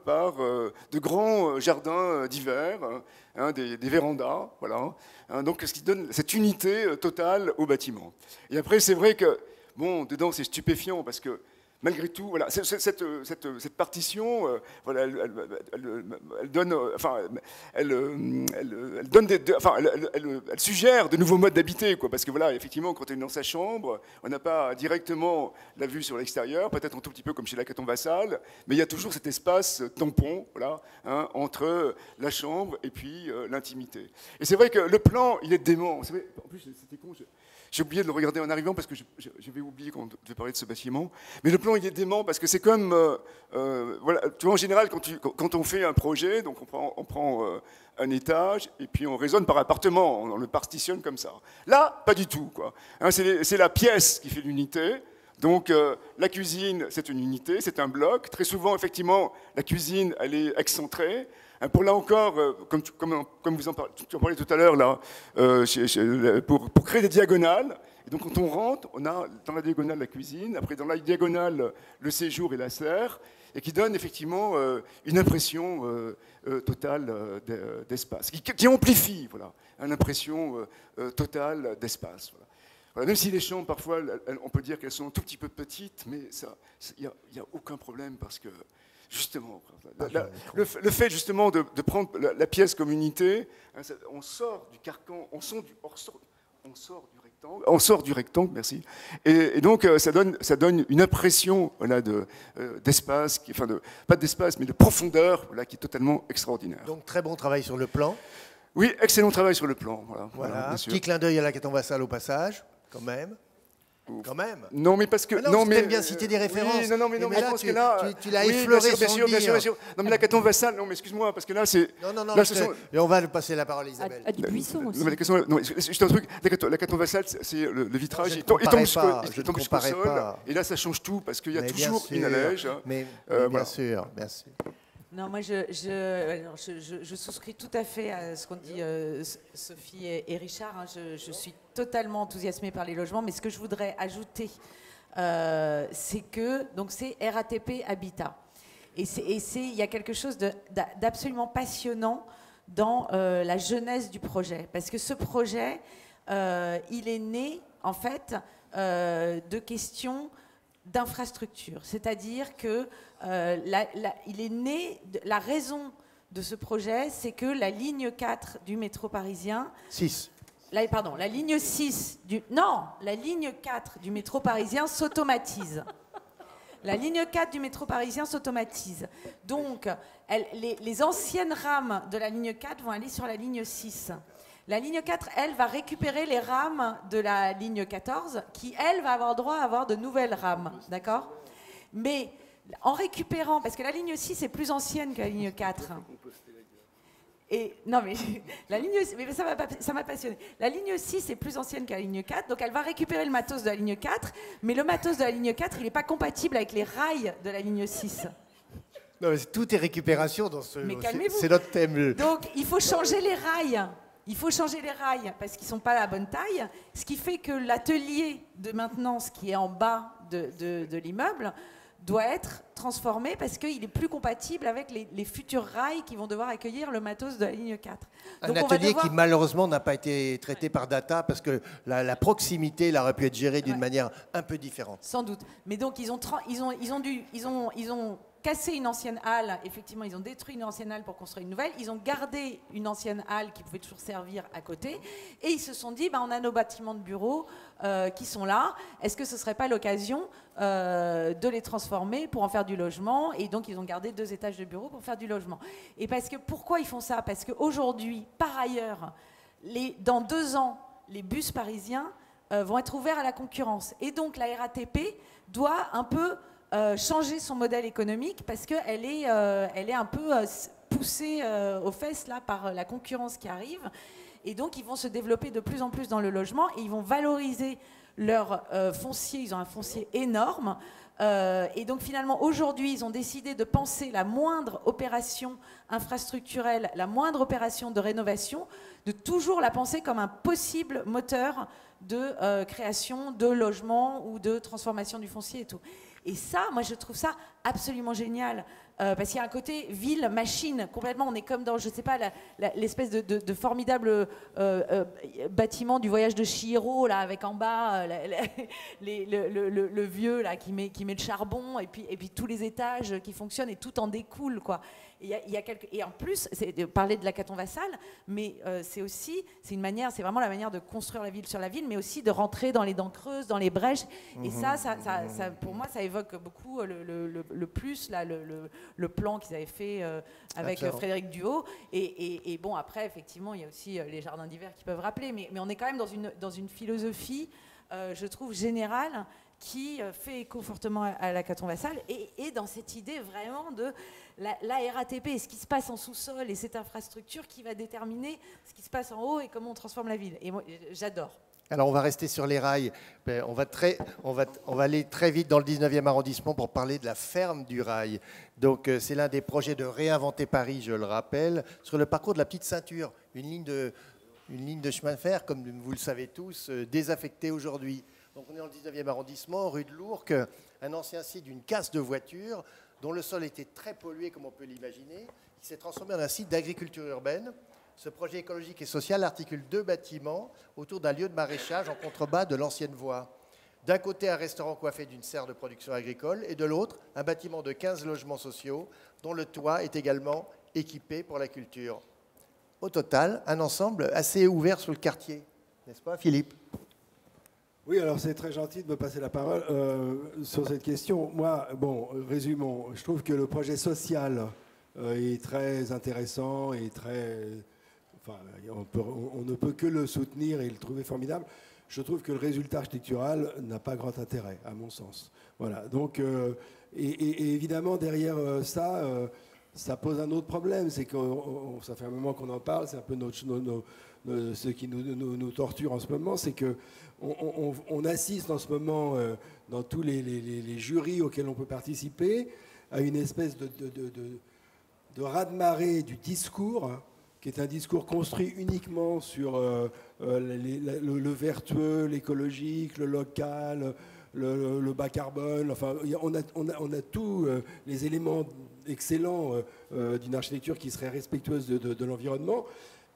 par de grands jardins d'hiver, des vérandas, voilà. Donc ce qui donne cette unité totale au bâtiment. Et après, c'est vrai que bon, dedans c'est stupéfiant parce que malgré tout, voilà, cette partition, voilà, elle donne, enfin, elle donne elle suggère de nouveaux modes d'habiter, quoi, parce que voilà, effectivement, quand on est dans sa chambre, on n'a pas directement la vue sur l'extérieur, peut-être un tout petit peu comme chez Lacaton Vassal, mais il y a toujours cet espace tampon, voilà, hein, entre la chambre et puis l'intimité. Et c'est vrai que le plan, il est dément. C'est vrai, en plus, c'était con. J'ai oublié de le regarder en arrivant parce que j'avais oublié qu'on devait parler de ce bâtiment. Mais le plan, il est dément parce que c'est comme... voilà, tu vois, en général, quand on fait un projet, donc on prend un étage et puis on raisonne par appartement, on le partitionne comme ça. Là, pas du tout, quoi. Hein, c'est la pièce qui fait l'unité. Donc la cuisine, c'est une unité, c'est un bloc. Très souvent, effectivement, la cuisine, elle est excentrée. Pour là encore, comme vous en parlez tout à l'heure, là, pour créer des diagonales. Et donc quand on rentre, on a dans la diagonale la cuisine, après dans la diagonale le séjour et la serre, et qui donne effectivement une impression totale d'espace, qui amplifie, voilà, une impression totale d'espace. Voilà. Voilà, même si les chambres, parfois, on peut dire qu'elles sont un tout petit peu petites, mais il n'y a aucun problème parce que, justement, le fait justement de prendre la pièce comme unité, hein, on sort du carcan, on sort du rectangle, merci. Et donc, ça donne une impression, voilà, d'espace, enfin pas d'espace, mais de profondeur, voilà, qui est totalement extraordinaire. Donc, très bon travail sur le plan. Oui, excellent travail sur le plan. Voilà. Petit clin d'œil à Lacaton Vassal au passage, quand même. Quand même. Non, mais parce que... non, mais bien citer des références. Oui, non, mais je pense que là... Tu l'as effleuré sans le dire. Bien sûr. Non, mais Lacaton Vassal, non, mais excuse-moi, parce que là, c'est... Non, là, et on va passer la parole à Isabelle. À du buisson aussi. Non, mais la question, non, juste un truc. Lacaton Vassal, c'est le vitrage, il tombe jusqu'au sol. Et là, ça change tout, parce qu'il y a toujours une allège. Mais bien sûr, bien sûr. Non, moi, je souscris tout à fait à ce qu'ont dit Sophie et Richard. Hein. Je suis totalement enthousiasmée par les logements, mais ce que je voudrais ajouter, c'est que donc c'est RATP Habitat. Et il y a quelque chose d'absolument passionnant dans la jeunesse du projet. Parce que ce projet, il est né, en fait, de questions d'infrastructure. C'est-à-dire que il est né, la raison de ce projet, c'est que la ligne 4 du métro parisien... 6. La ligne 6 la ligne 4 du métro parisien s'automatise. La ligne 4 du métro parisien s'automatise. Donc, les anciennes rames de la ligne 4 vont aller sur la ligne 6. La ligne 4, elle, va récupérer les rames de la ligne 14, qui, elle, va avoir droit à avoir de nouvelles rames. D'accord ? Mais en récupérant, parce que la ligne 6 est plus ancienne que la ligne 4. Et, non, mais la ligne, mais ça m'a passionné. La ligne 6 est plus ancienne que la ligne 4, donc elle va récupérer le matos de la ligne 4, mais le matos de la ligne 4, il n'est pas compatible avec les rails de la ligne 6. Non, mais tout est récupération dans ce... Mais calmez-vous. C'est notre thème. Donc, il faut changer les rails. Il faut changer les rails parce qu'ils ne sont pas à la bonne taille, ce qui fait que l'atelier de maintenance qui est en bas de l'immeuble doit être transformé parce qu'il est plus compatible avec les futurs rails qui vont devoir accueillir le matos de la ligne 4. Donc un atelier qui malheureusement n'a pas été traité par data parce que la proximité il aurait pu être gérée d'une manière un peu différente. Sans doute. Mais donc ils ont cassé une ancienne halle, effectivement, ils ont détruit une ancienne halle pour construire une nouvelle, ils ont gardé une ancienne halle qui pouvait toujours servir à côté, et ils se sont dit, on a nos bâtiments de bureaux qui sont là, est-ce que ce ne serait pas l'occasion de les transformer pour en faire du logement, et donc ils ont gardé 2 étages de bureaux pour faire du logement. Et pourquoi ils font ça ? Parce qu'aujourd'hui, par ailleurs, dans 2 ans, les bus parisiens vont être ouverts à la concurrence, et donc la RATP doit un peu changer son modèle économique parce qu'elle est un peu poussée aux fesses là, par la concurrence qui arrive. Et donc, ils vont se développer de plus en plus dans le logement et ils vont valoriser leur foncier. Ils ont un foncier énorme. Et donc, finalement, aujourd'hui, ils ont décidé de penser la moindre opération infrastructurelle, la moindre opération de rénovation, de toujours la penser comme un possible moteur de création de logements ou de transformation du foncier et tout. Et ça, moi, je trouve ça absolument génial. Parce qu'il y a un côté ville, machine, complètement. On est comme dans, je sais pas, l'espèce de formidable bâtiment du voyage de Chihiro, là, avec en bas le vieux là, qui met le charbon, et puis tous les étages qui fonctionnent, et tout en découle, quoi. Et en plus, c'est parler de l'hackathon Vassal, mais c'est vraiment la manière de construire la ville sur la ville, mais aussi de rentrer dans les dents creuses, dans les brèches. Et ça, pour moi, ça évoque beaucoup le plus, là, le plan qu'ils avaient fait avec Frédéric Duhaut. Et bon, après, effectivement, il y a aussi les jardins d'hiver qui peuvent rappeler, mais on est quand même dans une philosophie, je trouve, générale, qui fait écho fortement à l'hackathon Vassal, et dans cette idée vraiment de la RATP, ce qui se passe en sous-sol et cette infrastructure qui va déterminer ce qui se passe en haut et comment on transforme la ville. Et moi, j'adore. Alors, on va rester sur les rails. On va aller très vite dans le 19e arrondissement pour parler de la ferme du rail. Donc, c'est l'un des projets de Réinventer Paris, je le rappelle, sur le parcours de la Petite Ceinture, une ligne de chemin de fer, comme vous le savez tous, désaffectée aujourd'hui. Donc, on est dans le 19e arrondissement, rue de l'Ourcq, un ancien site d'une casse de voitures dont le sol était très pollué, comme on peut l'imaginer, qui s'est transformé en un site d'agriculture urbaine. Ce projet écologique et social articule 2 bâtiments autour d'un lieu de maraîchage en contrebas de l'ancienne voie. D'un côté, un restaurant coiffé d'une serre de production agricole, et de l'autre, un bâtiment de 15 logements sociaux dont le toit est également équipé pour la culture. Au total, un ensemble assez ouvert sur le quartier, n'est-ce pas, Philippe ? Oui, alors c'est très gentil de me passer la parole sur cette question. Moi, bon, résumons. Je trouve que le projet social est très intéressant et très... Enfin, on ne peut que le soutenir et le trouver formidable. Je trouve que le résultat architectural n'a pas grand intérêt, à mon sens. Voilà. Donc, et évidemment, derrière ça, ça pose un autre problème. C'est que ça fait un moment qu'on en parle. C'est un peu ce qui nous torture en ce moment, c'est que on assiste en ce moment, dans tous les jurys auxquels on peut participer, à une espèce de raz-de-marée du discours, qui est un discours construit uniquement sur le vertueux, l'écologique, le local, le bas carbone. Enfin, on a tous les éléments excellents d'une architecture qui serait respectueuse de l'environnement.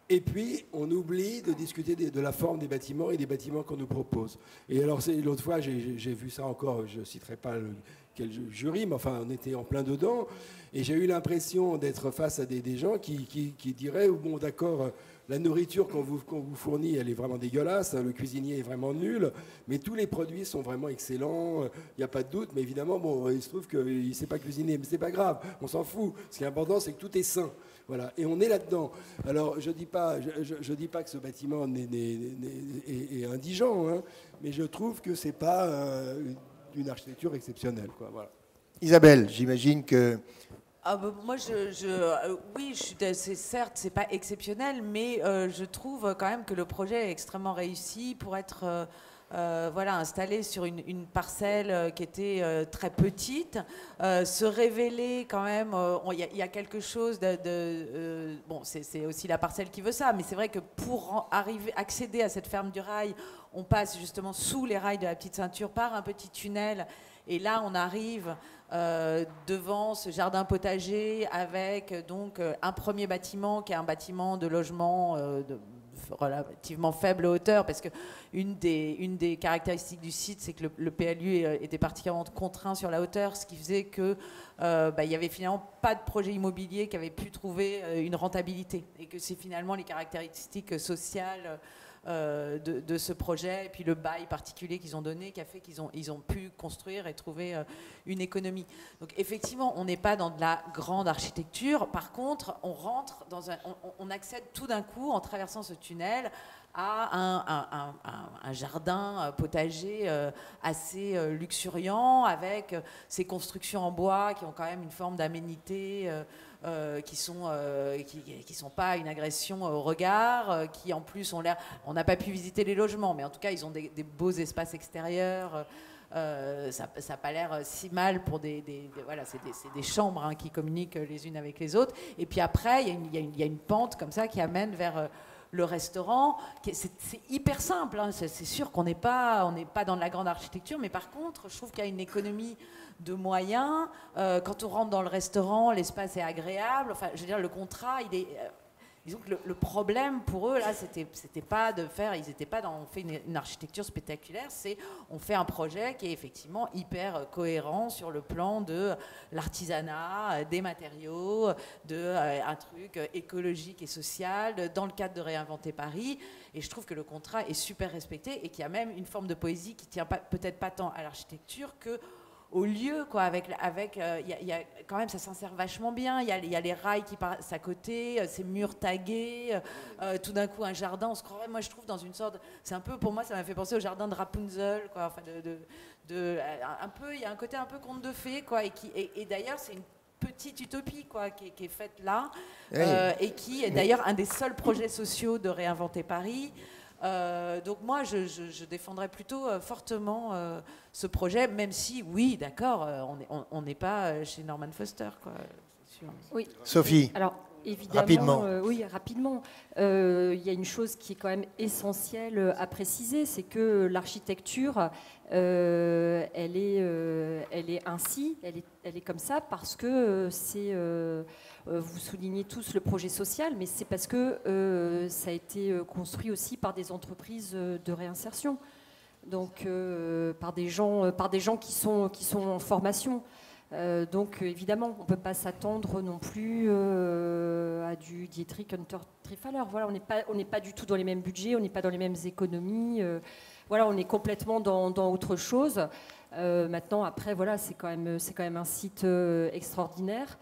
Et puis, on oublie de discuter de la forme des bâtiments et des bâtiments qu'on nous propose. Et alors, l'autre fois, j'ai vu ça encore, je ne citerai pas quel jury, mais enfin, on était en plein dedans. Et j'ai eu l'impression d'être face à des gens qui diraient, bon, d'accord, la nourriture qu'on vous fournit, elle est vraiment dégueulasse, le cuisinier est vraiment nul, mais tous les produits sont vraiment excellents, il n'y a pas de doute. Mais évidemment, bon, il se trouve qu'il ne sait pas cuisiner, mais ce n'est pas grave, on s'en fout. Ce qui est important, c'est que tout est sain. Voilà, et on est là-dedans. Alors, je dis pas que ce bâtiment est indigent, hein, mais je trouve que c'est pas une architecture exceptionnelle, quoi. Voilà. Isabelle, j'imagine que... Moi, oui, certes, c'est pas exceptionnel, mais je trouve quand même que le projet est extrêmement réussi pour être... installé sur une parcelle qui était très petite, se révéler quand même, il y a quelque chose bon, c'est aussi la parcelle qui veut ça, mais c'est vrai que pour accéder à cette ferme du rail, on passe justement sous les rails de la Petite Ceinture par un petit tunnel, et là on arrive devant ce jardin potager avec donc un premier bâtiment qui est un bâtiment de logement de relativement faible hauteur, parce que une des caractéristiques du site, c'est que le PLU était particulièrement contraint sur la hauteur, ce qui faisait que il y avait finalement pas de projet immobilier qui avait pu trouver une rentabilité, et que c'est finalement les caractéristiques sociales de ce projet, et puis le bail particulier qu'ils ont donné qui a fait qu'ils ont pu construire et trouver une économie. Donc effectivement, on n'est pas dans de la grande architecture. Par contre, on rentre on accède tout d'un coup, en traversant ce tunnel, à un jardin potager assez luxuriant, avec ces constructions en bois qui ont quand même une forme d'aménité, qui sont pas une agression au regard, qui en plus ont l'air... On n'a pas pu visiter les logements, mais en tout cas, ils ont des beaux espaces extérieurs. Ça n'a pas l'air si mal pour voilà, c'est des chambres, hein, qui communiquent les unes avec les autres. Et puis après, il y a une pente comme ça qui amène vers le restaurant. C'est hyper simple, hein. C'est sûr qu'on n'est pas dans de la grande architecture, mais par contre, je trouve qu'il y a une économie de moyens. Quand on rentre dans le restaurant, l'espace est agréable. Enfin, je veux dire, le contrat, il est... disons que le problème pour eux, là, c'était pas de faire... Ils n'étaient pas dans... On fait une architecture spectaculaire, on fait un projet qui est effectivement hyper cohérent sur le plan de l'artisanat, des matériaux, un truc écologique et social, dans le cadre de Réinventer Paris. Et je trouve que le contrat est super respecté et qu'il y a même une forme de poésie qui tient peut-être pas tant à l'architecture que au lieu, quoi, y a quand même, ça s'insère vachement bien. Il y a les rails qui passent à côté, ces murs tagués, tout d'un coup un jardin. On se croirait, moi je trouve, dans une sorte. C'est un peu, pour moi, ça m'a fait penser au jardin de Rapunzel, quoi. Enfin, un peu, il y a un côté un peu conte de fées, quoi. Et d'ailleurs, c'est une petite utopie, quoi, qui est faite là, et qui est d'ailleurs un des seuls projets sociaux de Réinventer Paris. Donc moi, je défendrais plutôt fortement ce projet, même si, oui, d'accord, on n'est pas chez Norman Foster, quoi. C'est sûr. Oui. Sophie. Alors, évidemment, rapidement. Oui, rapidement. Il y a une chose qui est quand même essentielle à préciser, c'est que l'architecture, elle est ainsi, elle est comme ça parce que c'est... vous soulignez tous le projet social, mais c'est parce que ça a été construit aussi par des entreprises de réinsertion, donc par des gens qui sont en formation. Donc évidemment, on ne peut pas s'attendre non plus à du Dietrich Hunter-Triffaler. Voilà, on n'est pas du tout dans les mêmes budgets, on n'est pas dans les mêmes économies. Voilà, on est complètement dans autre chose. Maintenant, après, voilà, c'est quand même un site extraordinaire.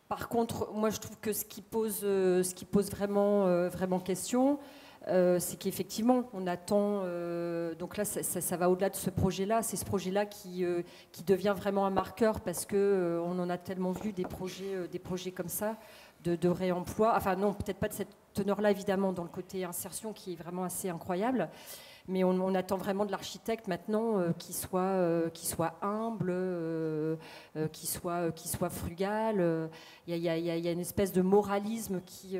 Par contre, moi je trouve que ce qui pose vraiment question, c'est qu'effectivement on attend, donc là ça va au-delà de ce projet-là, c'est ce projet-là qui devient vraiment un marqueur parce que on en a tellement vu des projets comme ça de réemploi, enfin non, peut-être pas de cette teneur-là évidemment, dans le côté insertion qui est vraiment assez incroyable. Mais on attend vraiment de l'architecte maintenant qu'il soit humble, qu'il soit frugal. Il y a une espèce de moralisme qui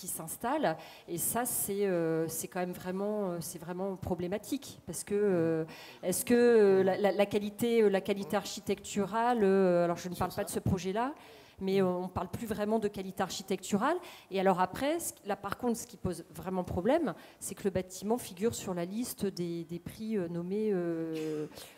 s'installe. Et ça, c'est quand même vraiment problématique. Parce que est-ce que la qualité architecturale, alors je ne parle pas de ce projet-là, mais on ne parle plus vraiment de qualité architecturale. Et alors après, là par contre, ce qui pose vraiment problème, c'est que le bâtiment figure sur la liste des prix nommés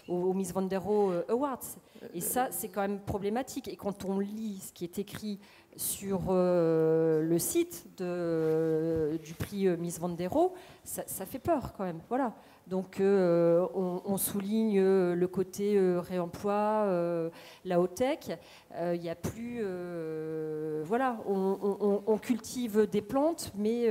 aux Mies van der Rohe Awards. Et ça, c'est quand même problématique. Et quand on lit ce qui est écrit sur le site du prix Mies van der Rohe, ça fait peur quand même. Voilà. Donc on souligne le côté réemploi, la haut-tech. Il n'y a plus... voilà, on cultive des plantes, mais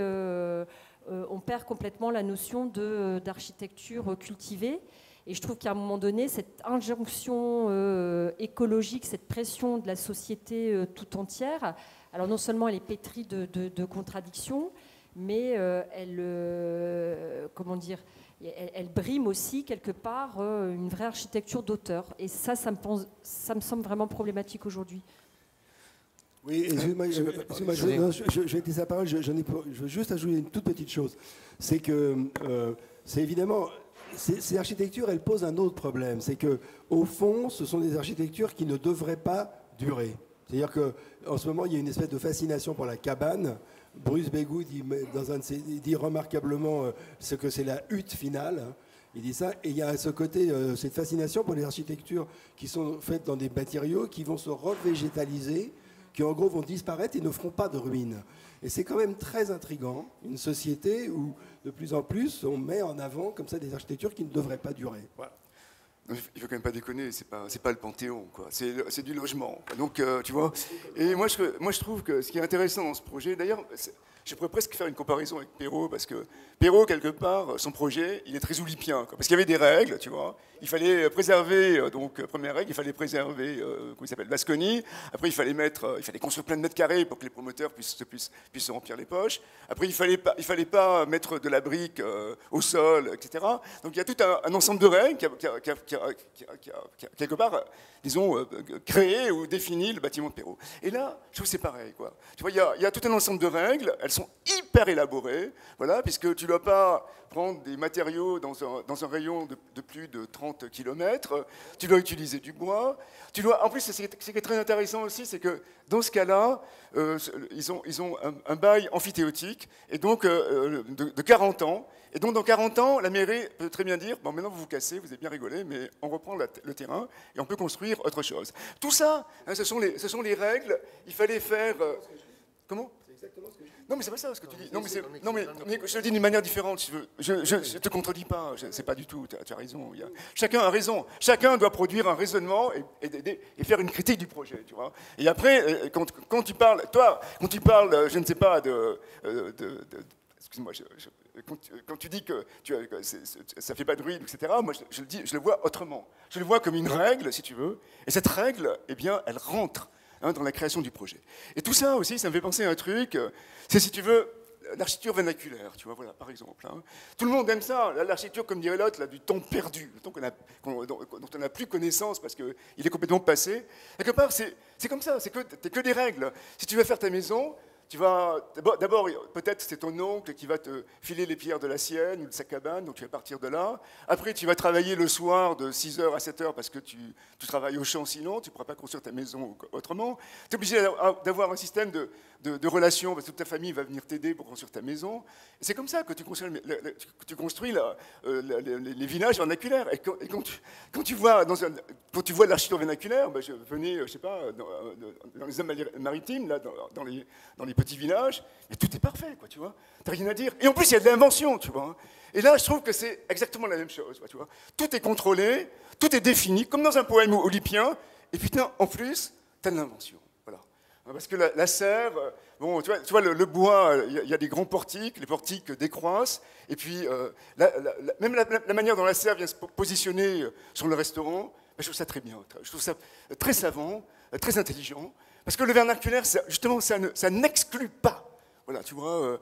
on perd complètement la notion d'architecture cultivée. Et je trouve qu'à un moment donné, cette injonction écologique, cette pression de la société tout entière, alors non seulement elle est pétrie de contradictions, mais elle brime aussi quelque part une vraie architecture d'auteur. Et ça me semble vraiment problématique aujourd'hui. Oui, excuse-moi, je vais te laisser la parole. Je veux juste ajouter une toute petite chose. C'est que, c'est évidemment, ces architectures, elles posent un autre problème. C'est que, au fond, ce sont des architectures qui ne devraient pas durer. C'est-à-dire qu'en ce moment, il y a une espèce de fascination pour la cabane. Bruce Beggood dit remarquablement ce que c'est la hutte finale. Il dit ça. Et il y a ce côté, cette fascination pour les architectures qui sont faites dans des matériaux qui vont se revégétaliser, qui en gros vont disparaître et ne feront pas de ruines. Et c'est quand même très intriguant, une société où de plus en plus on met en avant comme ça des architectures qui ne devraient pas durer. Voilà. Il ne faut quand même pas déconner, c'est pas le Panthéon, quoi. C'est du logement. Donc, tu vois. Et moi, je trouve que ce qui est intéressant dans ce projet, d'ailleurs, Je pourrais presque faire une comparaison avec Perrault, parce que Perrault, quelque part, son projet, il est très oulipien, quoi. Parce qu'il y avait des règles, tu vois. Il fallait préserver, donc, première règle, il fallait préserver, comment il s'appelle, Vasconi. Après, il fallait construire plein de mètres carrés pour que les promoteurs puissent se remplir les poches. Après, il fallait pas mettre de la brique au sol, etc. Donc, il y a tout un ensemble de règles qui a quelque part, disons, créé ou défini le bâtiment de Perrault. Et là, je trouve que c'est pareil, quoi. Tu vois, il y a tout un ensemble de règles, elles sont hyper élaborées, voilà, puisque tu ne dois pas prendre des matériaux dans un rayon de plus de 30 km, tu dois utiliser du bois, en plus, ce qui est très intéressant aussi, c'est que dans ce cas-là, ils ont un bail amphithéotique, et donc de 40 ans, et donc dans 40 ans, la mairie peut très bien dire, bon maintenant vous vous cassez, vous avez bien rigolé, mais on reprend le terrain, et on peut construire autre chose. Tout ça, hein, ce sont les règles, il fallait faire... comment ? Non, mais c'est pas ça ce que tu dis. Non, mais je te dis d'une manière différente, si tu veux. Je ne te contredis pas, c'est pas du tout, tu as raison. Chacun a raison. Chacun doit produire un raisonnement et faire une critique du projet, tu vois. Et après, quand tu parles, je ne sais pas, excuse-moi, quand tu dis que ça ne fait pas de bruit, etc., moi je le vois autrement. Je le vois comme une règle, si tu veux. Et cette règle, eh bien, elle rentre dans la création du projet. Et tout ça aussi, ça me fait penser à un truc, c'est, si tu veux, l'architecture vernaculaire, tu vois, voilà, par exemple. Hein. Tout le monde aime ça, l'architecture, comme dirait l'autre, du temps perdu, le temps dont on n'a plus connaissance parce qu'il est complètement passé. Quelque part, c'est comme ça, c'est que des règles. Si tu veux faire ta maison, tu vas, d'abord, peut-être c'est ton oncle qui va te filer les pierres de la sienne ou de sa cabane, donc tu vas partir de là. Après, tu vas travailler le soir de 6h à 7h parce que tu travailles au champ, sinon tu ne pourras pas construire ta maison autrement. Tu es obligé d'avoir un système de relations, parce que toute ta famille va venir t'aider pour construire ta maison. Et c'est comme ça que tu construis les villages vernaculaires. Et quand tu vois l'architecture vernaculaire, je venais, je sais pas, dans les zones maritimes, là, dans les petits villages, mais tout est parfait, quoi, tu vois. T'as rien à dire. Et en plus, il y a de l'invention, tu vois. Et là, je trouve que c'est exactement la même chose, tu vois. Tout est contrôlé, tout est défini, comme dans un poème olympien. Et putain, en plus, t'as de l'invention, voilà. Parce que la serre, bon, tu vois, le bois, il y a des grands portiques, les portiques décroissent, et puis même la manière dont la serre vient se positionner sur le restaurant, je trouve ça très bien. Je trouve ça très savant, très intelligent. Parce que le vernaculaire, justement, ça n'exclut pas, voilà, tu vois,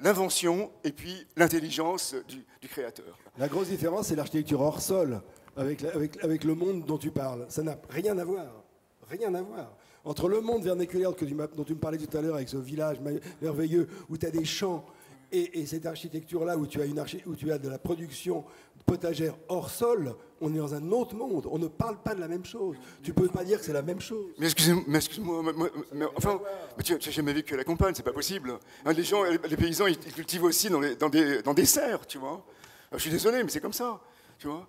l'invention et puis l'intelligence du créateur. La grosse différence, c'est l'architecture hors sol, avec le monde dont tu parles. Ça n'a rien à voir. Rien à voir. Entre le monde vernaculaire dont tu me parlais tout à l'heure, avec ce village merveilleux, où tu as des champs, et cette architecture-là, où tu as de la production potagère hors sol, on est dans un autre monde. On ne parle pas de la même chose. Tu ne peux pas dire que c'est la même chose. Mais excuse-moi, tu n'as jamais vécu à la campagne, c'est pas possible. Hein, les paysans, ils cultivent aussi dans des serres, tu vois. Je suis désolé, mais c'est comme ça, tu vois.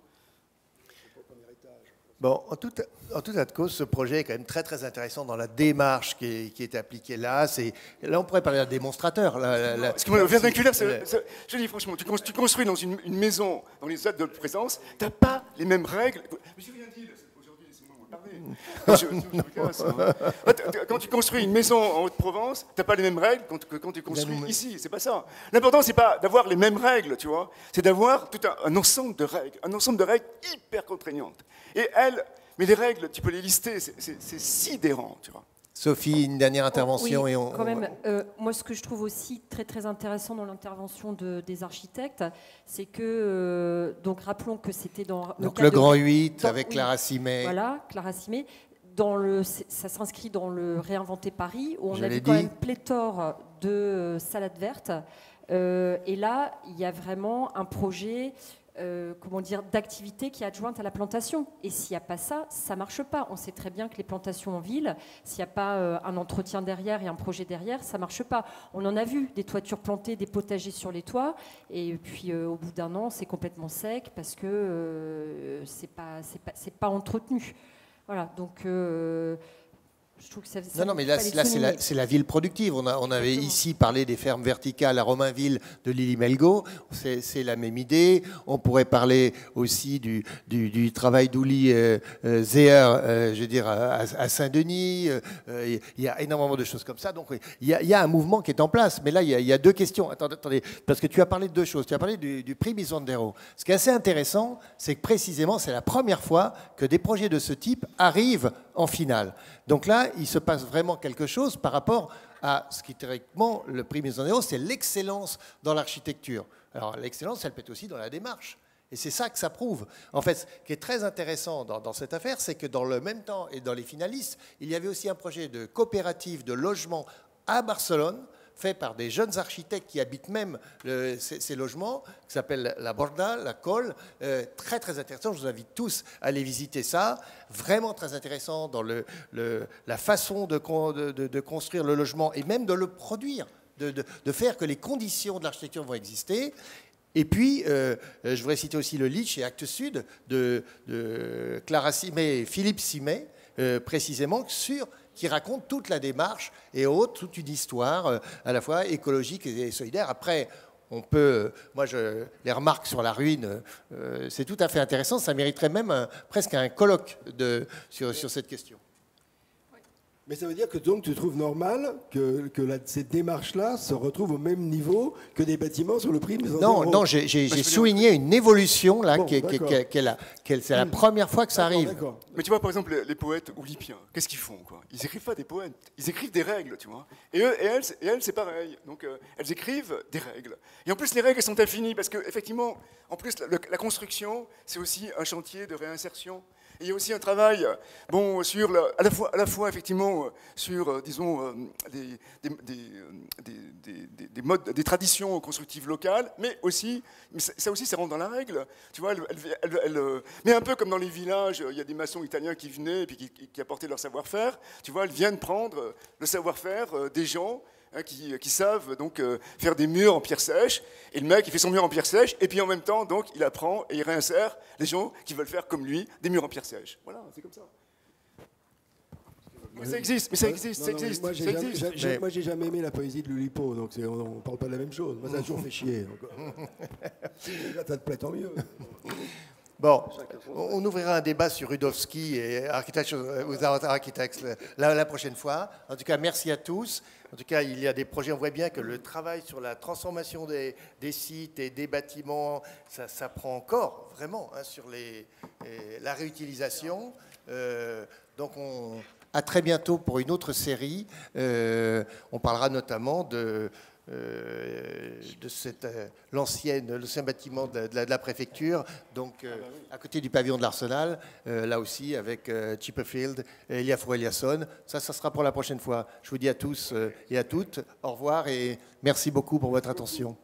Bon, en tout état de cause, ce projet est quand même très très intéressant dans la démarche qui est appliquée là. Là, on pourrait parler d'un démonstrateur. Excuse-moi, le vernaculaire, je dis franchement, tu construis dans une maison, dans les zones de présence, tu n'as pas les mêmes règles. Mais je viens de dire, aujourd'hui, laissez-moi parler. Quand tu construis une maison en Haute-Provence, tu n'as pas les mêmes règles que quand tu construis ici. C'est pas ça. L'important, c'est pas d'avoir les mêmes règles, tu vois. C'est d'avoir tout un ensemble de règles hyper contraignantes. Mais les règles, tu peux les lister, c'est sidérant, tu vois. Sophie, une dernière intervention. Oui, quand même. Moi, ce que je trouve aussi très très intéressant dans l'intervention des architectes, c'est que, donc rappelons que c'était dans le Grand 8 avec Clara Simet. Voilà, Clara Simet. Ça s'inscrit dans le Réinventer Paris, où on a vu quand même pléthore de salades vertes. Et là, il y a vraiment un projet... d'activité qui est adjointe à la plantation. Et s'il n'y a pas ça, ça ne marche pas. On sait très bien que les plantations en ville, s'il n'y a pas un entretien derrière et un projet derrière, ça ne marche pas. On en a vu, des toitures plantées, des potagers sur les toits, et puis au bout d'un an, c'est complètement sec parce que c'est pas entretenu. Voilà, donc... Je trouve que ça, Non, mais là c'est la ville productive. On avait ici parlé des fermes verticales à Romainville de Lily Melgo. C'est la même idée. On pourrait parler aussi du travail d'Ouli Zeher, je veux dire, à Saint-Denis. Il y a énormément de choses comme ça. Donc il y a un mouvement qui est en place. Mais là, il y a deux questions. Attendez, parce que tu as parlé de deux choses. Tu as parlé du prix Bisondero. Ce qui est assez intéressant, c'est que précisément, c'est la première fois que des projets de ce type arrivent en finale. Donc là, il se passe vraiment quelque chose par rapport à ce qui, théoriquement, le prix Bisondero, c'est l'excellence dans l'architecture. Alors l'excellence, elle peut être aussi dans la démarche. Et c'est ça que ça prouve. En fait, ce qui est très intéressant dans cette affaire, c'est que dans le même temps et dans les finalistes, il y avait aussi un projet de coopérative de logement à Barcelone, fait par des jeunes architectes qui habitent même ces logements, qui s'appelle la Borda, la Colle. Très, très intéressant. Je vous invite tous à aller visiter ça. Vraiment très intéressant dans la façon de construire le logement et même de le produire, de faire que les conditions de l'architecture vont exister. Et puis, je voudrais citer aussi le lead chez Actes Sud de Clara Simet et Philippe Simet, précisément qui raconte toute la démarche et autres, toute une histoire à la fois écologique et solidaire. Après, on peut, les remarques sur la ruine, c'est tout à fait intéressant. Ça mériterait même presque un colloque sur cette question. Mais ça veut dire que donc tu trouves normal que ces démarches-là se retrouvent au même niveau que des bâtiments sur le prix de Non, j'ai souligné une évolution là, c'est la première fois que ça arrive. Mais tu vois, par exemple, les poètes oulipiens, qu'est-ce qu'ils font quoi? Ils écrivent pas des poèmes, ils écrivent des règles, tu vois. Et elles, c'est pareil. Donc, elles écrivent des règles. Et en plus, les règles sont infinies parce que, effectivement, en plus, la construction, c'est aussi un chantier de réinsertion. Et il y a aussi un travail, sur à la fois effectivement sur, disons, des modes, des traditions constructives locales, mais aussi, ça aussi, ça rentre dans la règle. Tu vois, mais un peu comme dans les villages, il y a des maçons italiens qui venaient et puis qui apportaient leur savoir-faire. Tu vois, ils viennent prendre le savoir-faire des gens. Qui savent donc faire des murs en pierre sèche, et le mec il fait son mur en pierre sèche, et puis en même temps donc il apprend et il réinsère les gens qui veulent faire comme lui des murs en pierre sèche. Voilà, c'est comme ça. Mais ça existe, ça existe. Moi j'ai jamais aimé la poésie de Loulipo, donc on parle pas de la même chose. Moi ça a toujours fait chier. Là ça te plaît, tant mieux. Bon, on ouvrira un débat sur Rudowski et Architecture Without Architects la prochaine fois. En tout cas, merci à tous. En tout cas, il y a des projets, on voit bien que le travail sur la transformation des sites et des bâtiments, ça prend encore vraiment sur la réutilisation. Donc, à très bientôt pour une autre série. On parlera notamment de l'ancien bâtiment de la préfecture, donc à côté du pavillon de l'Arsenal, là aussi avec Chipperfield et Eliafour Eliasson. Ça sera pour la prochaine fois. Je vous dis à tous et à toutes au revoir et merci beaucoup pour votre attention.